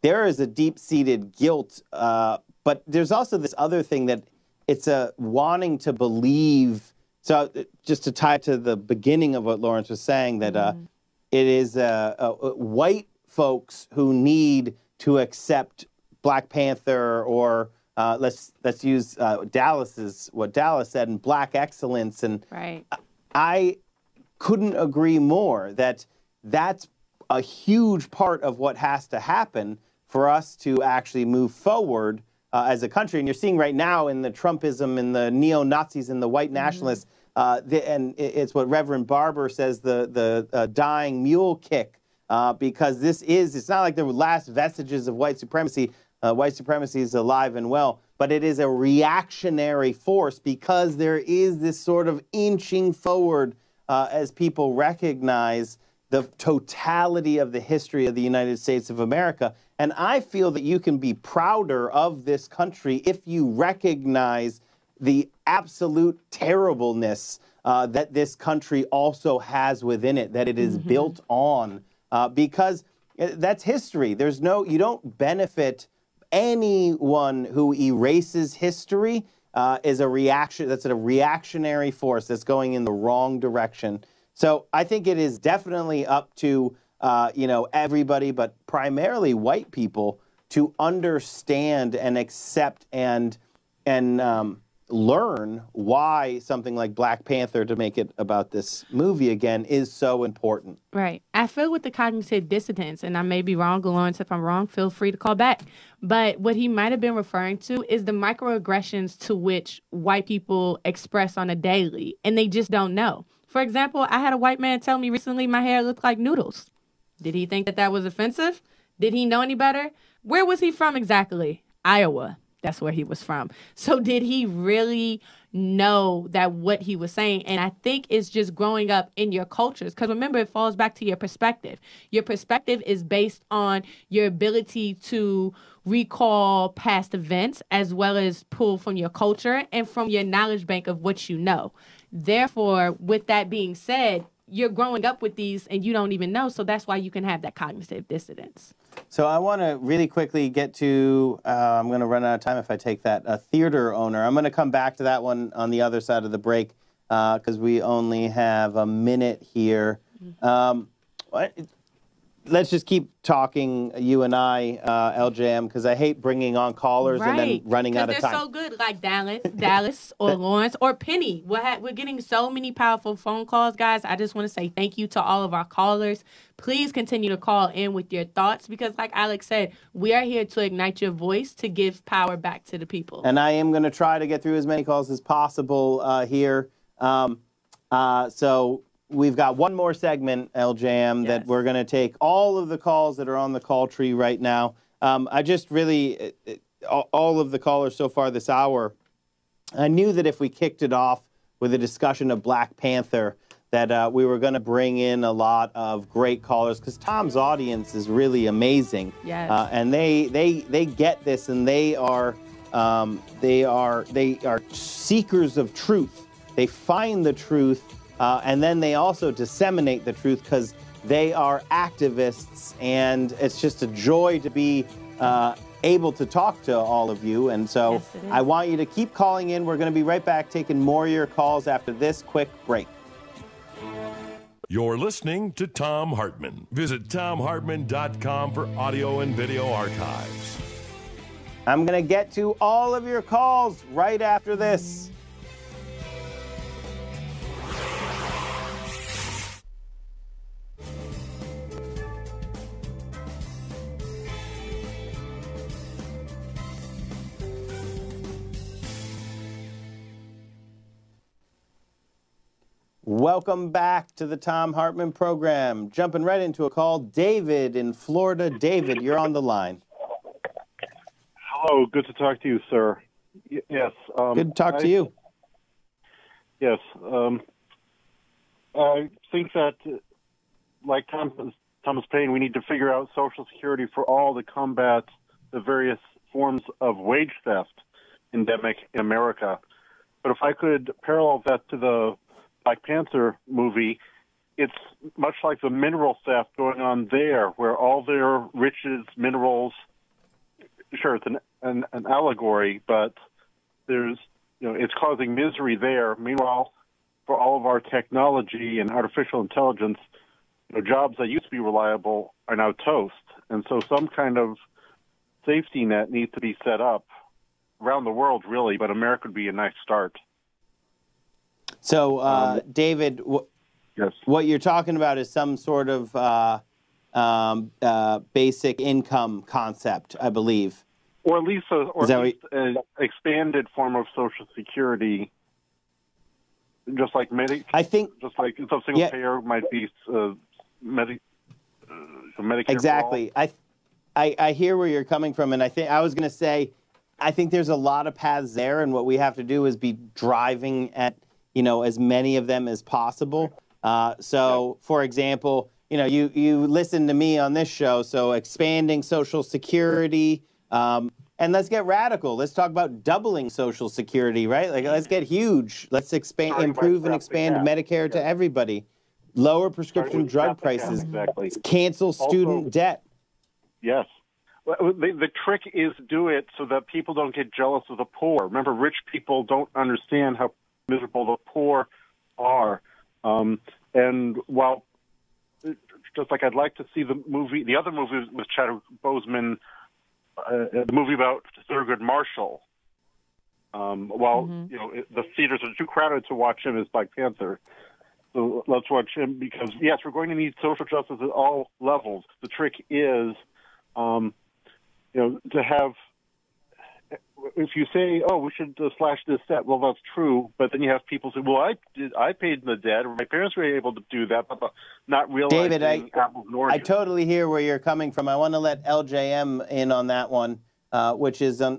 There is a deep-seated guilt, but there's also this other thing that it's a wanting to believe. So just to tie to the beginning of what Lawrence was saying, that it is white folks who need to accept Black Panther, or let's use what Dallas said, and Black excellence. And I couldn't agree more that that's a huge part of what has to happen for us to actually move forward as a country. And you're seeing right now in the Trumpism and the neo-Nazis and the white nationalists, and it's what Reverend Barber says, the dying mule kick, because it's not like the last vestiges of white supremacy. White supremacy is alive and well, but it is a reactionary force, because there is this sort of inching forward as people recognize the totality of the history of the United States of America. And I feel that you can be prouder of this country if you recognize the absolute terribleness that this country also has within it, that it is built on, because that's history. You don't benefit anyone who erases history is a reaction. That's a reactionary force that's going in the wrong direction. So I think it is definitely up to everybody, but primarily white people, to understand and accept and learn why something like Black Panther, to make it about this movie again, is so important. Right. I feel with the cognitive dissonance, and I may be wrong, Lawrence, if I'm wrong, feel free to call back. But what he might have been referring to is the microaggressions to which white people express on a daily, and they just don't know. For example, I had a white man tell me recently my hair looked like noodles. Did he think that that was offensive? Did he know any better? Where was he from exactly? Iowa. That's where he was from. So did he really know that what he was saying? And I think it's just growing up in your cultures. Because remember, it falls back to your perspective. Your perspective is based on your ability to recall past events as well as pull from your culture and from your knowledge bank of what you know. Therefore, with that being said, you're growing up with these and you don't even know. So that's why you can have that cognitive dissonance. So I want to really quickly get to, I'm going to run out of time if I take that, a theater owner. I'm going to come back to that one on the other side of the break because we only have a minute here. Let's just keep talking, you and I, LJM, because I hate bringing on callers and then running out of time. Because they're so good, like Dallas or Lawrence or Penny. We're getting so many powerful phone calls, guys. I just want to say thank you to all of our callers. Please continue to call in with your thoughts because, like Alex said, we are here to ignite your voice to give power back to the people. And I am going to try to get through as many calls as possible here. So we've got one more segment, LJM, that we're going to take all of the calls that are on the call tree right now. I just really, all of the callers so far this hour, I knew that if we kicked it off with a discussion of Black Panther, that we were going to bring in a lot of great callers because Tom's audience is really amazing. Yes. And they get this, and they are seekers of truth. They find the truth. And then they also disseminate the truth because they are activists, and it's just a joy to be able to talk to all of you. And so I want you to keep calling in. We're going to be right back taking more of your calls after this quick break. You're listening to Thom Hartmann. Visit thomhartmann.com for audio and video archives. I'm going to get to all of your calls right after this. Welcome back to the Thom Hartmann Program. Jumping right into a call, David in Florida. David, you're on the line. Hello, good to talk to you, sir. Yes. Good to talk to you. Yes. I think that, like Thomas Paine, we need to figure out Social Security for all to combat the various forms of wage theft endemic in America. But if I could parallel that to the Black Panther movie, it's much like the mineral theft going on there, where all their riches, minerals, sure, it's an allegory, but there's, it's causing misery there. Meanwhile, for all of our technology and artificial intelligence, jobs that used to be reliable are now toast. And so some kind of safety net needs to be set up around the world, really, but America would be a nice start. So, David, yes, what you're talking about is some sort of basic income concept, I believe. Or at least an expanded form of Social Security, just like just like a single payer might be Medicare. Exactly. I hear where you're coming from, and I was going to say, I think there's a lot of paths there, and what we have to do is be driving at as many of them as possible. For example, you listen to me on this show, so expanding Social Security, and let's get radical. Let's talk about doubling Social Security, right? Like, let's get huge. Let's improve and expand Medicare to everybody. Lower prescription drug prices. Cancel student debt. Yes. Well, the trick is do it so that people don't get jealous of the poor. Remember, rich people don't understand how miserable the poor are. And while, just like I'd like to see the other movie with Chadwick Boseman, the movie about Thurgood Marshall, the theaters are too crowded to watch him as Black Panther. So let's watch him because, yes, we're going to need social justice at all levels. The trick is, to have, if you say, "Oh, we should slash this debt," well, that's true. But then you have people say, "Well, I paid the debt, or my parents were able to do that," but not realizing David, apples and I oranges. totally hear where you're coming from. I want to let LJM in on that one, which is on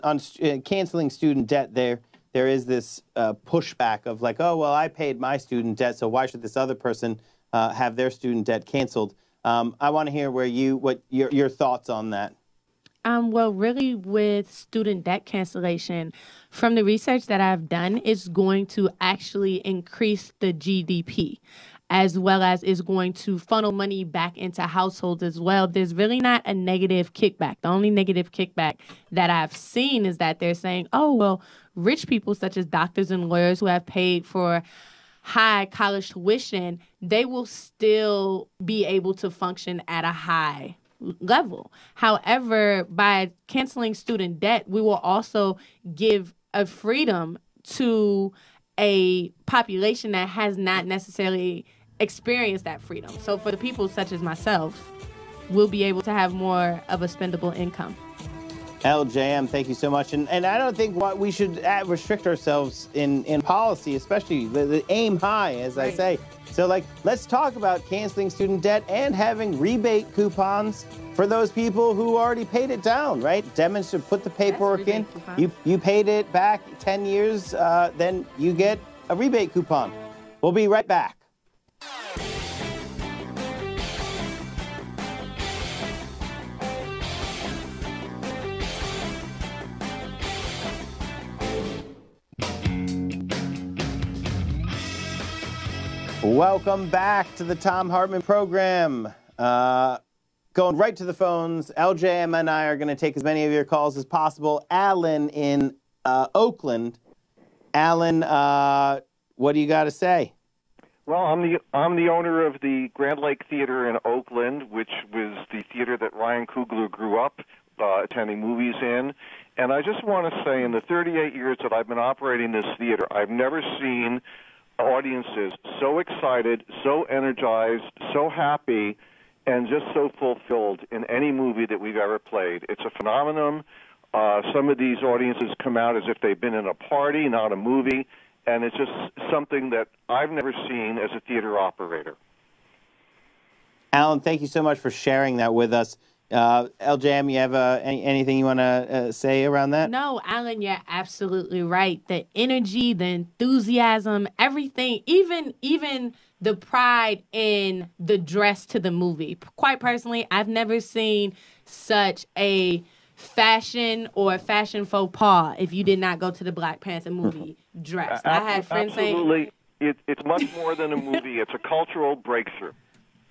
canceling student debt. There is this pushback of like, oh, well, I paid my student debt, so why should this other person have their student debt canceled? I want to hear what your thoughts on that. Well, really, with student debt cancellation, from the research that I've done, it's going to actually increase the GDP, as well as is going to funnel money back into households as well. There's really not a negative kickback. The only negative kickback that I've seen is that they're saying, oh, well, rich people such as doctors and lawyers who have paid for high college tuition, they will still be able to function at a high level. However, by canceling student debt, we will also give a freedom to a population that has not necessarily experienced that freedom. So for the people such as myself, we'll be able to have more of a spendable income. LJM, thank you so much. And I don't think we should restrict ourselves in policy, especially the aim high, as I say. So, let's talk about canceling student debt and having rebate coupons for those people who already paid it down, right? Demonstrate, put the paperwork in. You paid it back 10 years, then you get a rebate coupon. We'll be right back. Welcome back to the Thom Hartmann Program. Going right to the phones. LJM and I are going to take as many of your calls as possible. Alan in Oakland. Alan, what do you got to say? Well, I'm the owner of the Grand Lake Theater in Oakland, which was the theater that Ryan Coogler grew up attending movies in. And I just want to say, in the 38 years that I've been operating this theater, I've never seen audiences so excited, so energized, so happy, and just so fulfilled in any movie that we've ever played. It's a phenomenon. Some of these audiences come out as if they've been in a party, not a movie, and it's just something that I've never seen as a theater operator. Alan, thank you so much for sharing that with us. LJM, you have anything you want to say around that? No, Alan, you're absolutely right. The energy, the enthusiasm, everything, even the pride in the dress to the movie. Quite personally, I've never seen such a fashion faux pas if you did not go to the Black Panther movie dressed. I had friends saying... It's much more than a movie. It's a cultural breakthrough.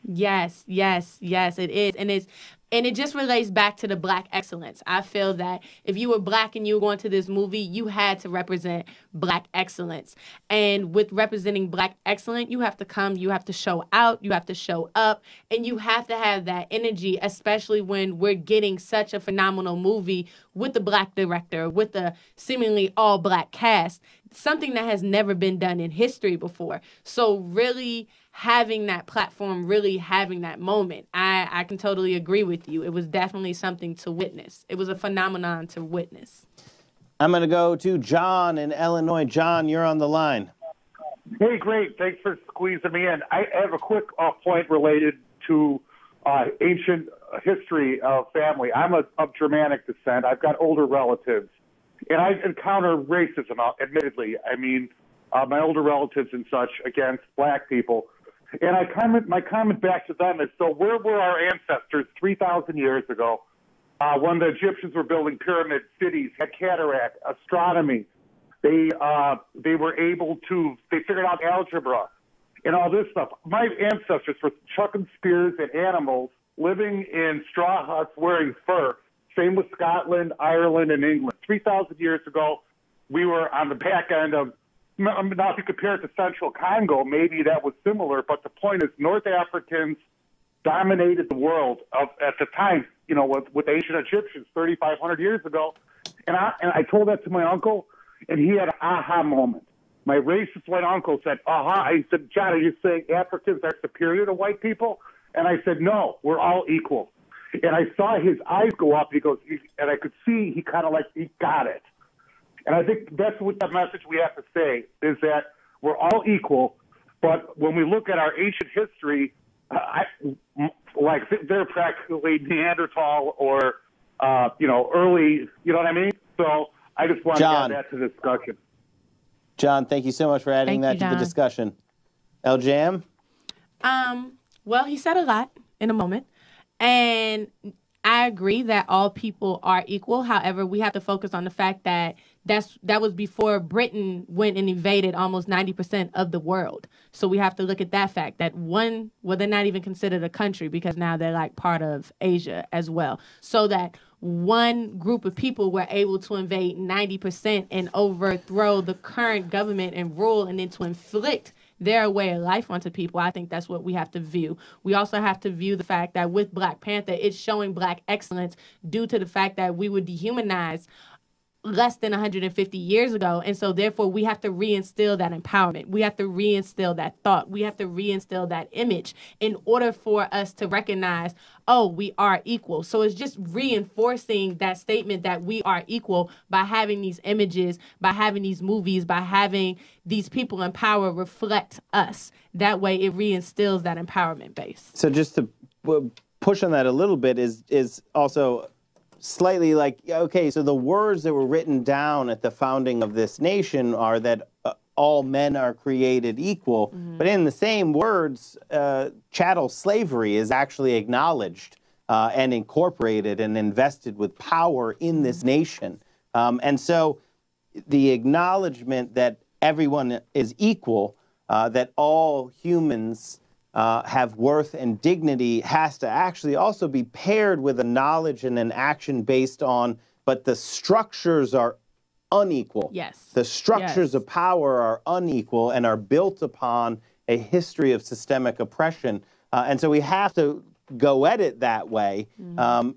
Yes, it is. And it just relates back to the Black excellence. I feel that if you were Black and you were going to this movie, you had to represent Black excellence. And with representing Black excellence, you have to come, you have to show out, you have to show up, and you have to have that energy, especially when we're getting such a phenomenal movie with the Black director, with a seemingly all-Black cast, something that has never been done in history before. So really having that platform, really having that moment, I can totally agree with you. It was definitely something to witness. It was a phenomenon to witness. I'm going to go to John in Illinois. John, you're on the line. Hey, great. Thanks for squeezing me in. I have a quick point related to ancient history of family. I'm of Germanic descent. I've got older relatives. And I encounter racism, admittedly. I mean, my older relatives and such against Black people. And my comment back to them is, so where were our ancestors 3,000 years ago when the Egyptians were building pyramid cities, had cataract, astronomy? They figured out algebra and all this stuff. My ancestors were chucking spears at animals, living in straw huts, wearing fur. Same with Scotland, Ireland, and England. 3,000 years ago, we were on the back end of, now if you compare it to Central Congo, maybe that was similar, but the point is North Africans dominated the world at the time, with ancient Egyptians 3,500 years ago. And I told that to my uncle, and he had an aha moment. My racist white uncle said, aha. He said, John, are you saying Africans are superior to white people? And I said, no, we're all equal. And I saw his eyes go up. He goes, and I could see he kind of he got it. And I think that's what the message we have to say is that we're all equal. But when we look at our ancient history, like they're practically Neanderthal or, early, you know what I mean? So I just want to add that to the discussion. John, thank you so much for adding that to the discussion. LJM? Well, he said a lot in a moment. And I agree that all people are equal. However, we have to focus on the fact that that was before Britain went and invaded almost 90% of the world. So we have to look at that fact that they're not even considered a country because now they're like part of Asia as well. So that one group of people were able to invade 90% and overthrow the current government and rule and then to inflict their way of life onto people. I think that's what we have to view. We also have to view the fact that with Black Panther, it's showing Black excellence due to the fact that we were dehumanized less than 150 years ago. And so therefore we have to reinstill that empowerment. We have to reinstill that thought. We have to reinstill that image in order for us to recognize, oh, we are equal. So it's just reinforcing that statement that we are equal by having these images, by having these movies, by having these people in power reflect us. That way it reinstills that empowerment base. So just to push on that a little bit is also slightly like, okay, so the words that were written down at the founding of this nation are that all men are created equal. Mm-hmm. But in the same words, chattel slavery is actually acknowledged and incorporated and invested with power in this nation. And so the acknowledgement that everyone is equal, that all humans have worth and dignity has to actually also be paired with a knowledge and an action based on, but the structures are unequal. Yes. The structures of power are unequal and are built upon a history of systemic oppression. And so we have to go at it that way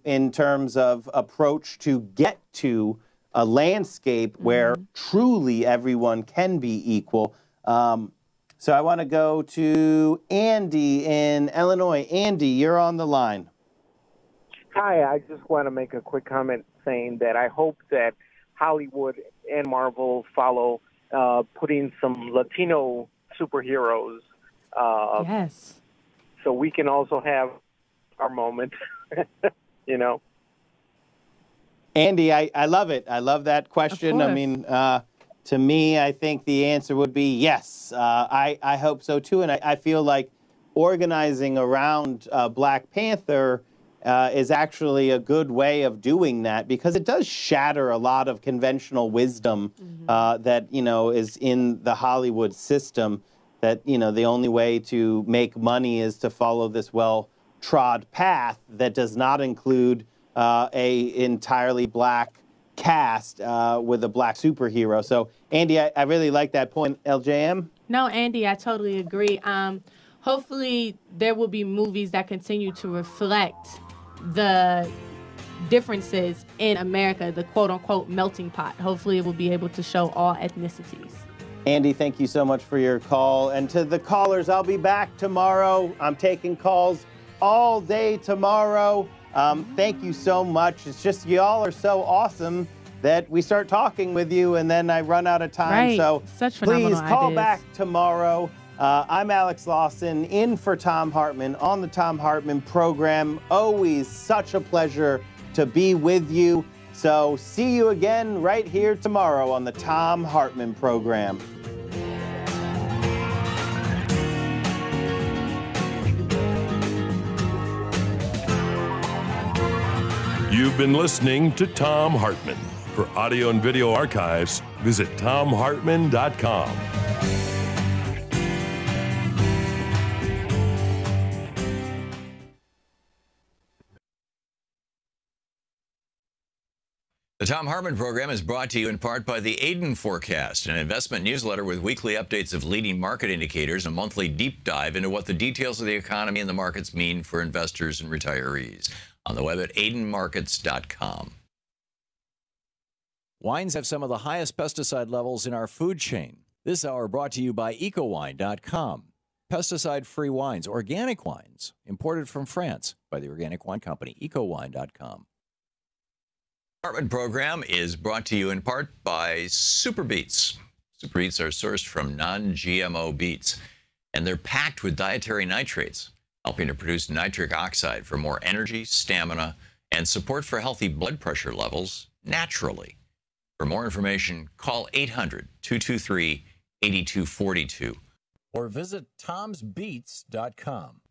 in terms of approach to get to a landscape where truly everyone can be equal. So I want to go to Andy in Illinois. Andy, you're on the line. Hi, I just want to make a quick comment saying that I hope that Hollywood and Marvel follow putting some Latino superheroes. Yes. So we can also have our moment, you know. Andy, I love it. I love that question. I mean, to me, I think the answer would be yes. I hope so, too. And I feel like organizing around Black Panther is actually a good way of doing that because it does shatter a lot of conventional wisdom that, is in the Hollywood system, that, the only way to make money is to follow this well-trod path that does not include a entirely Black cast with a Black superhero. So, Andy, I really like that point. LJM? No, Andy, I totally agree. Hopefully, there will be movies that continue to reflect the differences in America, the quote-unquote melting pot. Hopefully, it will be able to show all ethnicities. Andy, thank you so much for your call. And to the callers, I'll be back tomorrow. I'm taking calls all day tomorrow. Thank you so much. It's just y'all are so awesome that we start talking with you and then I run out of time. Right. So Such please call ideas. back tomorrow. I'm Alex Lawson in for Thom Hartmann on the Thom Hartmann Program. Always such a pleasure to be with you. So see you again right here tomorrow on the Thom Hartmann Program. You've been listening to Thom Hartmann. For audio and video archives, visit thomhartmann.com. The Thom Hartmann Program is brought to you in part by the Aiden Forecast, an investment newsletter with weekly updates of leading market indicators, a monthly deep dive into what the details of the economy and the markets mean for investors and retirees. On the web at aidenmarkets.com. Wines have some of the highest pesticide levels in our food chain. This hour brought to you by ecowine.com. Pesticide-free wines, organic wines, imported from France by the Organic Wine Company, ecowine.com. Hartmann Program is brought to you in part by Super Beets. Super Beets are sourced from non-GMO beets, and they're packed with dietary nitrates, helping to produce nitric oxide for more energy, stamina, and support for healthy blood pressure levels naturally. For more information, call 800-223-8242. Or visit tomsbeats.com.